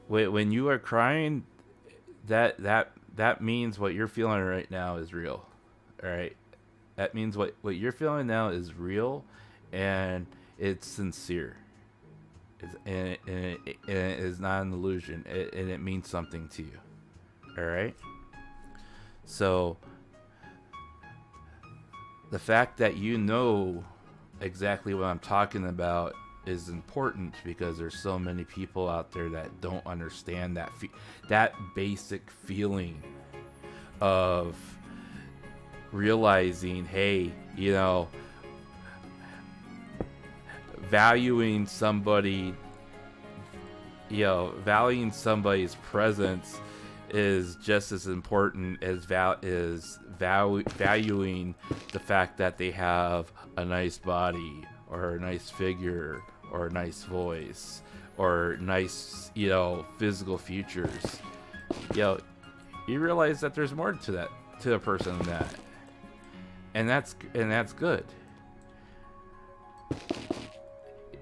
when you are crying, that means what you're feeling right now is real. All right? That means what you're feeling now is real, and it's sincere. And it is not an illusion, and it means something to you. All right? So the fact that you know exactly what I'm talking about is important, because there's so many people out there that don't understand that basic feeling of realizing, hey, valuing somebody, valuing somebody's presence is just as important as valuing the fact that they have a nice body, or a nice figure, or a nice voice, or nice, physical features. You realize that there's more to a person than that, and that's good.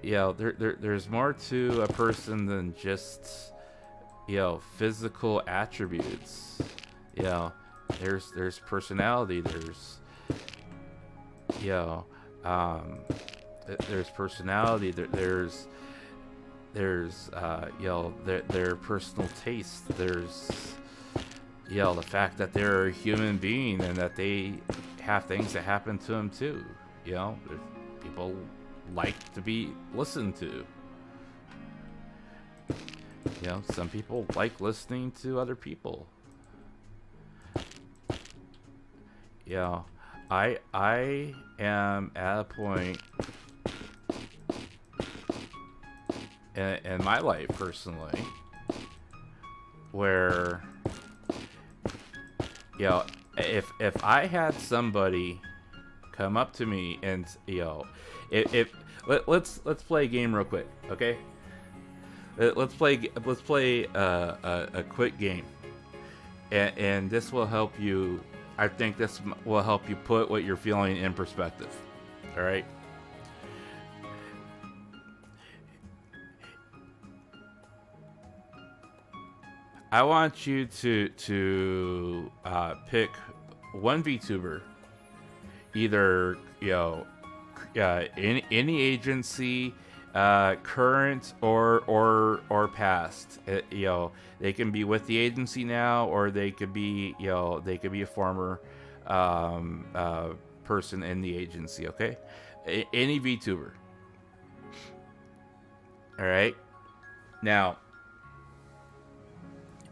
There's more to a person than just physical attributes. There's personality, there's personality, there's their personal taste, there's the fact that they're a human being and that they have things that happen to them too. People like to be listened to. Some people like listening to other people. I am at a point in my life personally where if I had somebody come up to me and let's play a game real quick, okay? Let's play a quick game, and this will help you. I think this will help you put what you're feeling in perspective. All right. I want you to pick one VTuber, either any agency, current or past. They can be with the agency now, or they could be they could be a former person in the agency. Okay, any VTuber. All right. Now,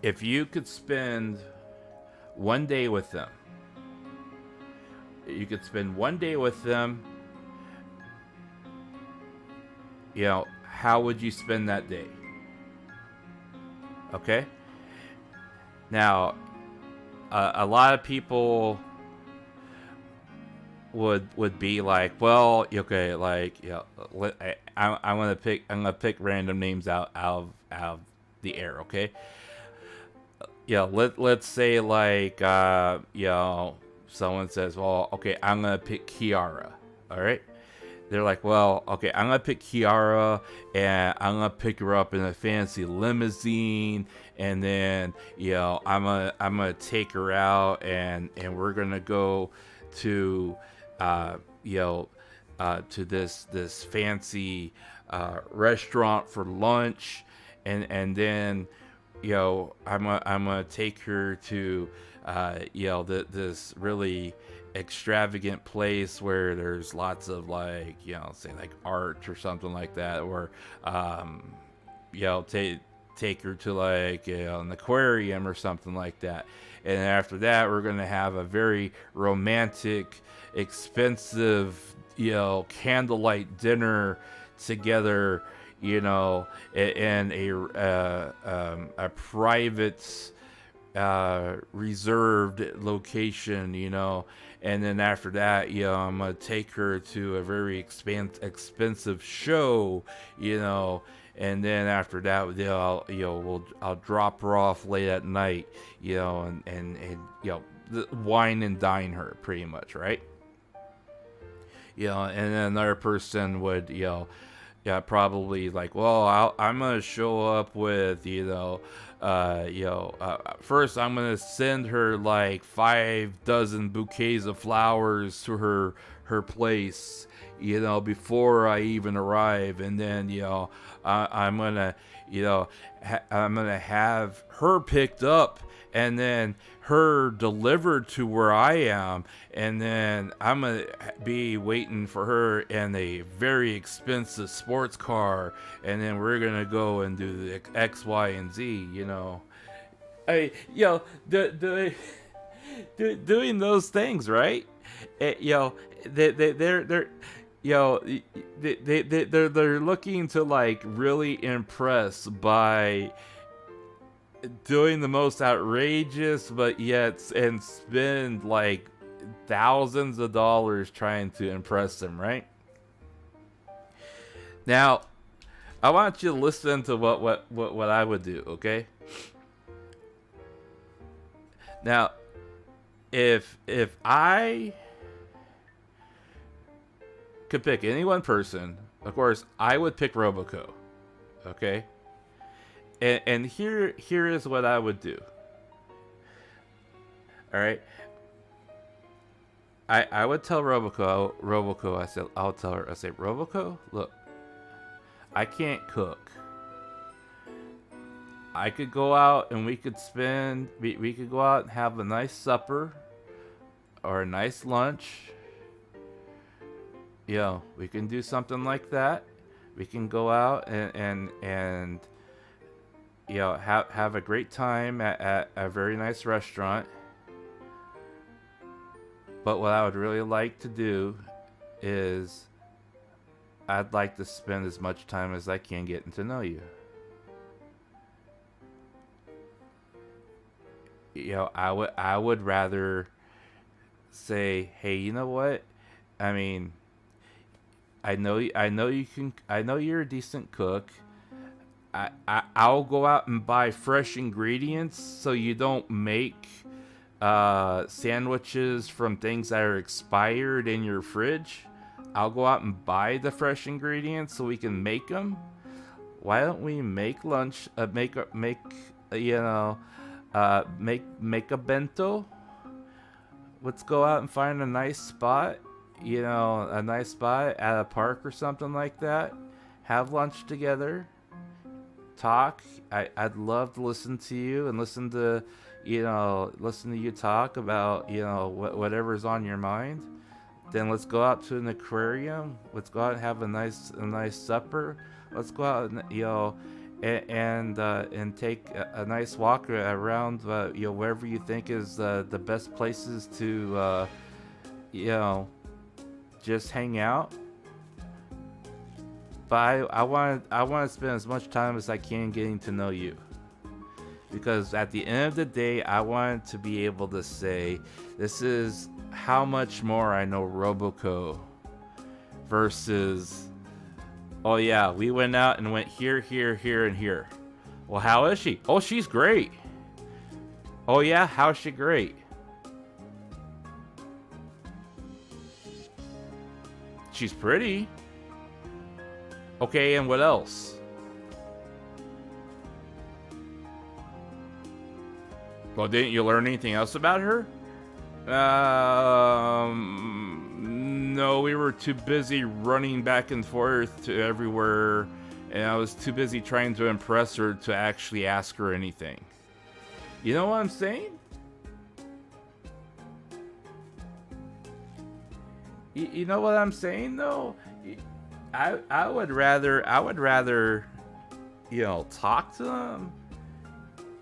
if you could spend one day with them, you could spend one day with them. How would you spend that day? Okay. Now, a lot of people would be like, well, okay, like, I'm gonna pick random names out of the air. Okay. Let's say like someone says, well, okay, I'm gonna pick Kiara. All right. They're like, well, okay, I'm gonna pick Kiara, and I'm gonna pick her up in a fancy limousine, and then I'm gonna take her out, and we're gonna go to to this fancy restaurant for lunch, and then I'm gonna take her to this really extravagant place where there's lots of like say like art or something like that, or take her to like an aquarium or something like that. And after that, we're gonna have a very romantic, expensive candlelight dinner together, in a private reserved location, and then after that, I'm gonna take her to a very expensive show, and then after that, I'll drop her off late at night, and wine and dine her pretty much, right? And then another person would, probably like, well, I'm gonna show up with, first I'm gonna send her like 5 dozen bouquets of flowers to her place, before I even arrive, and then I'm gonna I'm gonna have her picked up and then her delivered to where I am, and then I'm gonna be waiting for her in a very expensive sports car, and then we're gonna go and do the X, Y, and Z. Doing those things, right? They're they're looking to like really impress by doing the most outrageous, but yet and spend like thousands of dollars trying to impress them, right? Now, I want you to listen to what I would do, okay? Now, if I could pick any one person, of course, I would pick Roboco, okay? And here is what I would do. All right. I would tell Roboco, I'll tell her, I say, Roboco, look, I can't cook. I could go out and we could go out and have a nice supper or a nice lunch. We can do something like that. We can go out and have a great time at a very nice restaurant. But what I would really like to do is I'd like to spend as much time as I can getting to know you. I would rather say, hey, you know what? I mean, I know you're a decent cook. I'll go out and buy fresh ingredients so you don't make sandwiches from things that are expired in your fridge. I'll go out and buy the fresh ingredients so we can make them. Why don't we make lunch? Make a bento. Let's go out and find a nice spot. A nice spot at a park or something like that. Have lunch together. Talk. I'd love to listen to you and listen to you talk about whatever's on your mind. Then let's go out to an aquarium. Let's go out and have a nice supper. Let's go out and take a nice walk around wherever you think is the best places to just hang out. But I want to spend as much time as I can getting to know you. Because at the end of the day, I want to be able to say, this is how much more I know Roboco versus, oh yeah, we went out and went here, here, here, and here. Well, how is she? Oh, she's great. Oh yeah, how's she great? She's pretty. Okay, and what else? Well, didn't you learn anything else about her? No, we were too busy running back and forth to everywhere, and I was too busy trying to impress her to actually ask her anything. You know what I'm saying? You know what I'm saying, though? I would rather, talk to them.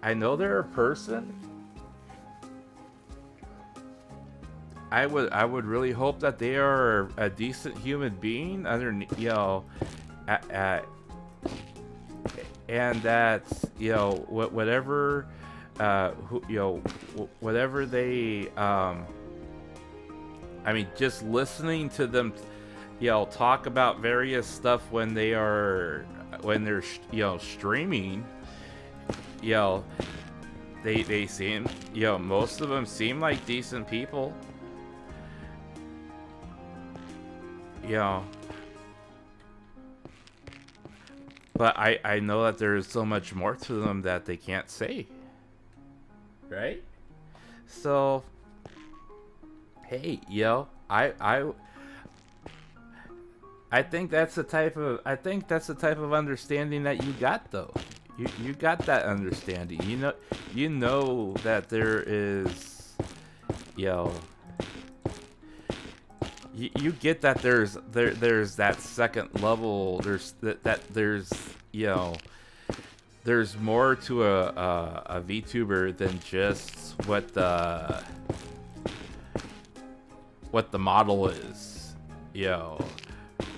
I know they're a person. I would really hope that they are a decent human being underneath, and that whatever whatever they just listening to them talk about various stuff when they're streaming, they seem, most of them seem like decent people. But I know that there is so much more to them that they can't say. Right? So, hey, I think that's the type of understanding that you got, though. You got that understanding. You know that there is, you get that there's that second level. There's more to a VTuber than just what the model is,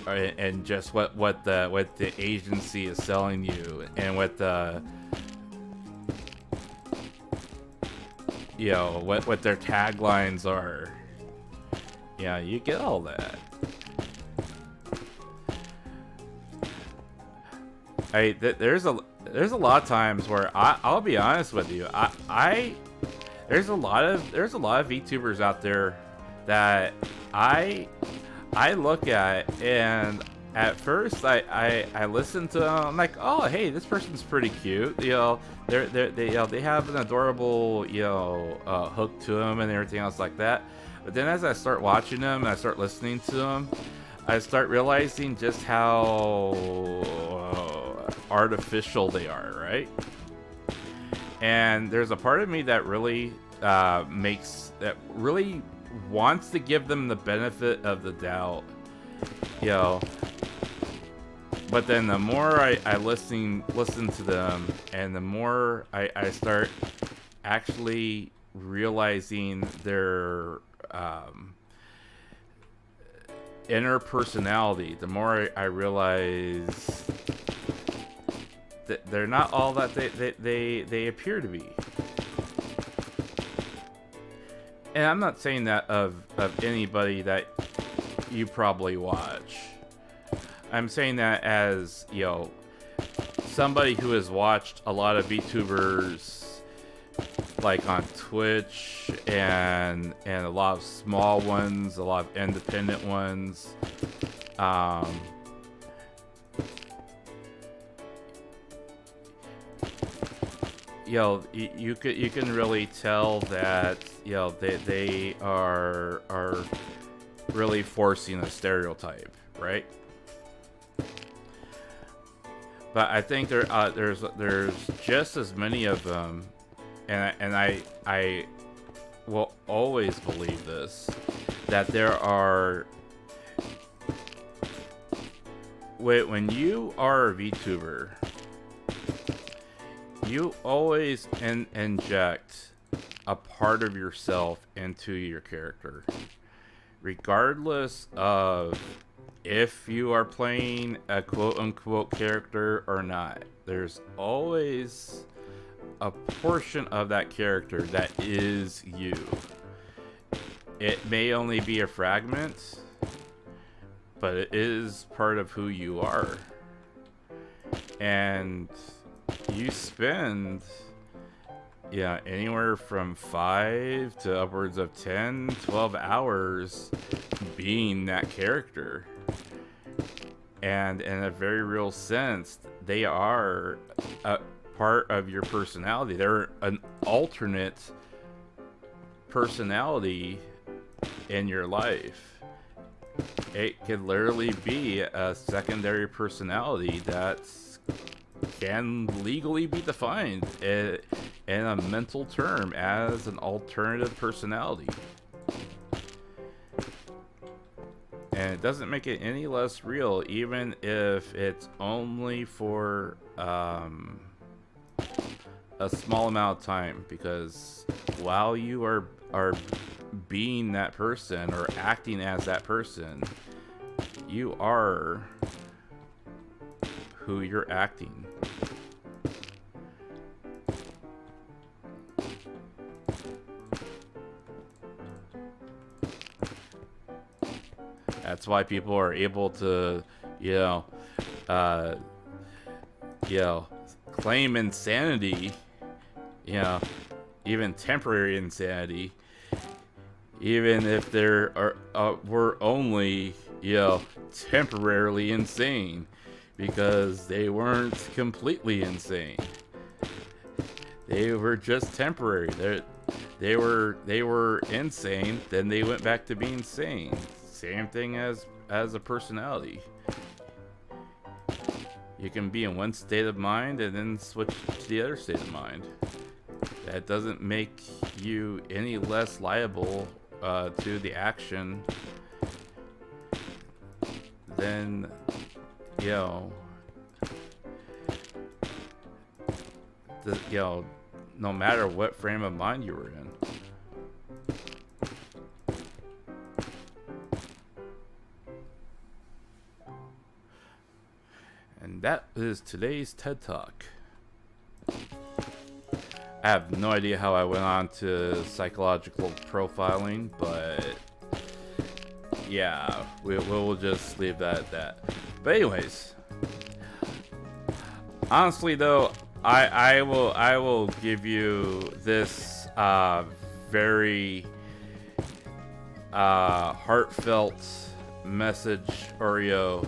and just what the agency is selling you, and what the what their taglines are. Yeah, you get all that. There's a lot of times where I'll be honest with you. There's a lot of VTubers out there that I look at, and at first I listen to them. I'm like, oh hey, this person's pretty cute. They have an adorable hook to them and everything else like that. But then as I start watching them and I start listening to them, I start realizing just how artificial they are, right? And there's a part of me that really really wants to give them the benefit of the doubt, But then the more I listen to them, and the more I start actually realizing their inner personality, the more I realize that they're not all that they appear to be. And I'm not saying that of anybody that you probably watch. I'm saying that as, somebody who has watched a lot of VTubers like on Twitch and a lot of small ones, a lot of independent ones. You can really tell that they are really forcing a stereotype, right? But I think there's just as many of them, and I will always believe this, that there are, when you are a VTuber, you always inject a part of yourself into your character, regardless of if you are playing a quote-unquote character or not. There's always a portion of that character that is you. It may only be a fragment, but it is part of who you are. And you spend anywhere from 5 to upwards of 10, 12 hours being that character. And in a very real sense, they are a part of your personality. They're an alternate personality in your life. It could literally be a secondary personality that can legally be defined in a mental term as an alternative personality. And it doesn't make it any less real, even if it's only for a small amount of time, because while you are being that person or acting as that person, you are who you're acting. That's why people are able to, claim insanity, even temporary insanity, even if they're were only, temporarily insane, because they weren't completely insane. They were just temporary. They were insane, then they went back to being sane. Same thing as a personality. You can be in one state of mind and then switch to the other state of mind. That doesn't make you any less liable to the action than, no matter what frame of mind you were in. And that is today's TED Talk. I have no idea how I went on to psychological profiling, but yeah, we'll just leave that at that. But anyways, honestly though, I will give you this very heartfelt message, Oreo,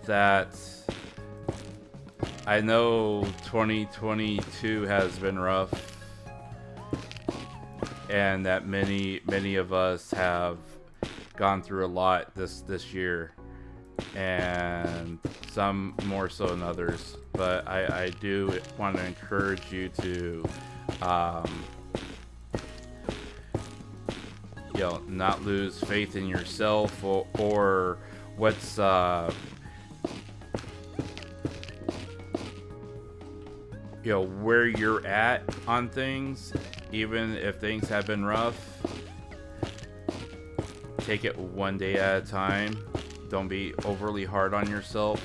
that I know 2022 has been rough, and that many of us have gone through a lot this year, and some more so than others. But I do want to encourage you to not lose faith in yourself or what's where you're at on things. Even if things have been rough, take it one day at a time. Don't be overly hard on yourself.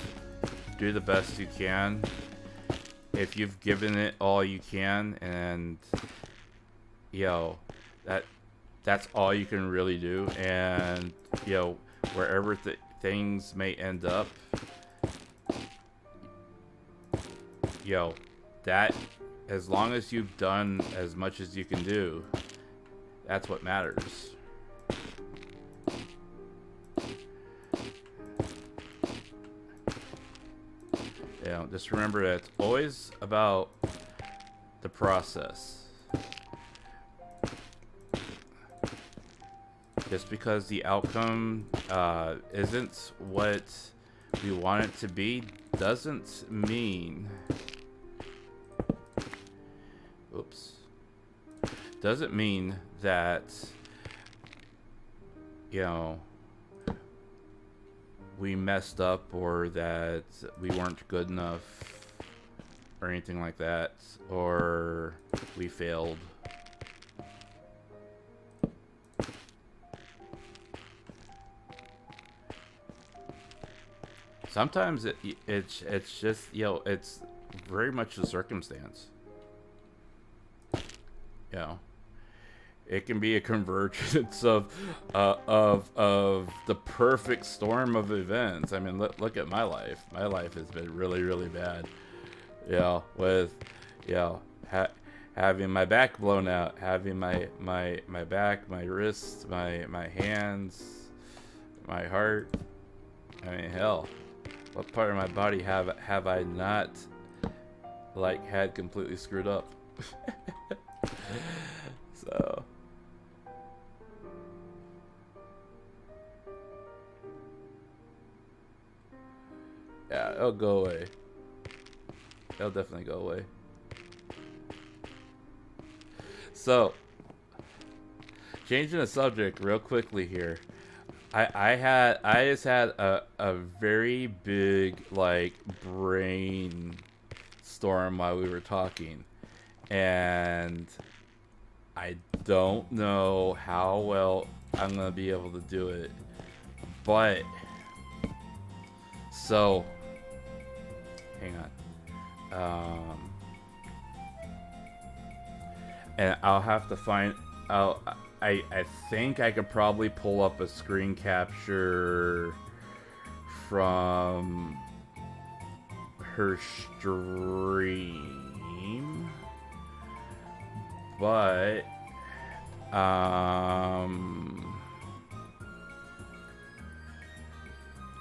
Do the best you can. If you've given it all you can, and that's all you can really do. And wherever things may end up, yo, that, as long as you've done as much as you can do, that's what matters. You know, just remember that it's always about the process. Just because the outcome isn't what we want it to be doesn't mean, doesn't mean that, you know, we messed up or that we weren't good enough or anything like that, or we failed. Sometimes it's just, you know, it's very much the circumstance. You know, it can be a convergence of the perfect storm of events. I mean, look at my life. My life has been really, really bad. You know, with, you know, having my back blown out, having my back, my wrists, my hands, my heart. I mean, hell, what part of my body have I not, like, had completely screwed up? So, yeah, it'll go away. It'll definitely go away. So, changing the subject real quickly here. I just had a very big, like, brain storm while we were talking, and I don't know how well I'm gonna be able to do it, but so hang on, and I'll have to find out. I think I could probably pull up a screen capture from her stream, but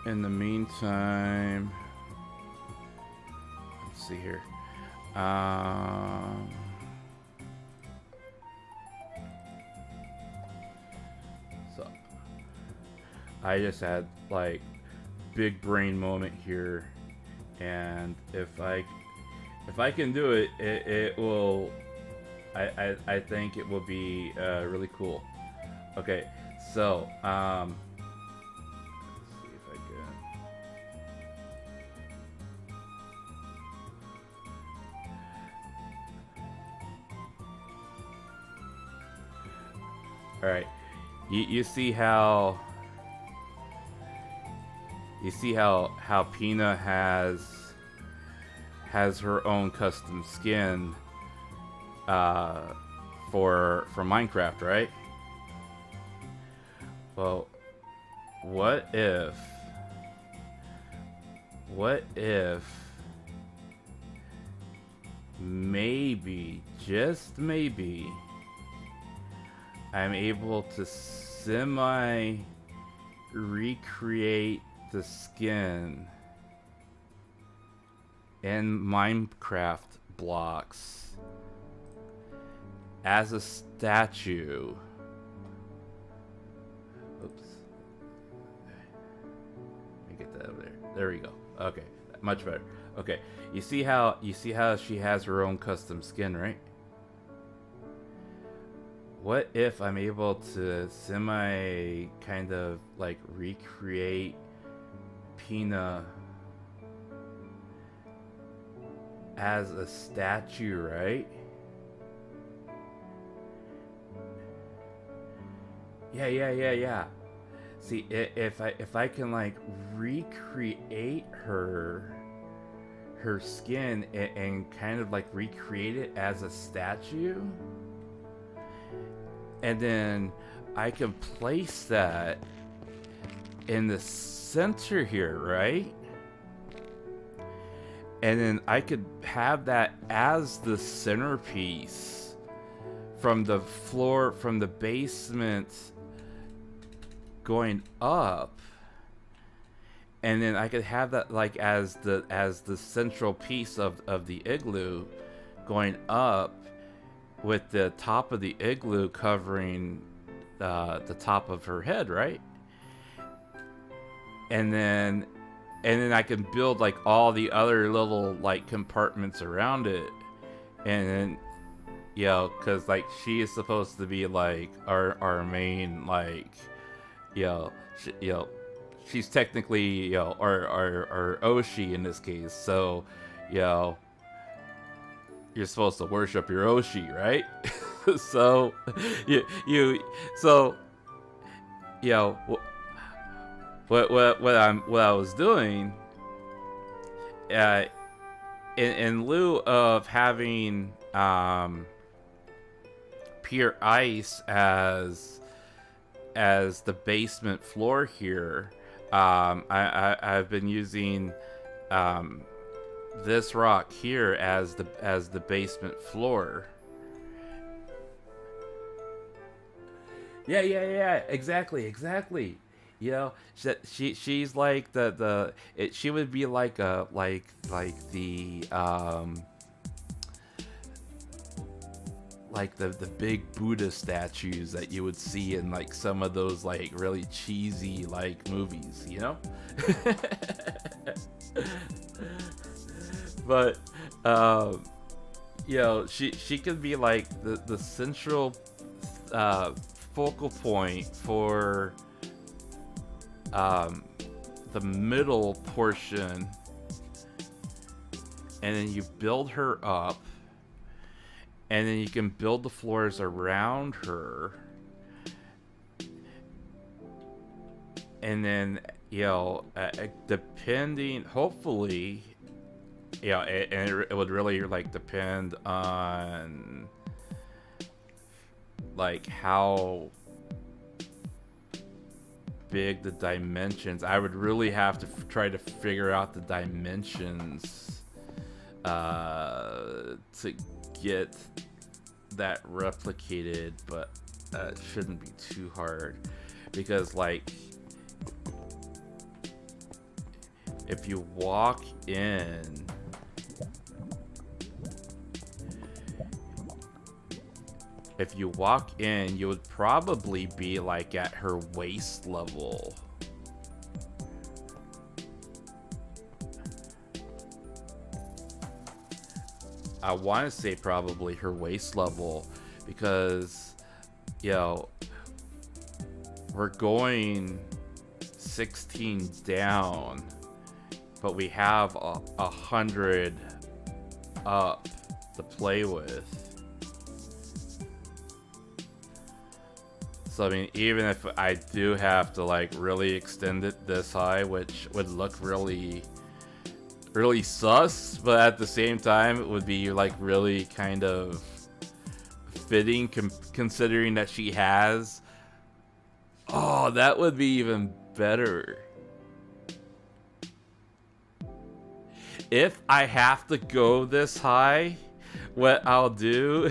in the meantime, let's see here. So I just had, like, big brain moment here, and if I can do it, it will. I think it will be really cool. Okay, so let's see if I can. All right, you see how Pina has her own custom skin for Minecraft, right? Well, what if maybe, just maybe, I'm able to semi recreate the skin in Minecraft blocks as a statue. Oops. Let me get that over there. There we go. Okay, much better. Okay, you see how she has her own custom skin, right? What if I'm able to semi kind of like recreate Pina as a statue, right? Yeah. See, if I can, like, recreate her skin and kind of, like, recreate it as a statue, and then I can place that in the center here, right? and then I could have that as the centerpiece from the floor, from the basement going up, and then I could have that like as the central piece of the igloo going up, with the top of the igloo covering the top of her head, right? And then I can build like all the other little like compartments around it, and then because like she is supposed to be like our main, like she's technically our Oshi in this case, so you're supposed to worship your Oshi, right? So what I was doing, in lieu of having pure ice as the basement floor here, I've been using this rock here as the basement floor. Yeah, exactly. She's like she would be like the like the big Buddha statues that you would see in like some of those like really cheesy like movies, But she could be like the central focal point for the middle portion, and then you build her up, and then you can build the floors around her, and then depending, hopefully, it would really like depend on like how big the dimensions. I would really have to try to figure out the dimensions to get that replicated, but it shouldn't be too hard, because like if you walk in, you would probably be like at her waist level. I want to say probably her waist level, because we're going 16 down, but we have 100 up to play with. So I mean, even if I do have to like really extend it this high, which would look really sus, but at the same time it would be like really kind of fitting, considering that she has. Oh, that would be even better. If I have to go this high, what I'll do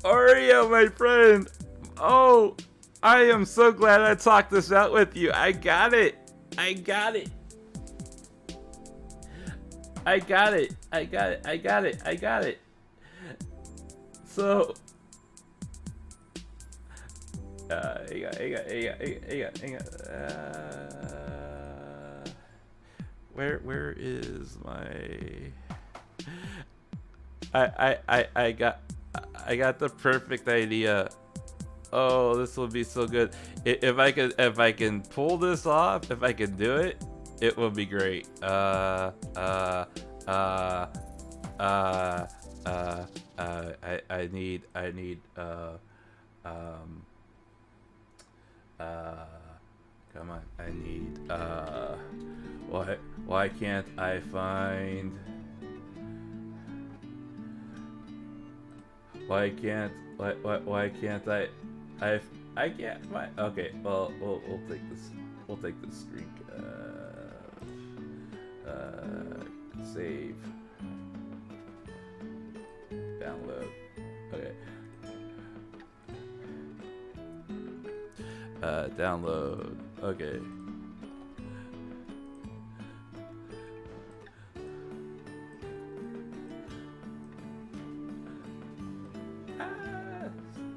Oreo, my friend. Oh, I am so glad I talked this out with you. I got it. So, hang on. Where is my? I got the perfect idea. Oh, this will be so good. If I can pull this off, if I can do it, it will be great. I need come on. I need why can't I find? Why can't I can't find? Okay, well we'll take this screen cap. save. Download. Okay. Download. Okay.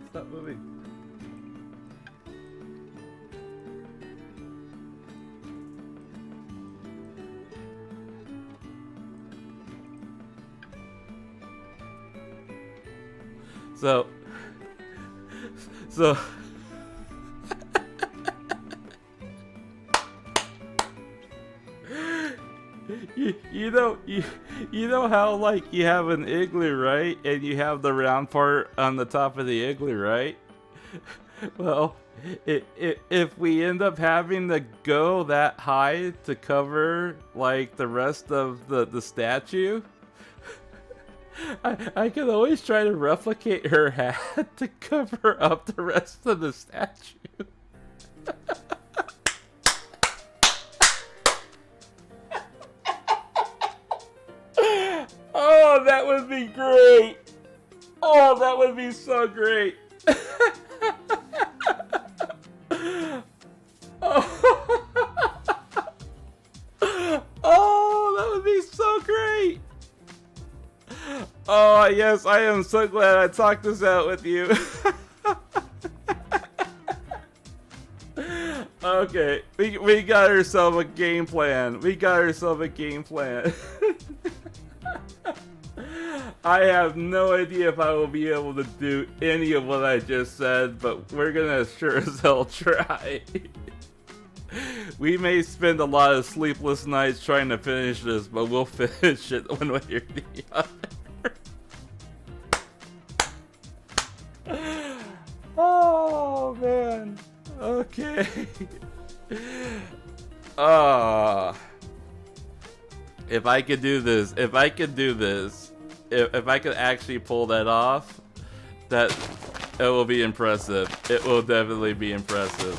Stop moving. So you know how like you have an igloo, right? And you have the round part on the top of the igloo, right? Well, if we end up having to go that high to cover like the rest of the statue, I can always try to replicate her hat to cover up the rest of the statue. Oh, that would be great. Oh, that would be so great. Oh, that would be so great. Oh, yes, I am so glad I talked this out with you. Okay, we got ourselves a game plan. We got ourselves a game plan. I have no idea if I will be able to do any of what I just said, but we're gonna sure as hell try. We may spend a lot of sleepless nights trying to finish this, but we'll finish it one way or the other. Oh, man. Okay. If I could do this, if I could actually pull that off, it will be impressive. It will definitely be impressive.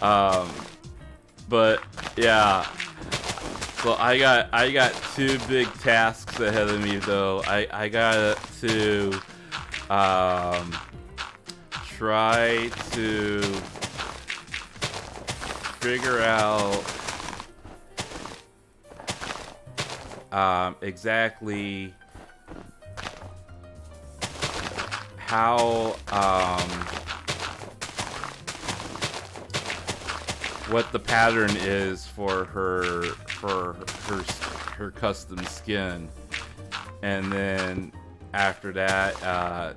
But yeah. So I got two big tasks ahead of me though. I got to try to figure out exactly how what the pattern is for her custom skin, and then after that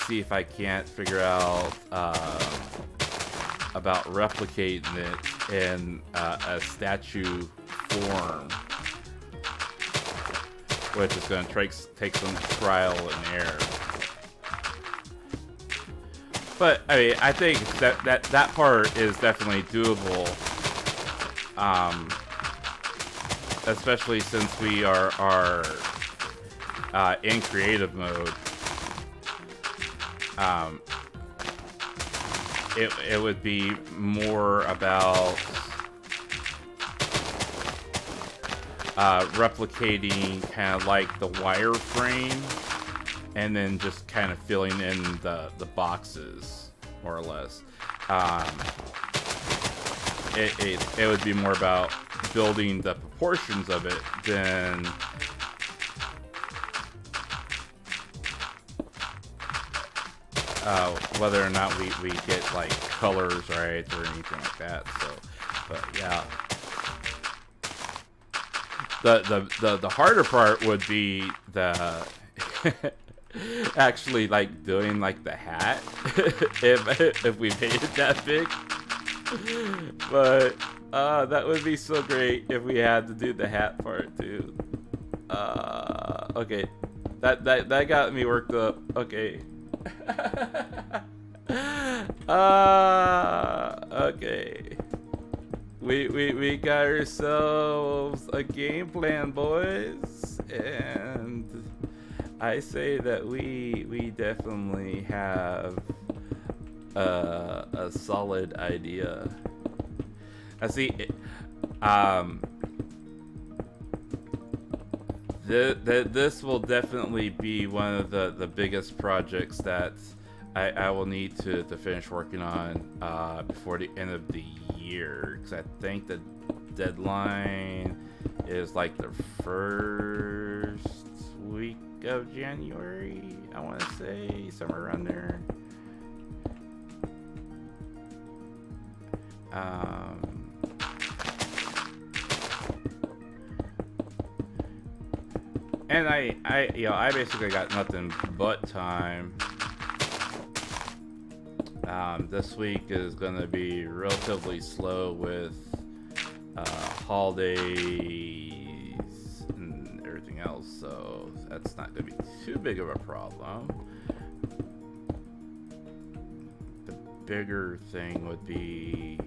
see if I can't figure out about replicating it in a statue form, which is going to take some trial and error. But I mean, I think that part is definitely doable, especially since we are in creative mode. It would be more about replicating kind of like the wireframe, and then just kind of filling in the boxes, more or less. It would be more about building the proportions of it than whether or not we get like colors right or anything like that. So, but yeah. The harder part would be the actually like doing like the hat if we made it that big. But that would be so great if we had to do the hat part too. Okay, that got me worked up. Okay. Okay. We got ourselves a game plan, boys, and I say that we definitely have a solid idea. I see. this will definitely be one of the biggest projects that I will need to finish working on before the end of the year, because I think the deadline is like the first week of January, I want to say, somewhere around there. And I basically got nothing but time. This week is gonna be relatively slow with holidays and everything else, so that's not gonna be too big of a problem. The bigger thing would be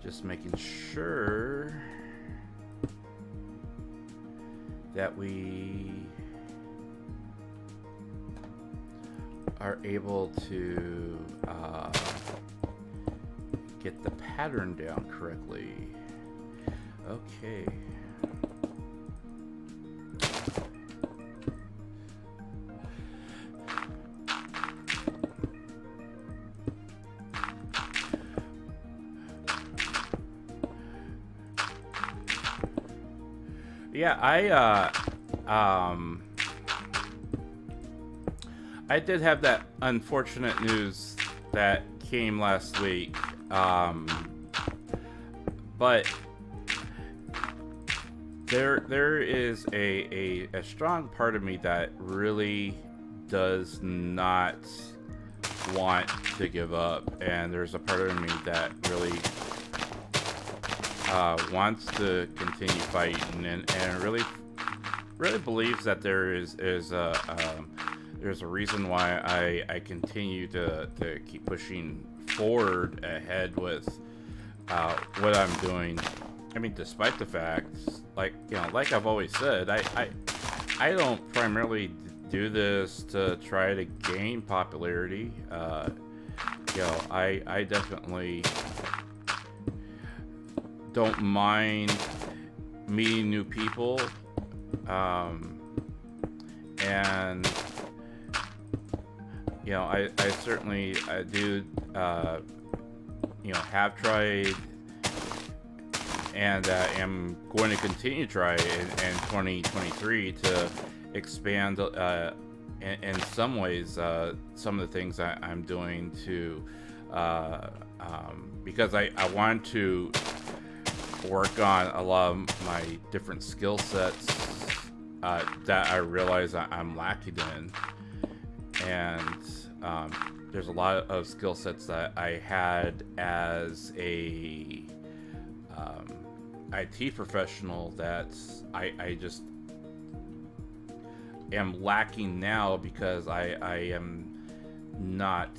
just making sure that we are able to get the pattern down correctly. Okay. Yeah, I did have that unfortunate news that came last week, but there is a strong part of me that really does not want to give up, and there's a part of me that really wants to continue fighting, and really believes that there's a reason why I continue to keep pushing forward ahead with what I'm doing. I mean, despite the fact, like I've always said, I don't primarily do this to try to gain popularity. I definitely don't mind meeting new people, and I certainly do have tried and am going to continue to try in 2023 to expand in some ways some of the things I'm doing to because I want to work on a lot of my different skill sets that I realize I'm lacking in, and there's a lot of skill sets that I had as a IT professional that I just am lacking now because I am not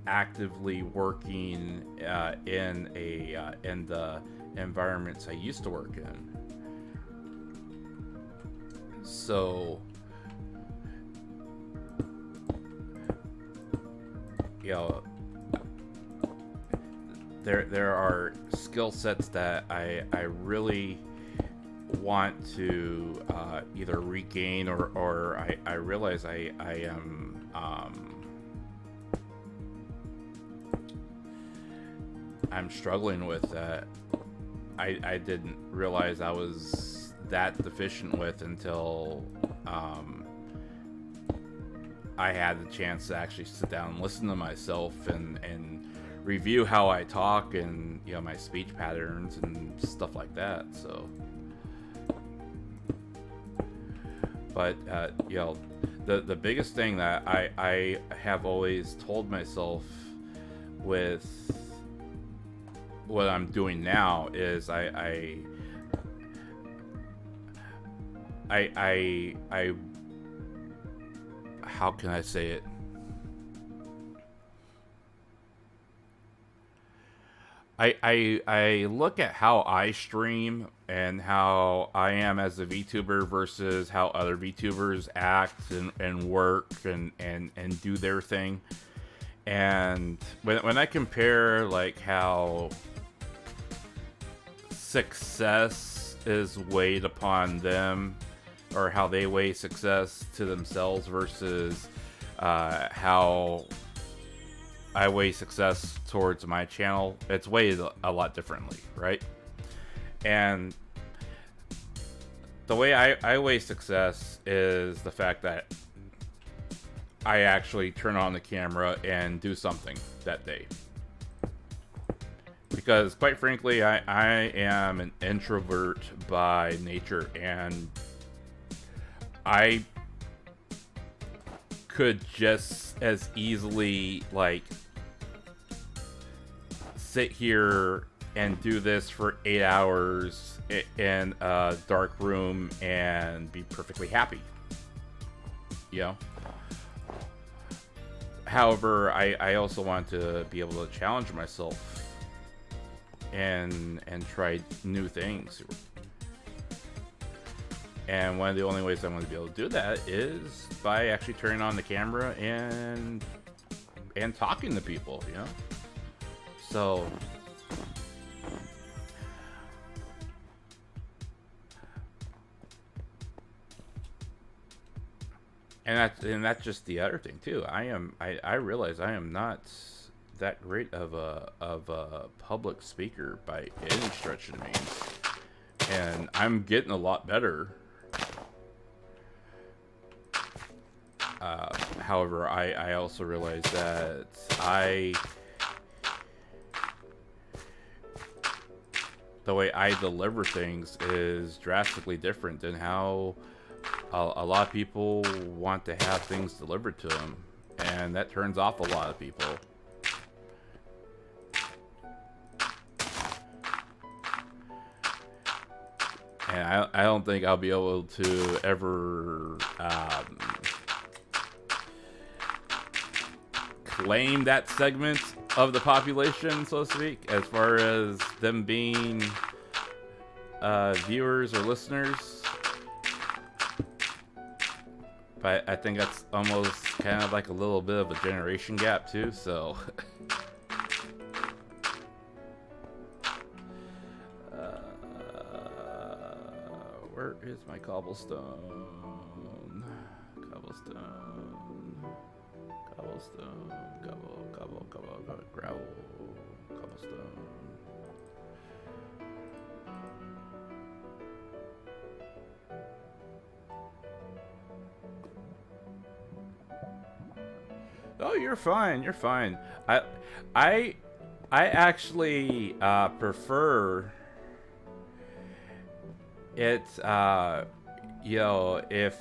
actively working in the environments I used to work in. So there are skill sets that I really want to either regain or I realize I am I'm struggling with that. I didn't realize I was that deficient with until I had the chance to actually sit down and listen to myself and review how I talk and my speech patterns and stuff like that. So, but the biggest thing that I have always told myself with what I'm doing now is I how can I say it? I look at how I stream and how I am as a VTuber versus how other VTubers act and work and do their thing. And when I compare like how success is weighed upon them, or how they weigh success to themselves versus how I weigh success towards my channel, it's weighed a lot differently, right? And the way I weigh success is the fact that I actually turn on the camera and do something that day. Because quite frankly, I am an introvert by nature, and I could just as easily like sit here and do this for 8 hours in a dark room and be perfectly happy, you know. However, I also want to be able to challenge myself and try new things. And one of the only ways I'm going to be able to do that is by actually turning on the camera and talking to people, you know. So and that's just the other thing too. I realize I am not that great of a public speaker by any stretch of the means, and I'm getting a lot better. However, I also realize that the way I deliver things is drastically different than how a lot of people want to have things delivered to them, and that turns off a lot of people. And I don't think I'll be able to ever claim that segment of the population, so to speak, as far as them being viewers or listeners. But I think that's almost kind of like a little bit of a generation gap too, so where is my cobblestone? Cobblestone, gravel, cobblestone. Oh, you're fine. You're fine. I actually prefer it. You know, if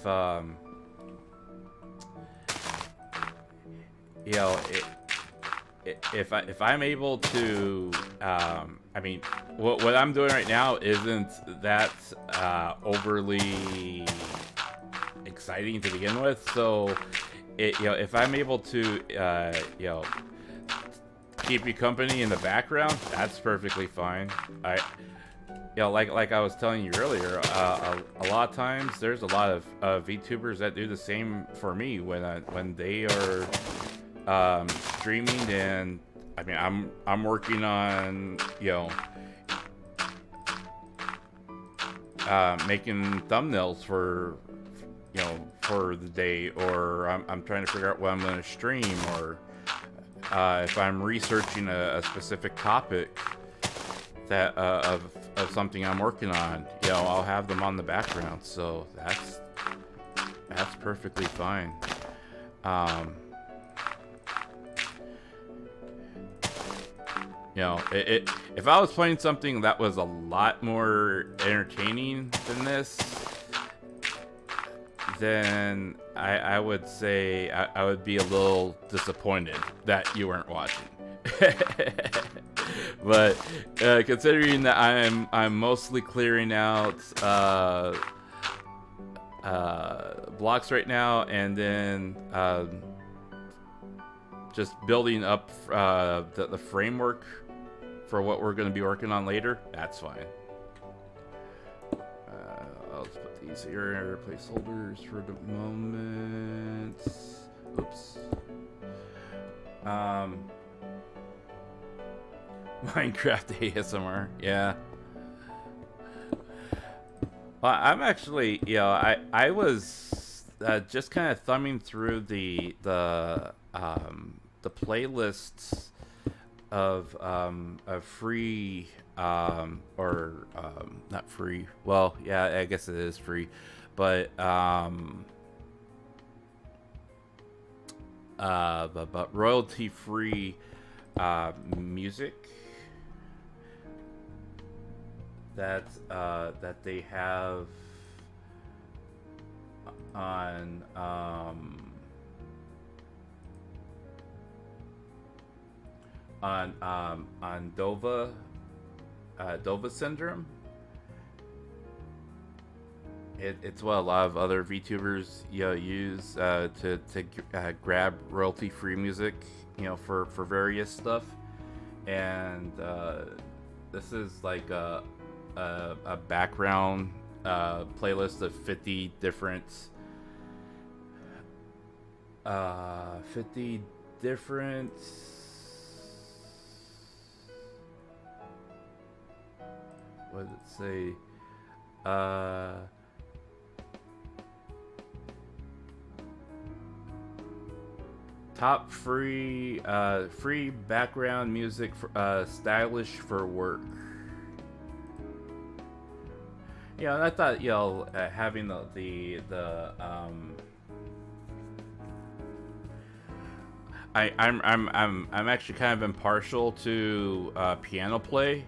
you know, if I'm able to, I mean, what I'm doing right now isn't that overly exciting to begin with, so. You know, if I'm able to, you know, keep you company in the background, that's perfectly fine. You know, like I was telling you earlier, a lot of times there's a lot of VTubers that do the same for me when they are streaming, and I mean, I'm working on, you know, making thumbnails for, you know, for the day, or I'm trying to figure out what I'm going to stream, or if I'm researching a specific topic that of something I'm working on, you know, I'll have them on the background. So that's perfectly fine. You know, if I was playing something that was a lot more entertaining than this, then I would say I would be a little disappointed that you weren't watching. But considering that I'm mostly clearing out blocks right now, and then just building up the framework for what we're going to be working on later, that's fine. I'll just put these here, placeholders for the moment. Oops. Um, Minecraft ASMR, yeah. Well, I'm actually, you know, I was just kind of thumbing through the playlists of free or not free. Well, yeah, I guess it is free, but royalty free music that that they have on Dova syndrome. It's what a lot of other VTubers, you know, use to grab royalty free music, you know, for various stuff. And this is like a background playlist of 50 different 50 different what did it say? Top free free background music for stylish for work. You know, I thought, you know, having I'm actually kind of impartial to piano play.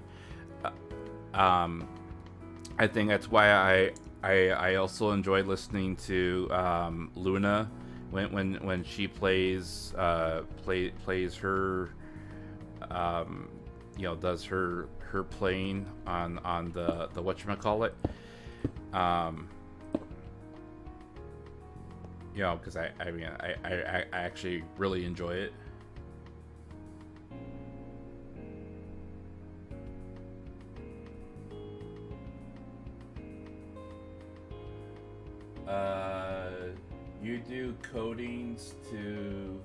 I think that's why I also enjoy listening to Luna when she plays plays her you know, does her playing on the whatchamacallit. You know, because I mean I actually really enjoy it. You do codings to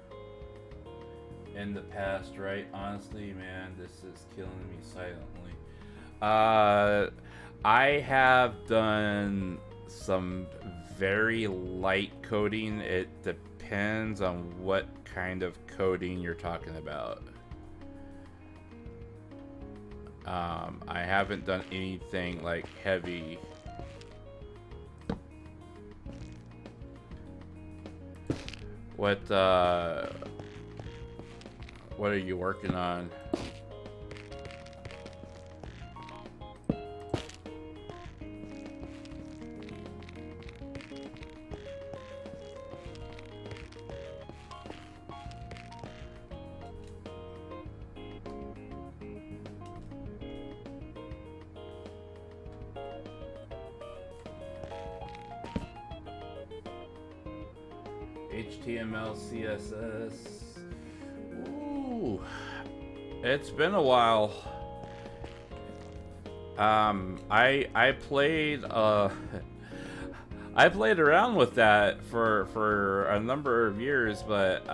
in the past, right? Honestly, man, this is killing me silently. I have done some very light coding. It depends on what kind of coding you're talking about. I haven't done anything like heavy. What are you working on? HTML, CSS. Ooh, it's been a while. I played I played around with that for a number of years, but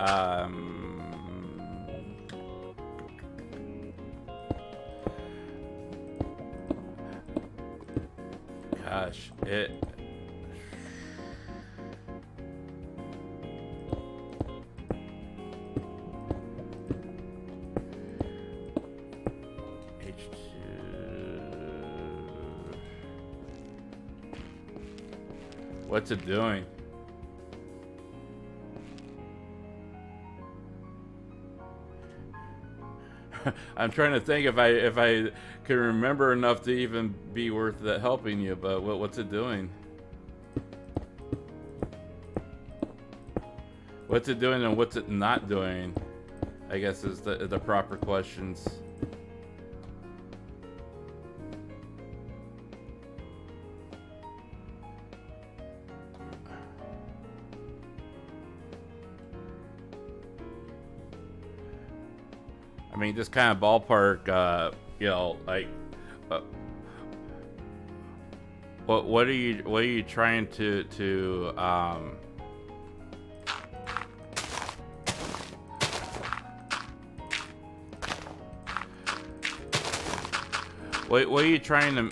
gosh, it. What's it doing? I'm trying to think if I can remember enough to even be worth helping you, but what's it doing? What's it doing and what's it not doing? I guess is the proper questions. I mean, just kind of ballpark, you know, like, what are you trying to what are you trying to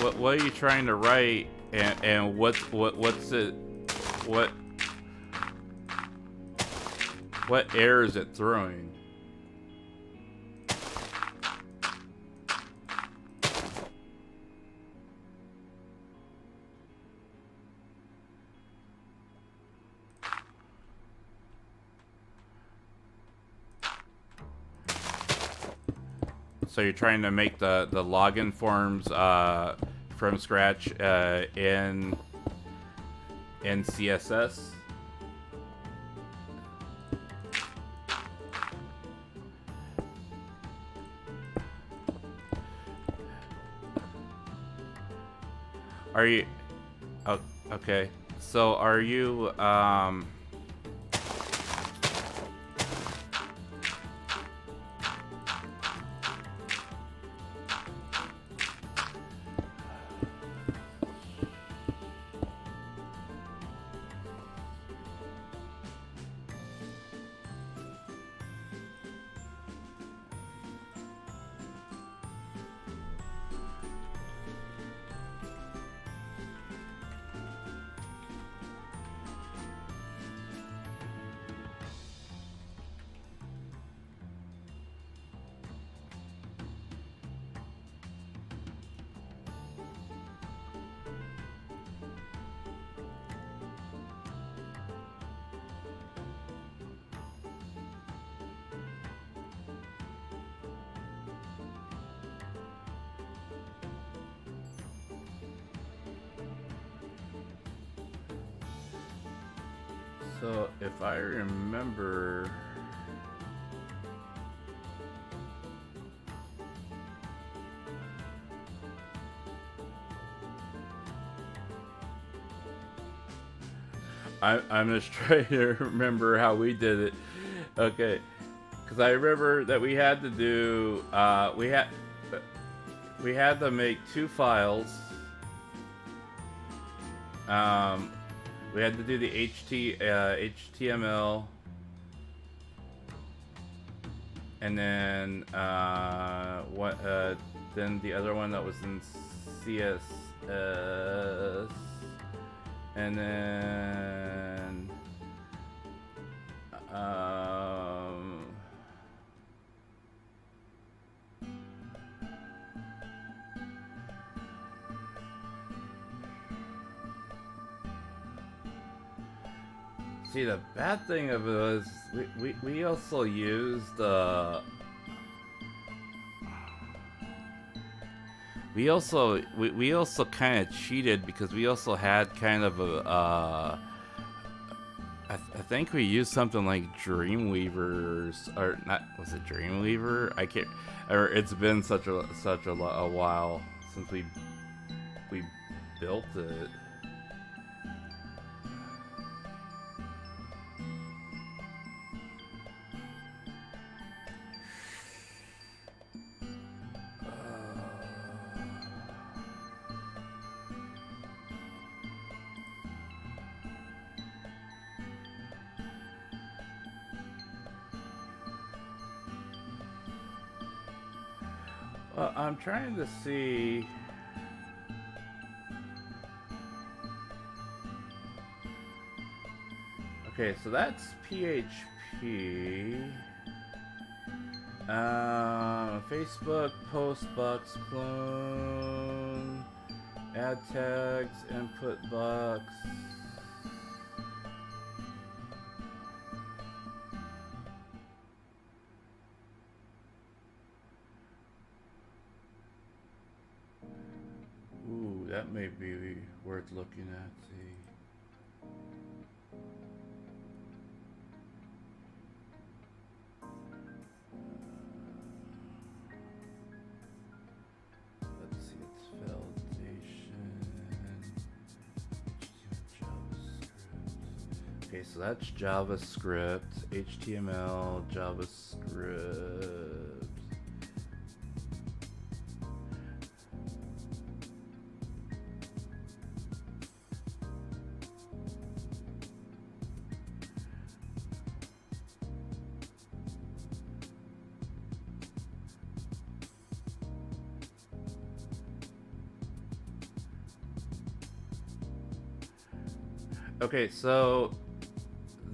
what are you trying to write, and what's it, what error is it throwing? So you're trying to make the login forms from scratch in CSS. Are you? Oh, okay. So are you? So if I remember, I'm just trying to remember how we did it. Okay, because I remember that we had to do we had to make two files. We had to do the HTML, and then then the other one that was in CSS, and then see, the bad thing of it was we also used we also kind of cheated, because we also had kind of a I think we used something like Dreamweaver, or not, was it Dreamweaver? I can't, or it's been such a while since we built it. I'm trying to see. Okay, so that's PHP. Facebook, postbox, clone, add tags, input box. Ooh, that may be worth looking at. See. Let's see, it's validation. JavaScript. Okay, so that's JavaScript, HTML, JavaScript. Okay, so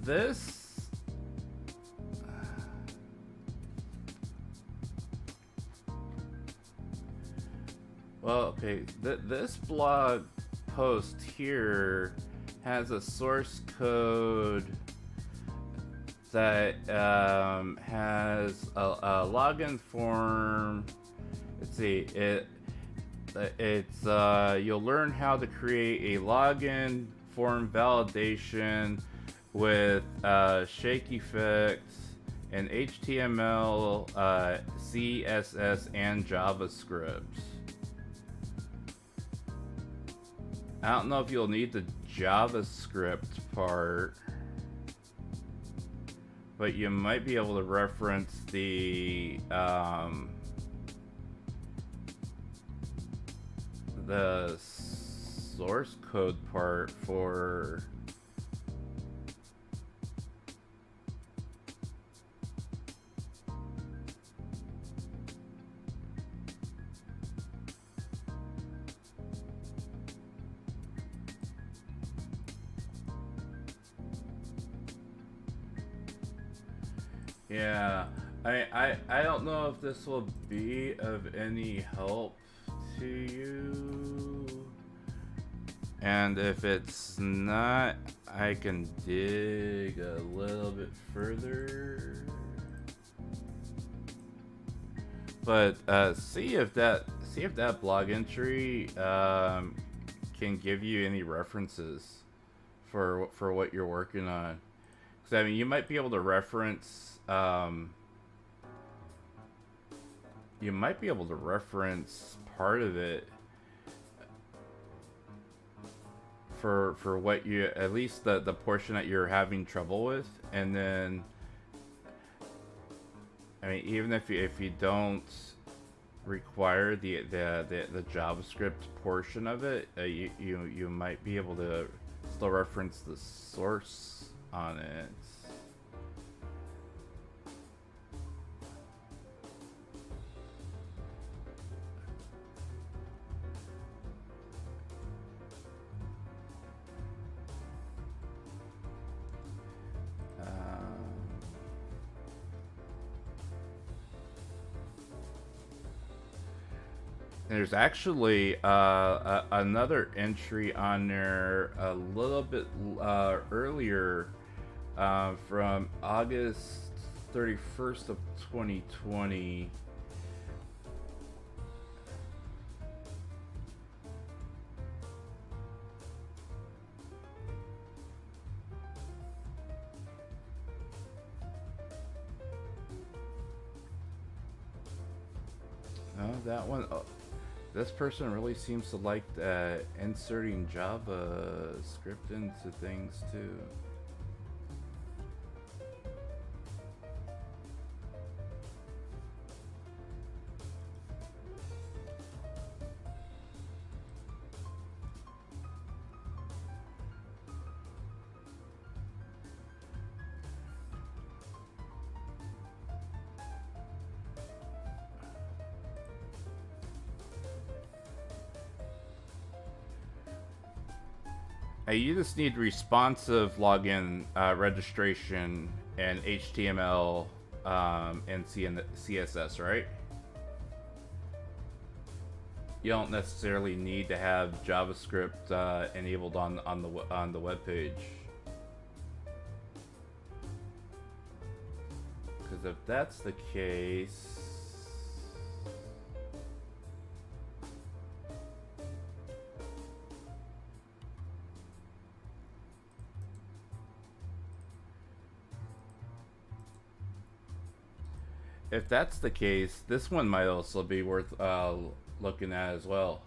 this this blog post here has a source code that has a login form. Let's see, it's you'll learn how to create a login form validation with shake effects and HTML, CSS, and JavaScript. I don't know if you'll need the JavaScript part, but you might be able to reference the source code part for yeah, I don't know if this will be of any help to you, and if it's not, I can dig a little bit further. But see if that blog entry can give you any references for what you're working on. Because I mean, you might be able to reference part of it for what you, at least the portion that you're having trouble with, and then I mean, even if you don't require the JavaScript portion of it, you might be able to still reference the source on it. There's actually another entry on there a little bit earlier from August 31st of 2020. Oh, that one. Oh. This person really seems to like inserting JavaScript into things too. You just need responsive login registration and HTML and CSS, right? You don't necessarily need to have JavaScript enabled on the web page. Because if that's the case, this one might also be worth looking at as well.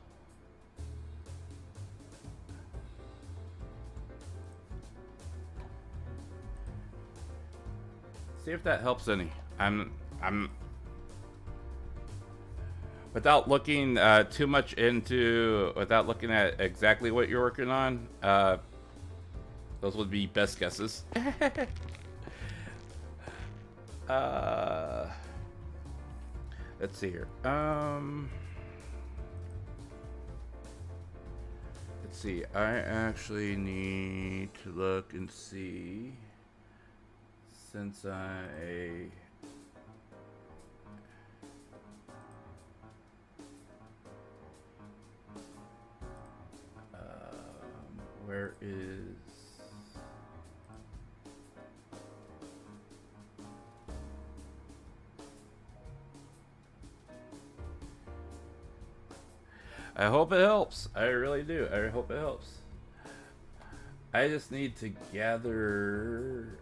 See if that helps any. I'm without looking too much into, without looking at exactly what you're working on. Those would be best guesses. Let's see here. see. I actually need to look and see, since where is I hope it helps. I really do. I hope it helps. I just need to gather.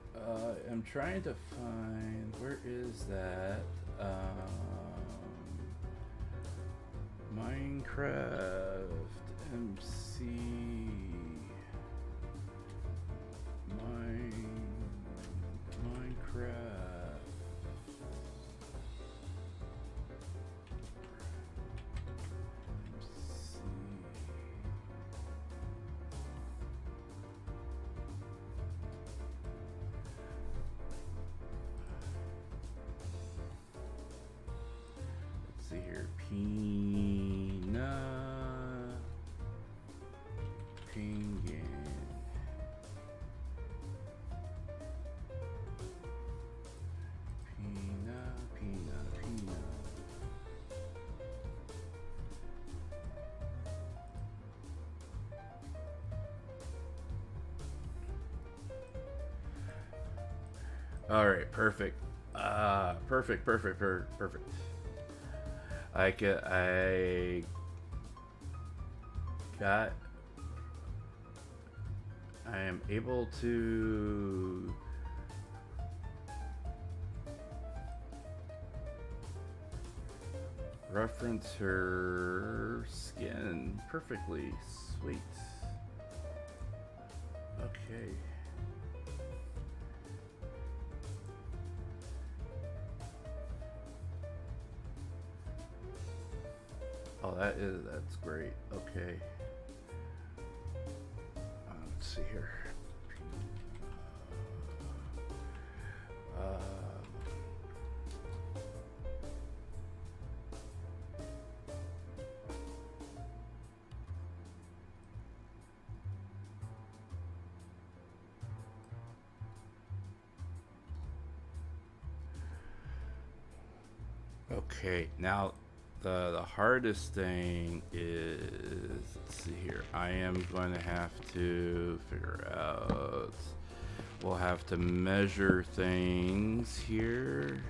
I'm trying to find. Where is that? Minecraft MC. Minecraft. See here, Pina Pengin. Pina. All right, perfect. Perfect. I am able to reference her skin perfectly. Sweet. Okay. Oh, that's great. Okay. Let's see here. Okay, now the hardest thing is, let's see here. I am going to have to figure out. We'll have to measure things here.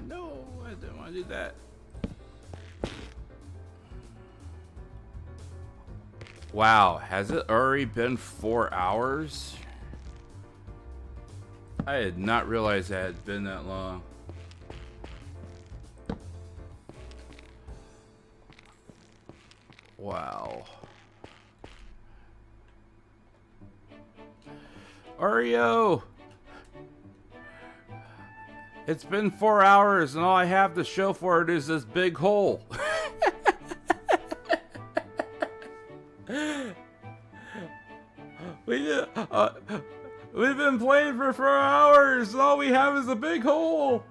No, I didn't want to do that. Wow, has it already been 4 hours? I did not realize that had been that long. Wow. Oreo! It's been 4 hours and all I have to show for it is this big hole. We've been playing for 4 hours and all we have is a big hole.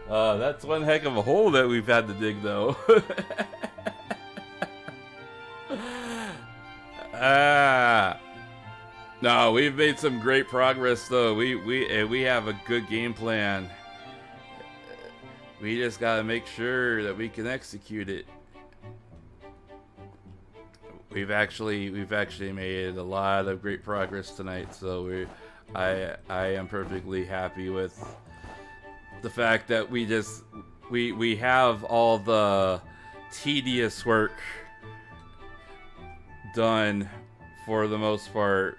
That's one heck of a hole that we've had to dig, though. No, we've made some great progress, though. We have a good game plan. We just gotta make sure that we can execute it. We've actually made a lot of great progress tonight, so I am perfectly happy with the fact that we have all the tedious work done for the most part.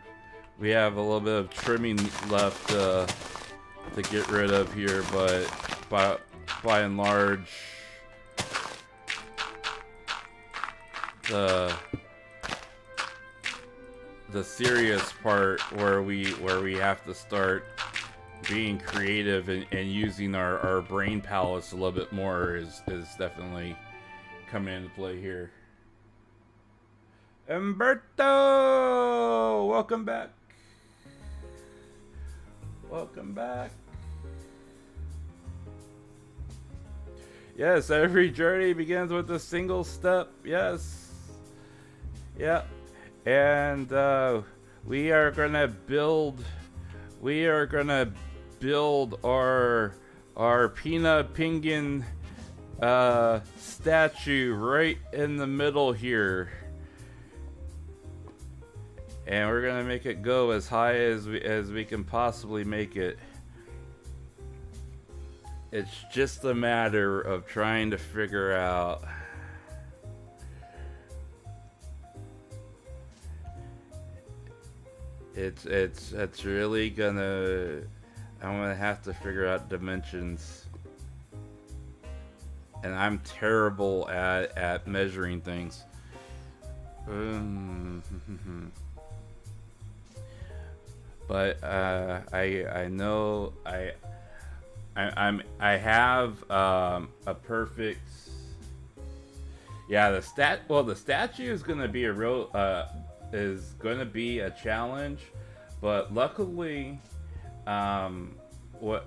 We have a little bit of trimming left to get rid of here, but by and large, the serious part where we have to start being creative and using our brain palace a little bit more is definitely coming into play here. Umberto, welcome back. Welcome back. Yes, every journey begins with a single step. Yes. Yeah. And we are gonna build. We are gonna build our Pina Pengin statue right in the middle here, and we're gonna make it go as high as we can possibly make it. It's just a matter of trying to figure out it's really gonna, I'm gonna have to figure out dimensions, and I'm terrible at measuring things. But I know I have a perfect. Yeah, the statue is gonna be a real is gonna be a challenge, but luckily, what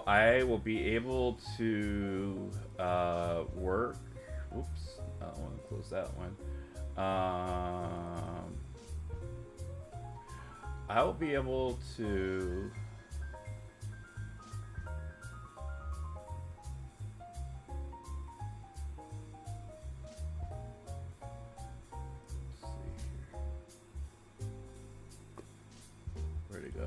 I will be able to work. Oops, I don't want to close that one. I will be able to. Where'd it go?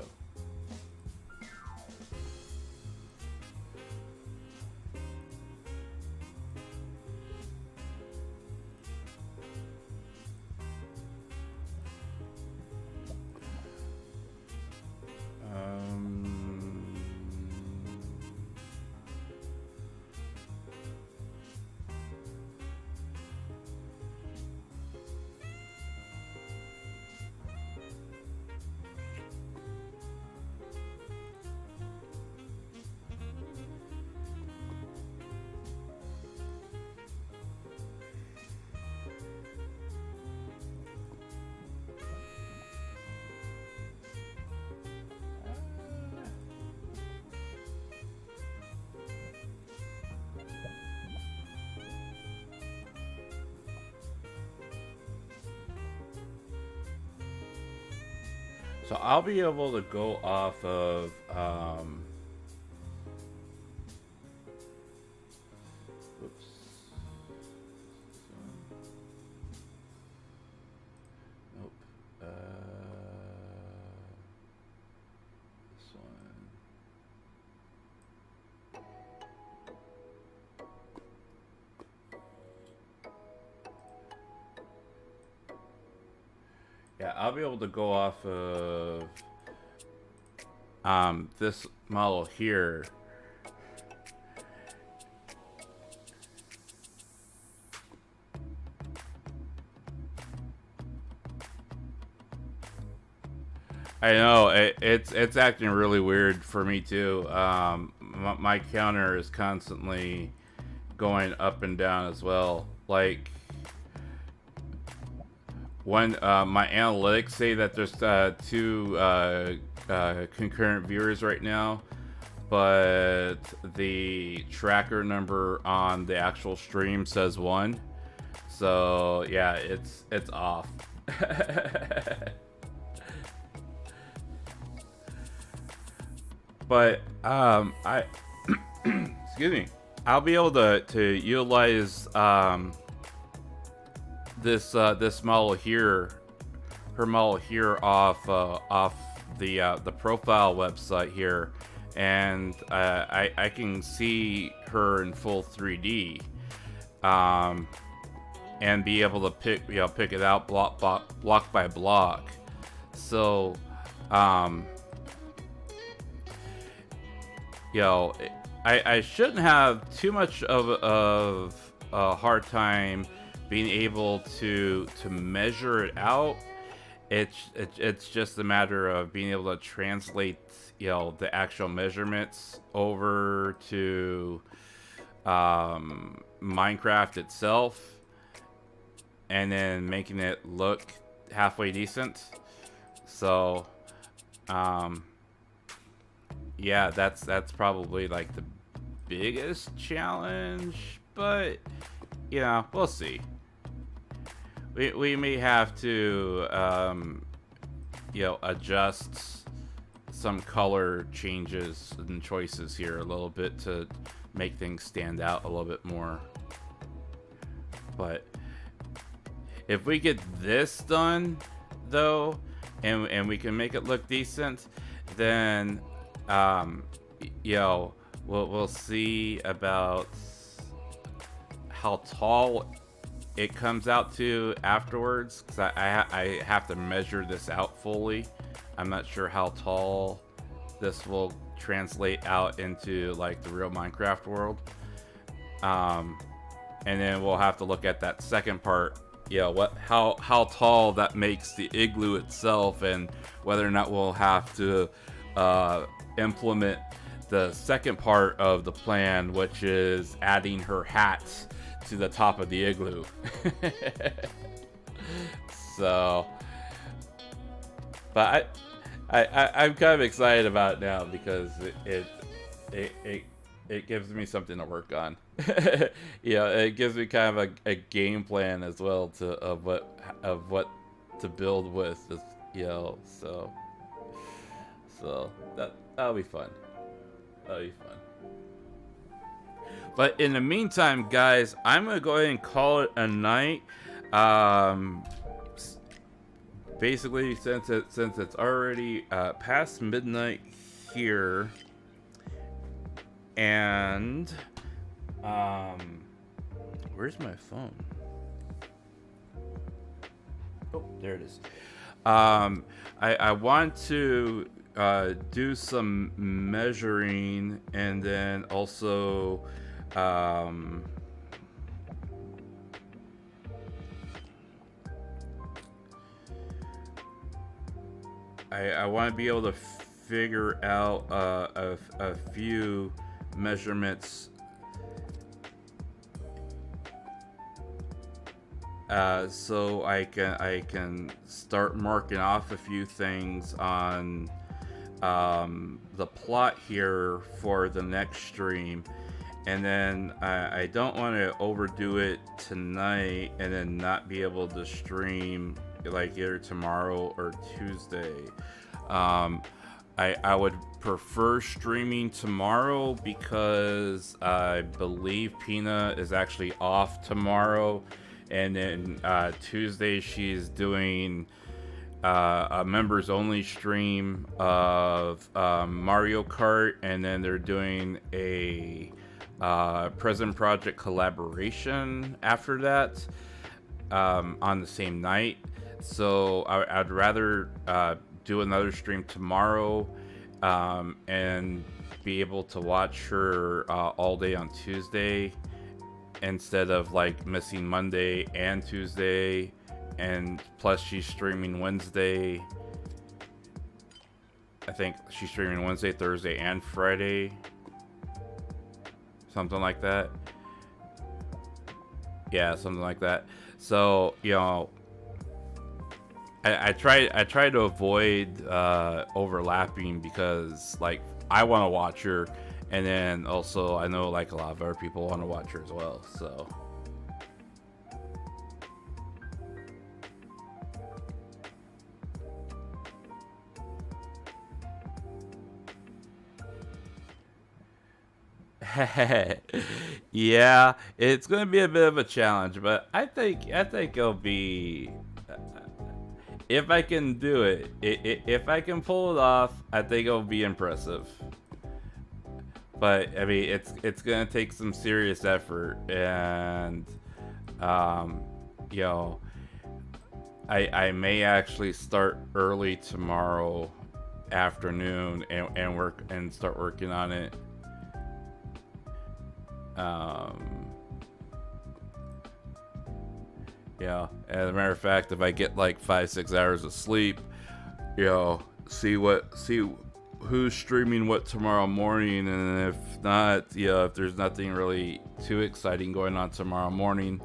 So I'll be able to go off of oops. Nope. This one. Yeah, I'll be able to go off of this model here. I know it's acting really weird for me too. My counter is constantly going up and down as well. Like when my analytics say that there's two concurrent viewers right now, but the tracker number on the actual stream says one. So yeah, it's off. But I excuse me, I'll be able to utilize this model here, her model here off the profile website here, and I can see her in full 3D, and be able to pick it out block by block. So I shouldn't have too much of a hard time being able to measure it out. It's just a matter of being able to translate the actual measurements over to Minecraft itself, and then making it look halfway decent. So yeah, that's probably like the biggest challenge, but you know, we'll see. We may have to you know, adjust some color changes and choices here a little bit to make things stand out a little bit more. But if we get this done though, and we can make it look decent, then you know, we'll see about how tall it comes out to afterwards, because I have to measure this out fully. I'm not sure how tall this will translate out into like the real Minecraft world. And then we'll have to look at that second part, you know, how tall that makes the igloo itself, and whether or not we'll have to implement the second part of the plan, which is adding her hats to the top of the igloo. So, but I'm kind of excited about it now because it gives me something to work on. You know, it gives me kind of a game plan as well of what to build with, you know. So that'll be fun. That'll be fun. But in the meantime, guys, I'm gonna go ahead and call it a night. Basically, since it's already past midnight here, and where's my phone? Oh, there it is. I want to do some measuring, and then also I want to be able to figure out a few measurements so I can start marking off a few things on the plot here for the next stream. And then I don't want to overdo it tonight and then not be able to stream like either tomorrow or Tuesday. I would prefer streaming tomorrow because I believe Pina is actually off tomorrow, and then Tuesday she's doing a members only stream of Mario Kart, and then they're doing a Prison Project collaboration after that on the same night. So I'd rather do another stream tomorrow and be able to watch her all day on Tuesday instead of like missing Monday and Tuesday, and plus she's streaming Wednesday. I think she's streaming Wednesday, Thursday, and Friday, something like that. Yeah, something like that. So, you know, I try to avoid overlapping because like I want to watch her, and then also I know like a lot of other people want to watch her as well. So yeah, it's gonna be a bit of a challenge, but I think it'll be. If I can do it, if I can pull it off, I think it'll be impressive. But I mean, it's gonna take some serious effort, and you know, I may actually start early tomorrow afternoon and start working on it. Yeah, as a matter of fact, if I get like 5-6 hours of sleep, you know, see who's streaming what tomorrow morning, and if not, you know, if there's nothing really too exciting going on tomorrow morning,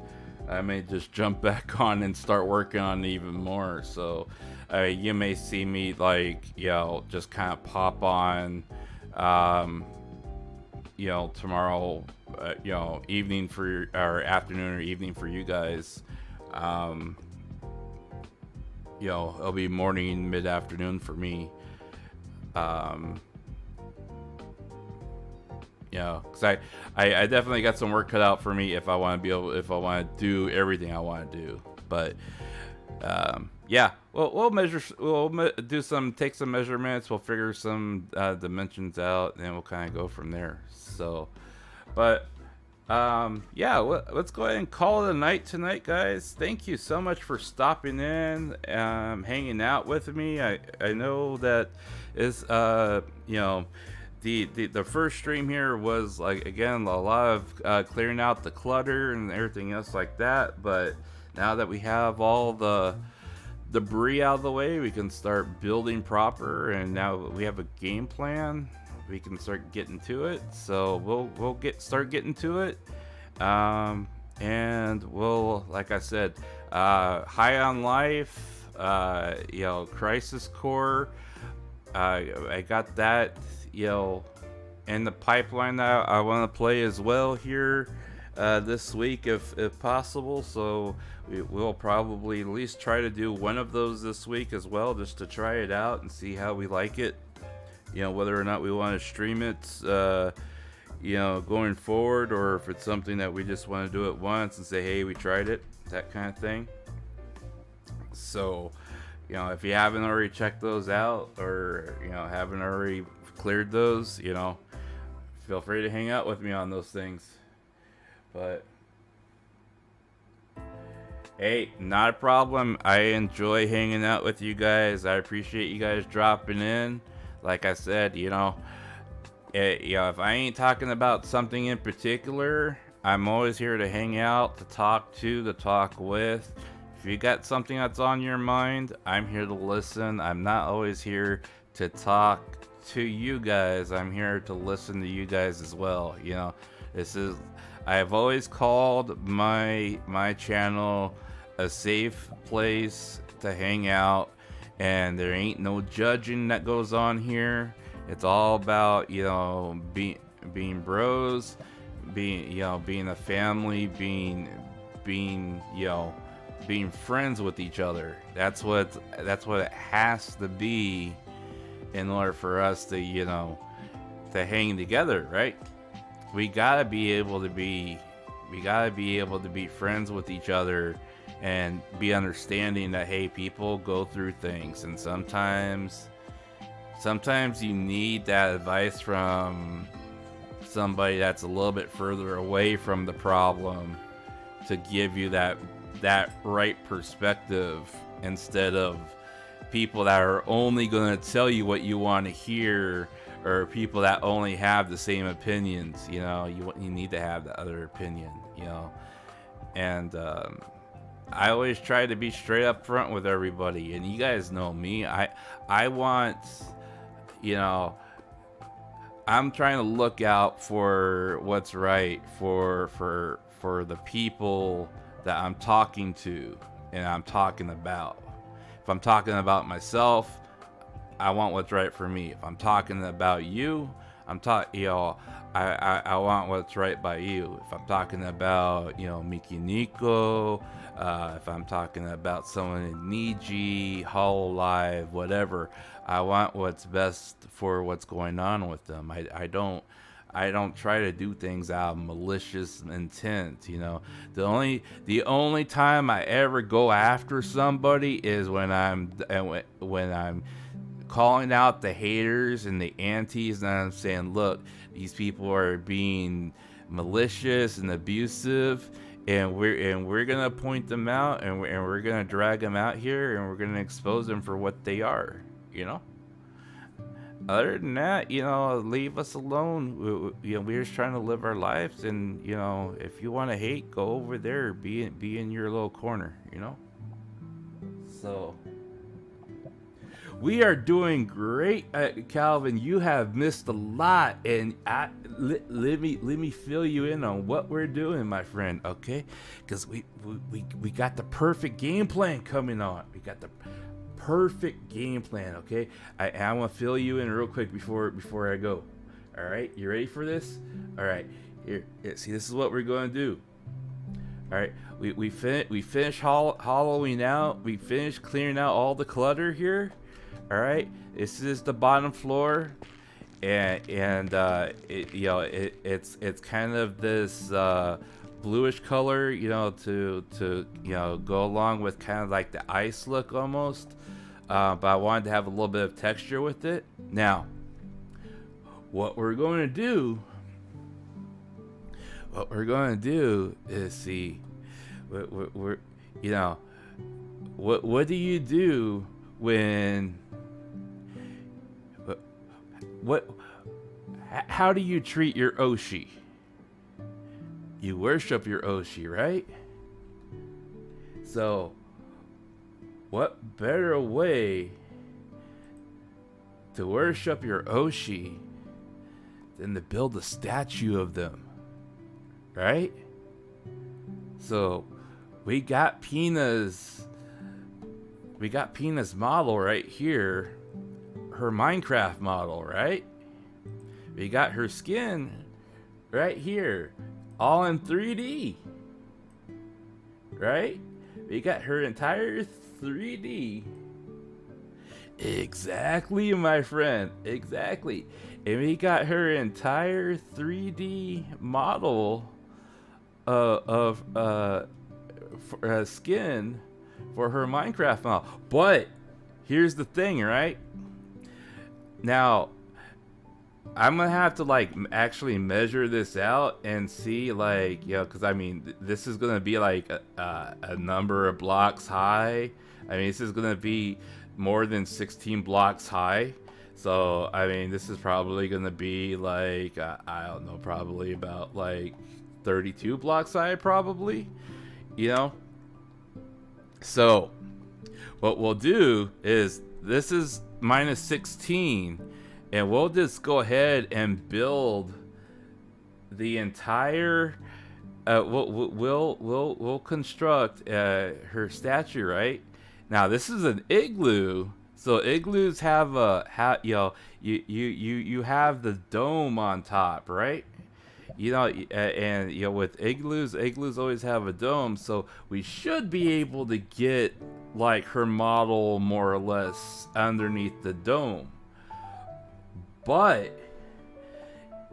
I may just jump back on and start working on it even more. So you may see me like, you know, just kind of pop on tomorrow, evening or afternoon or evening for you guys. It'll be morning, mid-afternoon for me. Because I definitely got some work cut out for me if I want to do everything I want to do. But we'll take some measurements, we'll figure some dimensions out, and then we'll kind of go from there. So, but let's go ahead and call it a night tonight, guys. Thank you so much for stopping in, hanging out with me. I know that is the first stream here was, like, again, a lot of clearing out the clutter and everything else like that. But now that we have all the debris out of the way, we can start building proper. And now we have a game plan, we can start getting to it. So we'll start getting to it. And we'll, like I said, High on Life, Crisis Core. I got that, in the pipeline that I want to play as well here this week if possible. So we'll probably at least try to do one of those this week as well, just to try it out and see how we like it. Whether or not we want to stream it, going forward, or if it's something that we just want to do it once and say, hey, we tried it, that kind of thing. So, if you haven't already checked those out, or, haven't already cleared those, feel free to hang out with me on those things. But hey, not a problem. I enjoy hanging out with you guys. I appreciate you guys dropping in. Like I said, if I ain't talking about something in particular, I'm always here to hang out, to talk with. If you got something that's on your mind, I'm here to listen. I'm not always here to talk to you guys. I'm here to listen to you guys as well. I've always called my channel a safe place to hang out, and there ain't no judging that goes on here. It's all about, being bros, being a family, being friends with each other. That's what it has to be in order for us to hang together, right? We gotta be able to be friends with each other and be understanding that, hey, people go through things, and sometimes you need that advice from somebody that's a little bit further away from the problem to give you that right perspective, instead of people that are only going to tell you what you want to hear, or people that only have the same opinions. You need to have the other opinion, and I always try to be straight up front with everybody, and you guys know me. I want, I'm trying to look out for what's right for the people that I'm talking to and I'm talking about. If I'm talking about myself, I want what's right for me. If I'm talking about you, I want what's right by you. If I'm talking about, Miki Nico, if I'm talking about someone in Niji, Hollow Live, whatever, I want what's best for what's going on with them. I don't try to do things out of malicious intent. The only time I ever go after somebody is when I'm calling out the haters and the antis, and I'm saying, look, these people are being malicious and abusive, and we're gonna point them out, and we're gonna drag them out here, and we're gonna expose them for what they are. Other than that, leave us alone. We're just trying to live our lives, and if you want to hate, go over there, be in your little corner. So we are doing great, Calvin. You have missed a lot, and let me fill you in on what we're doing, my friend. Okay, because we got the perfect game plan coming on. We got the perfect game plan. Okay, I want to fill you in real quick before I go. All right, you ready for this? All right, here. See, this is what we're going to do. All right, we finish hollowing out. We finished clearing out all the clutter here. All right, this is the bottom floor, and it's kind of this bluish color, to go along with kind of like the ice look almost. But I wanted to have a little bit of texture with it. Now, what we're going to do is see, we're what do you do when how do you treat your Oshi? You worship your Oshi, right? So what better way to worship your Oshi than to build a statue of them, right? So we got Pina's model right here, her Minecraft model, right? We got her skin right here, all in 3D, right? We got her entire 3D. Exactly, my friend, exactly. And we got her entire 3D model of skin for her Minecraft model. But here's the thing, right? Now, I'm gonna have to like actually measure this out and see, like, because I mean, this is gonna be like a number of blocks high. I mean, this is gonna be more than 16 blocks high. So I mean, this is probably gonna be like I don't know, probably about like 32 blocks high, probably. So what we'll do is, this is minus 16, and we'll just go ahead and build the entire we'll construct her statue, right? Now this is an igloo, so igloos have you have the dome on top, right? And with igloos always have a dome, so we should be able to get like her model more or less underneath the dome. But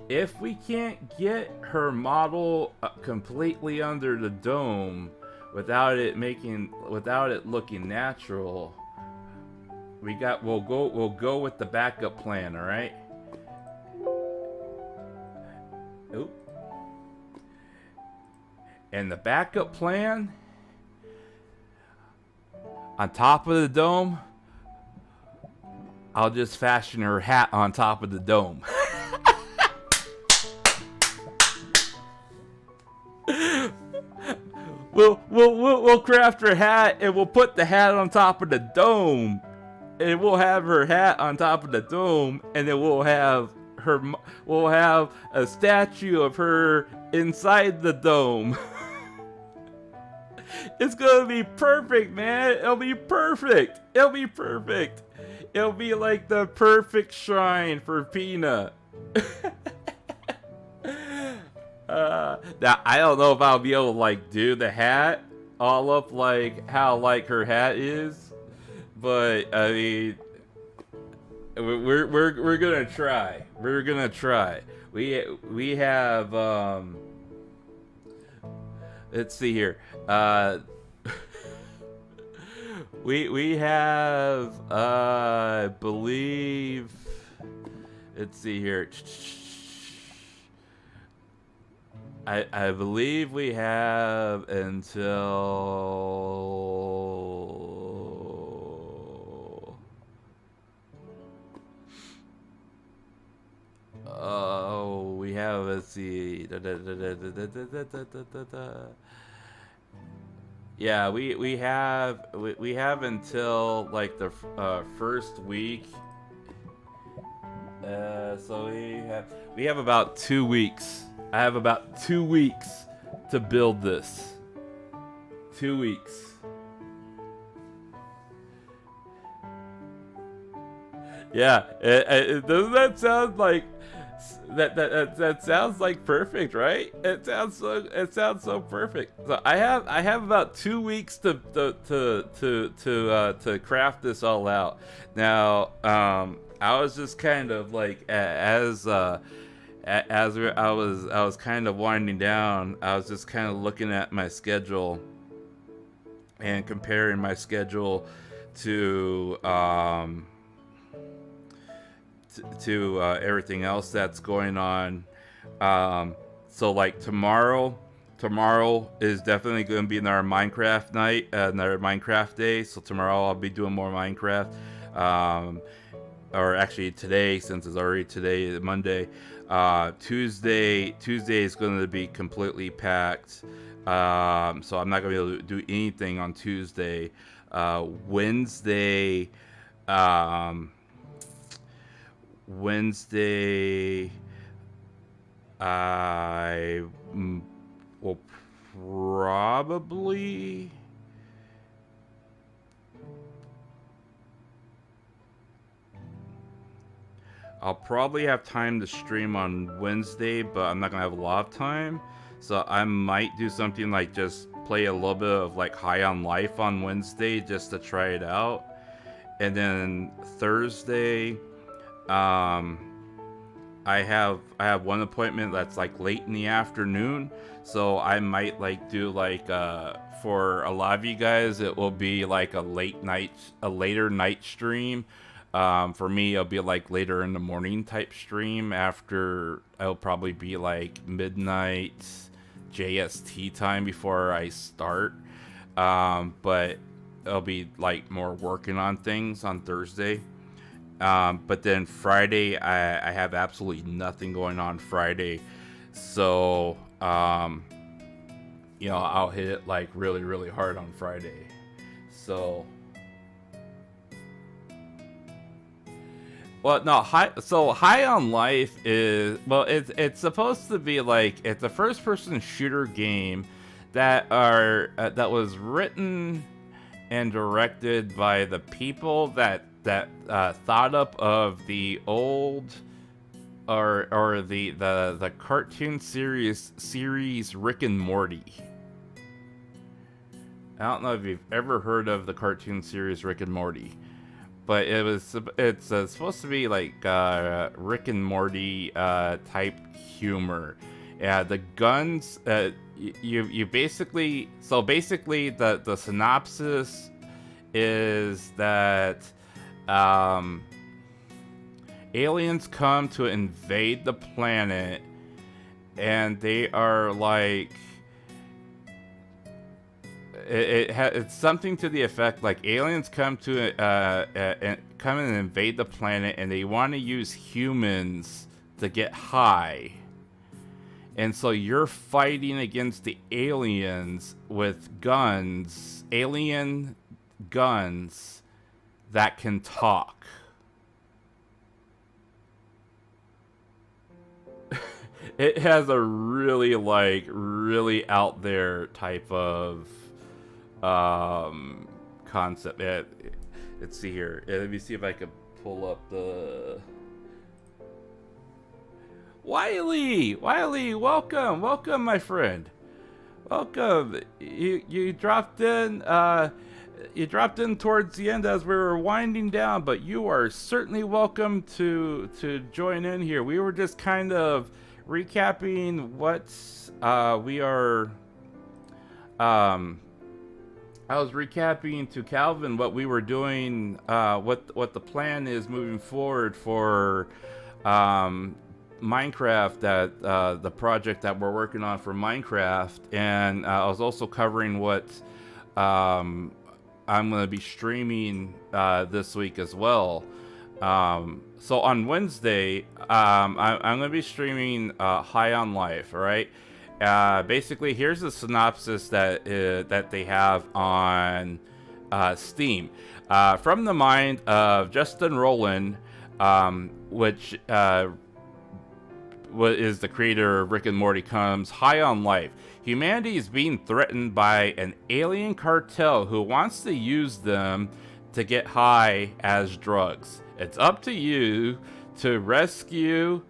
if we can't get her model completely under the dome without it looking natural, we'll go with the backup plan, all right? Oop. And the backup plan, on top of the dome, I'll just fashion her hat on top of the dome. We'll craft her hat, and we'll put the hat on top of the dome, and we'll have her hat on top of the dome, and then we'll have a statue of her inside the dome. It's gonna be perfect, man. It'll be perfect. It'll be like the perfect shrine for Pina. Now I don't know if I'll be able to like do the hat all up like how like her hat is, but I mean, we're gonna try. We're gonna try. We have let's see here. We have I believe, let's see here. I believe we have until we have, let's see. Yeah, we have until like the first week. So we have about 2 weeks. I have about 2 weeks to build this. 2 weeks. Yeah, doesn't that sound That sounds like perfect, right? It sounds so perfect. So I have about 2 weeks to craft this all out. Now, I was just kind of like I was kind of winding down. I was just kind of looking at my schedule and comparing my schedule to everything else that's going on. So like tomorrow is definitely going to be another Minecraft night, another Minecraft day. So tomorrow I'll be doing more Minecraft. Or actually today, since it's already today, Monday. Tuesday is going to be completely packed. So I'm not going to be able to do anything on Tuesday. Wednesday, I will probably have time to stream on Wednesday, but I'm not gonna have a lot of time. So I might do something like just play a little bit of like High on Life on Wednesday just to try it out. And then Thursday, I have one appointment that's like late in the afternoon, so I might like do like for a lot of you guys it will be like a later night stream. For me it'll be like later in the morning type stream. After it'll probably be like midnight JST time before I start. But it'll be like more working on things on Thursday. But then Friday, I have absolutely nothing going on Friday. So, I'll hit it like really, really hard on Friday. So, well, no, High on Life is, well, it's supposed to be like, it's a first person shooter game that was written and directed by the people that thought up of the old or the cartoon series Rick and Morty. I don't know if you've ever heard of the cartoon series Rick and Morty, but it's supposed to be like Rick and Morty type humor. Yeah, the guns. You basically the synopsis is that aliens come to invade the planet, and they are like it's something to the effect like aliens come and invade the planet, and they want to use humans to get high. And so you're fighting against the aliens with guns, alien guns that can talk. It has a really out there type of concept. Let's see here. Let me see if I can pull up the... Wiley, welcome, my friend. Welcome. You dropped in. You dropped in towards the end as we were winding down, but you are certainly welcome to join in here. We were just kind of recapping what we are. I was recapping to Calvin what we were doing, what the plan is moving forward for Minecraft, that the project that we're working on for Minecraft, and I was also covering what I'm going to be streaming this week as well. So on Wednesday, I'm going to be streaming High on Life, all right? Basically, here's the synopsis that they have on Steam. From the mind of Justin Roiland, which is the creator of Rick and Morty, comes High on Life. Humanity is being threatened by an alien cartel who wants to use them to get high as drugs. It's up to you to rescue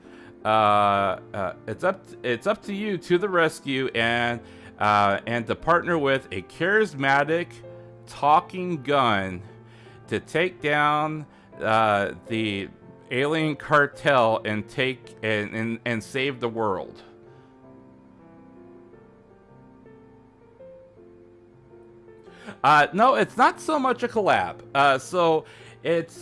it's up to you to the rescue and to partner with a charismatic talking gun to take down the alien cartel and and save the world. No, it's not so much a collab. So it's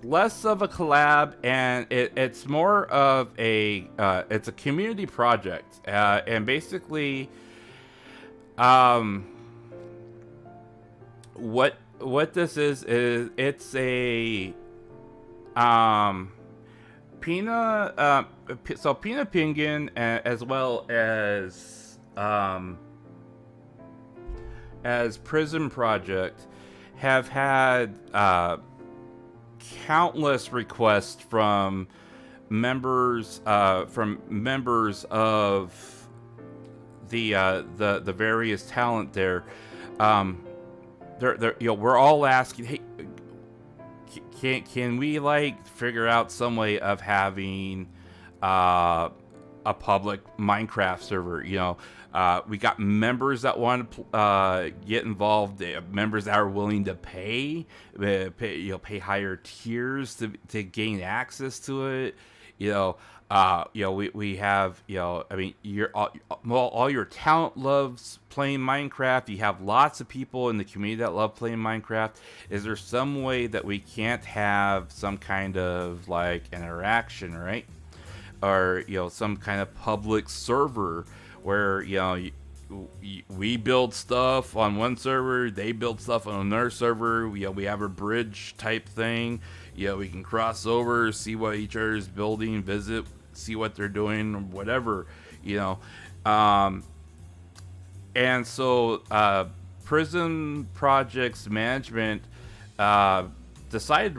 less of a collab, and it's more of it's a community project, and basically, what this is it's a Pina so Pina Pengin, as well as Prism Project, have had countless requests from members of the various talent there. We're all asking, hey, can we like figure out some way of having a public Minecraft server? We got members that want to get involved, members that are willing to pay higher tiers to gain access to it. We have, I mean, all your talent loves playing Minecraft. You have lots of people in the community that love playing Minecraft. Is there some way that we can't have some kind of like interaction, right? Or, some kind of public server where, we build stuff on one server, they build stuff on another server. We have a bridge type thing. We can cross over, see what each other is building, visit, see what they're doing, or whatever, and so Prism Projects management decided,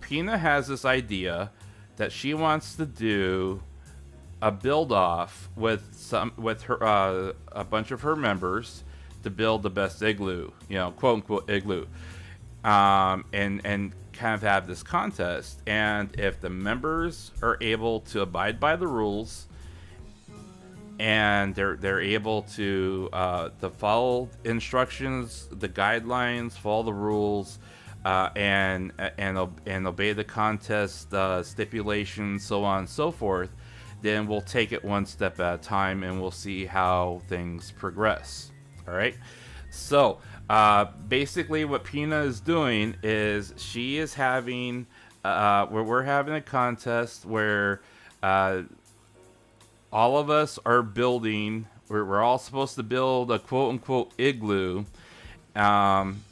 Pina has this idea that she wants to do a build off with her a bunch of her members to build the best igloo, quote unquote igloo, and kind of have this contest. And if the members are able to abide by the rules and they're able to follow instructions, the guidelines, follow the rules, and obey the contest stipulations, so on and so forth, then we'll take it one step at a time and we'll see how things progress. All right. So basically what Pina is doing is she is having we're having a contest where all of us are building. We're all supposed to build a quote unquote igloo,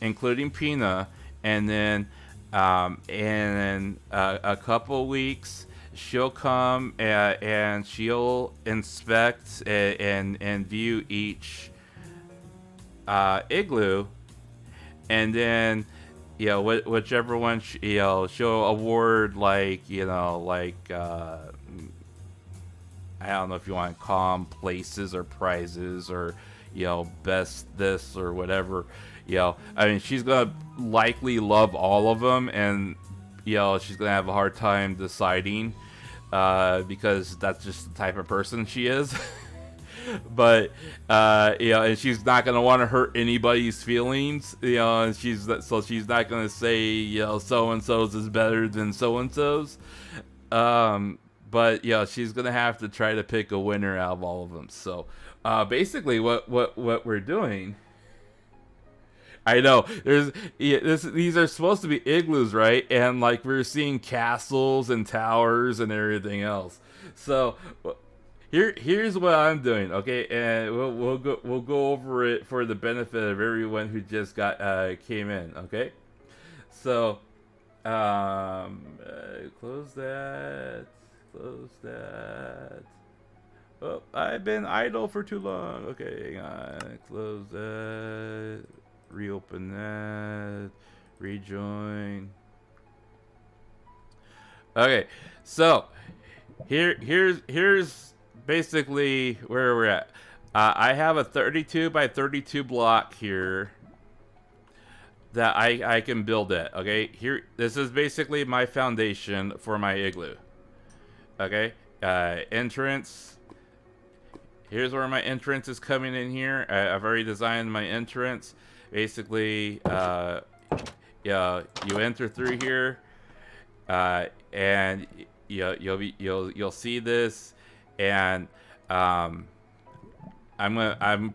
including Pina, and then a couple weeks she'll come and she'll inspect and view each igloo, and then whichever one she'll award, like I don't know if you want to call them places or prizes or best this or whatever. I mean, she's gonna likely love all of them, and she's gonna have a hard time deciding because that's just the type of person she is. But and she's not gonna want to hurt anybody's feelings, and she's not gonna say so and so's is better than so and so's. But she's gonna have to try to pick a winner out of all of them. So basically, what we're doing. I know these are supposed to be igloos, right? And like we're seeing castles and towers and everything else. So here's what I'm doing, okay? And we'll go over it for the benefit of everyone who just came in, okay? So close that. Oh, I've been idle for too long. Okay, hang on. Close that. Reopen that. Rejoin. Okay, so here's basically where we're at. I have a 32 by 32 block here. that I can build it. Okay, here, this is basically my foundation for my igloo. Okay, entrance. Here's where my entrance is coming in here. I've already designed my entrance. Basically, yeah, you enter through here, and you'll see this, and I'm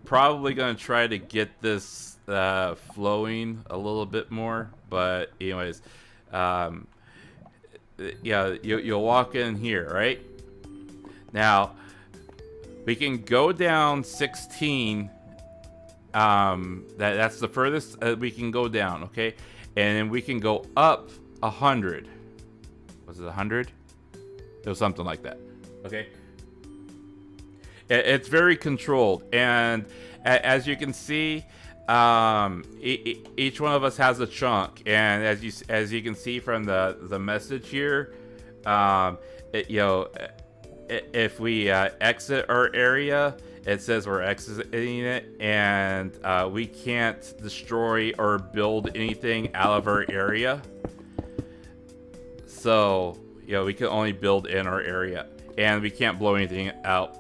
probably gonna try to get this flowing a little bit more, but anyways, yeah, you'll walk in here, right? Now we can go down 16. That's the furthest we can go down, okay? And then we can go up 100. Was it 100? It was something like that, okay? It's very controlled, and as you can see, each one of us has a chunk, and as you can see from the message here, if we exit our area, it says we're exiting it, and we can't destroy or build anything out of our area. So we can only build in our area, and we can't blow anything out.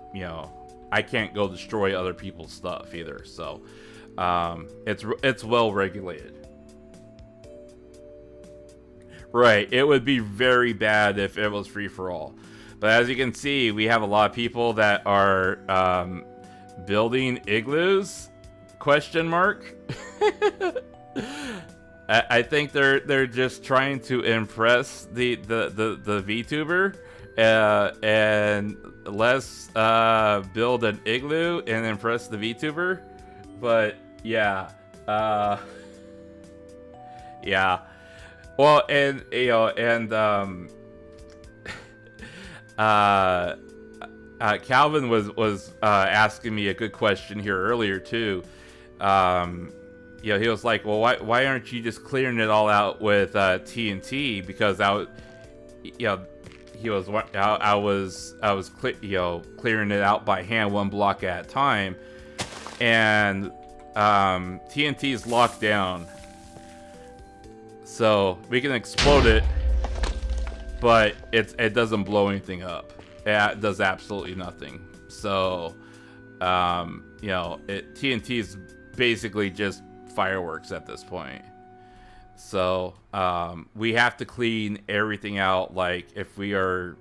I can't go destroy other people's stuff either. So it's well regulated. Right, it would be very bad if it was free for all. But as you can see, we have a lot of people that are building igloos? Question mark. I think they're just trying to impress the VTuber, and let's build an igloo and impress the VTuber. But yeah, yeah. Well, and Calvin was asking me a good question here earlier too. He was like, well, why aren't you just clearing it all out with TNT? Because I was clearing it out by hand, one block at a time, and TNT is locked down, so we can explode it, but it doesn't blow anything up. It does absolutely nothing. So TNT is basically just fireworks at this point. So we have to clean everything out. Like if we are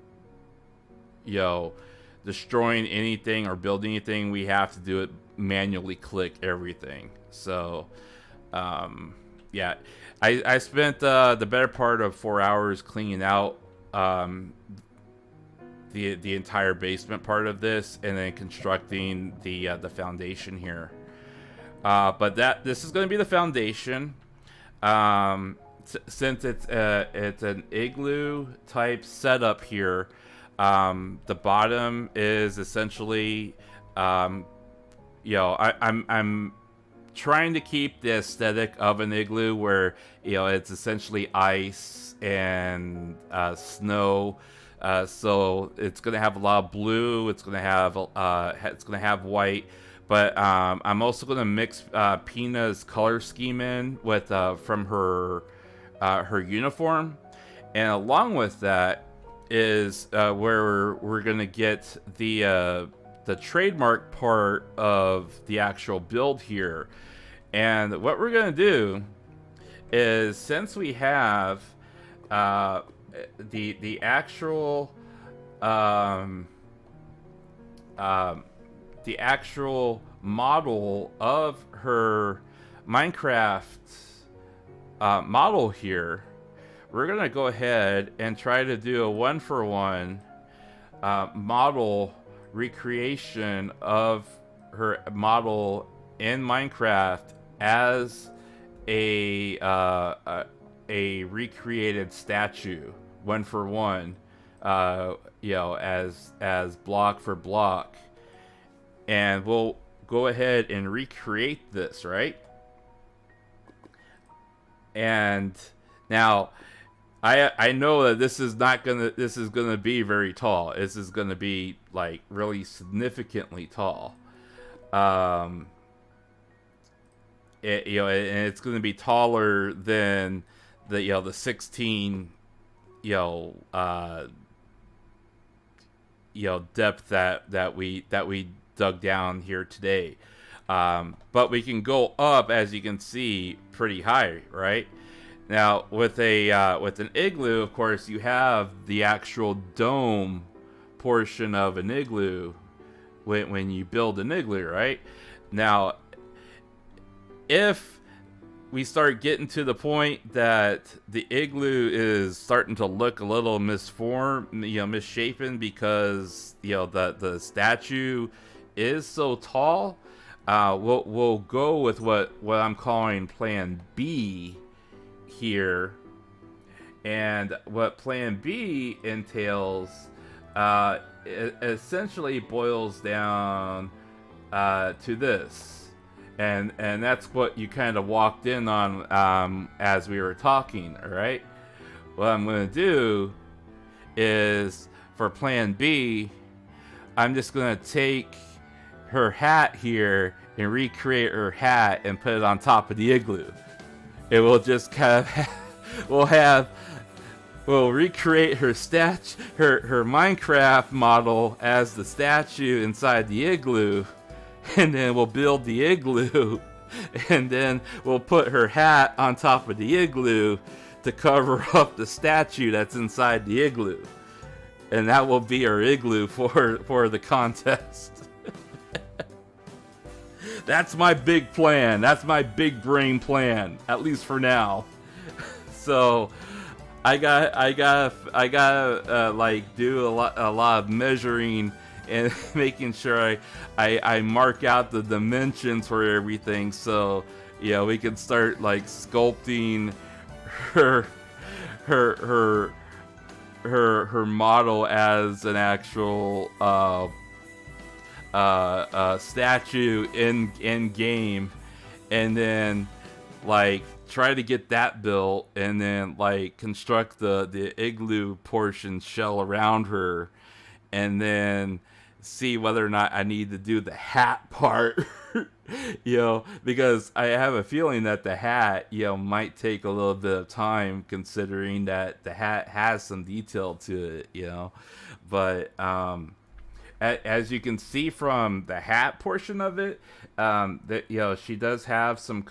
destroying anything or building anything, we have to do it manually, click everything. So yeah, I spent the better part of 4 hours cleaning out the entire basement part of this, and then constructing the foundation here. But this is going to be the foundation. Since it's an igloo type setup here, the bottom is essentially, I'm trying to keep the aesthetic of an igloo where it's essentially ice and snow. So it's gonna have a lot of blue. It's gonna have white. But I'm also gonna mix Pina's color scheme in with from her uniform, and along with that is where we're gonna get the trademark part of the actual build here. And what we're gonna do is, since we have the actual model of her Minecraft model here, we're gonna go ahead and try to do a 1-for-1 model recreation of her model in Minecraft as a recreated statue, 1-for-1, as block for block. And we'll go ahead and recreate this, right? And now I know that this is gonna be very tall. This is gonna be like really significantly tall. and it's going to be taller than the 16 depth that we dug down here today. But we can go up, as you can see, pretty high, right? Now with an igloo, of course, you have the actual dome portion of an igloo when you build an igloo, right? Now, if we start getting to the point that the igloo is starting to look a little misshapen because the statue is so tall, we'll go with what I'm calling Plan B here. And what Plan B entails, it essentially boils down to this. And that's what you kind of walked in on as we were talking, all right? What I'm going to do is, for Plan B, I'm just going to take her hat here and recreate her hat and put it on top of the igloo. It will just kind of we'll recreate her her Minecraft model as the statue inside the igloo. And then we'll build the igloo, and then we'll put her hat on top of the igloo to cover up the statue that's inside the igloo. And that will be our igloo for the contest. That's my big plan. That's my big brain plan, at least for now. So I gotta like do a lot of measuring and making sure I mark out the dimensions for everything, so we can start like sculpting her model as an actual statue in game, and then like try to get that built, and then like construct the igloo portion shell around her, and then see whether or not I need to do the hat part. Because I have a feeling that the hat might take a little bit of time, considering that the hat has some detail to it. But as you can see from the hat portion of it, that she does have some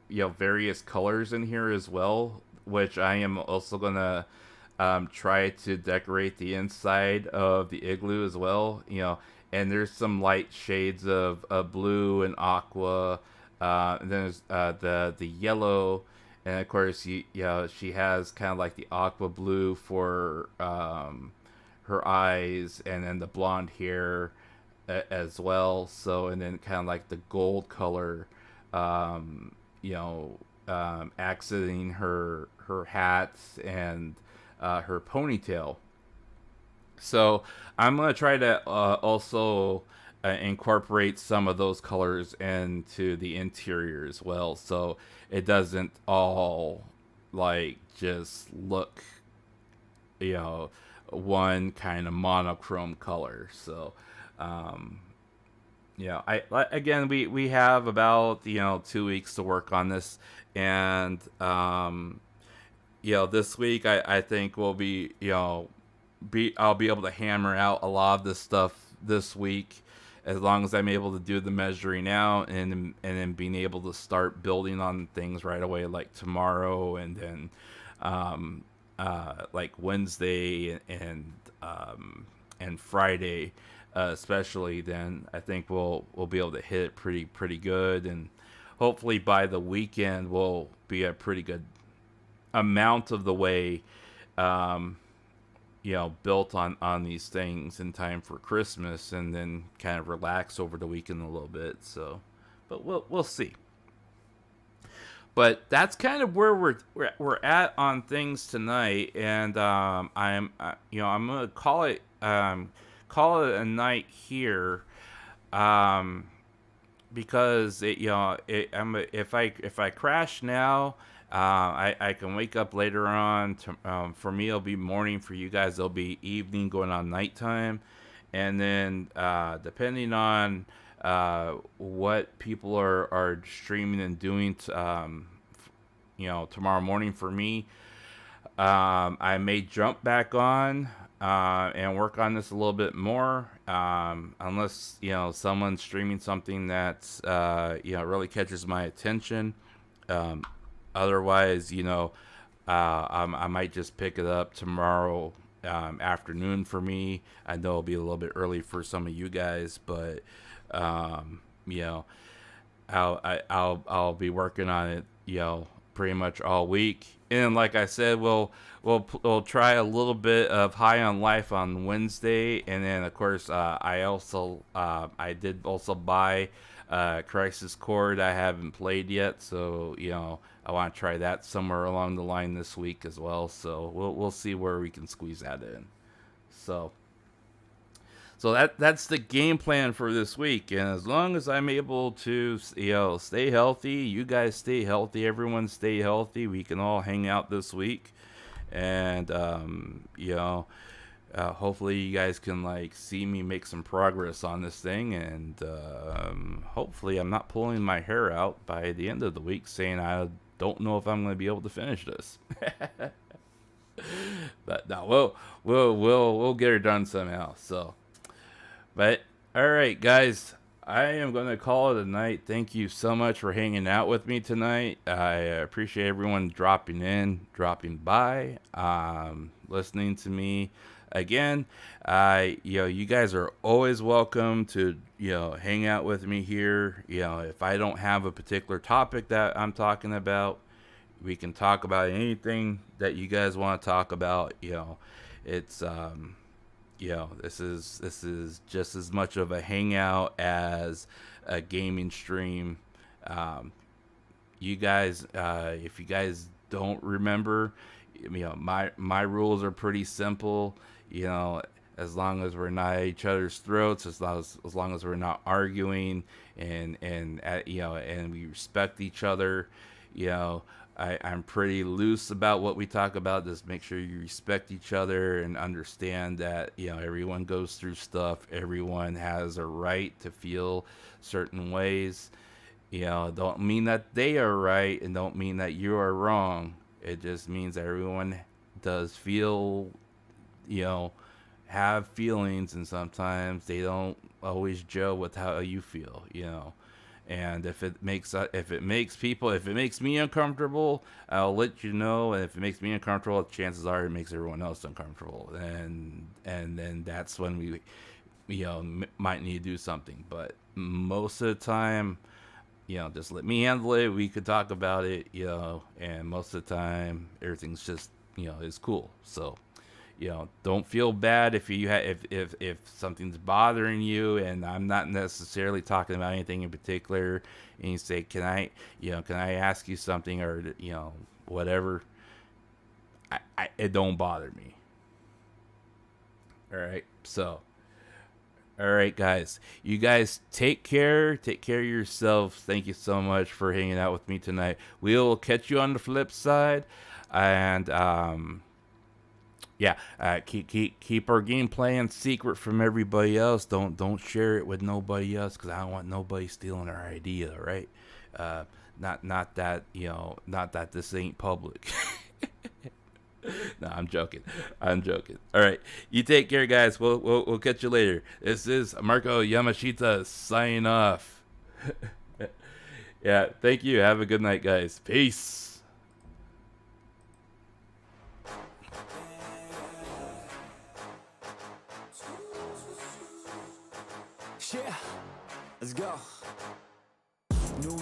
various colors in here as well, which I am also gonna try to decorate the inside of the igloo as well, and there's some light shades of blue and aqua, and then there's the yellow, and of course she has kind of like the aqua blue for her eyes, and then the blonde hair as well, so, and then kind of like the gold color accenting her hats and her ponytail. So I'm going to try to also incorporate some of those colors into the interior as well, so it doesn't all like just look one kind of monochrome color. So we have about 2 weeks to work on this, and this week I think we'll be I'll be able to hammer out a lot of this stuff this week, as long as I'm able to do the measuring out, and then being able to start building on things right away, like tomorrow, and then like Wednesday and Friday, especially. Then I think we'll be able to hit it pretty good, and hopefully by the weekend we'll be a pretty good amount of the way built on these things in time for Christmas, and then kind of relax over the weekend a little bit. So, but we'll see. But that's kind of where we're at on things tonight, and I'm gonna call it a night here, because if I crash now, I can wake up later on. For me, it'll be morning. For you guys, it'll be evening, going on nighttime. And then depending on what people are streaming and doing tomorrow morning for me. I may jump back on and work on this a little bit more, unless someone's streaming something that's really catches my attention. Um, Otherwise, I might just pick it up tomorrow afternoon for me. I know it'll be a little bit early for some of you guys, but um, you know, I'll be working on it, pretty much all week. And like I said, we'll try a little bit of High on Life on Wednesday, and then of course I did also buy Crisis Core I haven't played yet, so I want to try that somewhere along the line this week as well. So we'll see where we can squeeze that in. So that's the game plan for this week, and as long as I'm able to, stay healthy, you guys stay healthy, everyone stay healthy, we can all hang out this week, and hopefully you guys can see me make some progress on this thing, and hopefully I'm not pulling my hair out by the end of the week, saying I don't know if I'm going to be able to finish this. But no, we'll get it done somehow. So. But, alright guys, I am going to call it a night. Thank you so much for hanging out with me tonight. I appreciate everyone dropping in, dropping by, listening to me. Again, you guys are always welcome to, hang out with me here. If I don't have a particular topic that I'm talking about, we can talk about anything that you guys want to talk about. It's, this is just as much of a hangout as a gaming stream. You guys, if you guys don't remember, my rules are pretty simple. As long as we're not at each other's throats, as long as we're not arguing, and we respect each other. I'm pretty loose about what we talk about. Just make sure you respect each other and understand that, everyone goes through stuff. Everyone has a right to feel certain ways. Don't mean that they are right and don't mean that you are wrong. It just means everyone does feel, have feelings, and sometimes they don't always gel with how you feel, And if it makes me uncomfortable, I'll let you know. And if it makes me uncomfortable, chances are it makes everyone else uncomfortable. And then that's when we, might need to do something. But most of the time, just let me handle it. We could talk about it, and most of the time, everything's just, is cool. So. Don't feel bad if you if something's bothering you, and I'm not necessarily talking about anything in particular, and you say, can I ask you something, or whatever. It don't bother me. All right, so. All right, guys. You guys take care. Take care of yourselves. Thank you so much for hanging out with me tonight. We'll catch you on the flip side, and keep our game plan secret from everybody else. Don't share it with nobody else, because I don't want nobody stealing our idea, right? Not that this ain't public. No, I'm joking. All right, you take care, guys. We'll catch you later. This is Marko Yamashita signing off. Yeah, thank you. Have a good night, guys. Peace. Yeah, let's go. New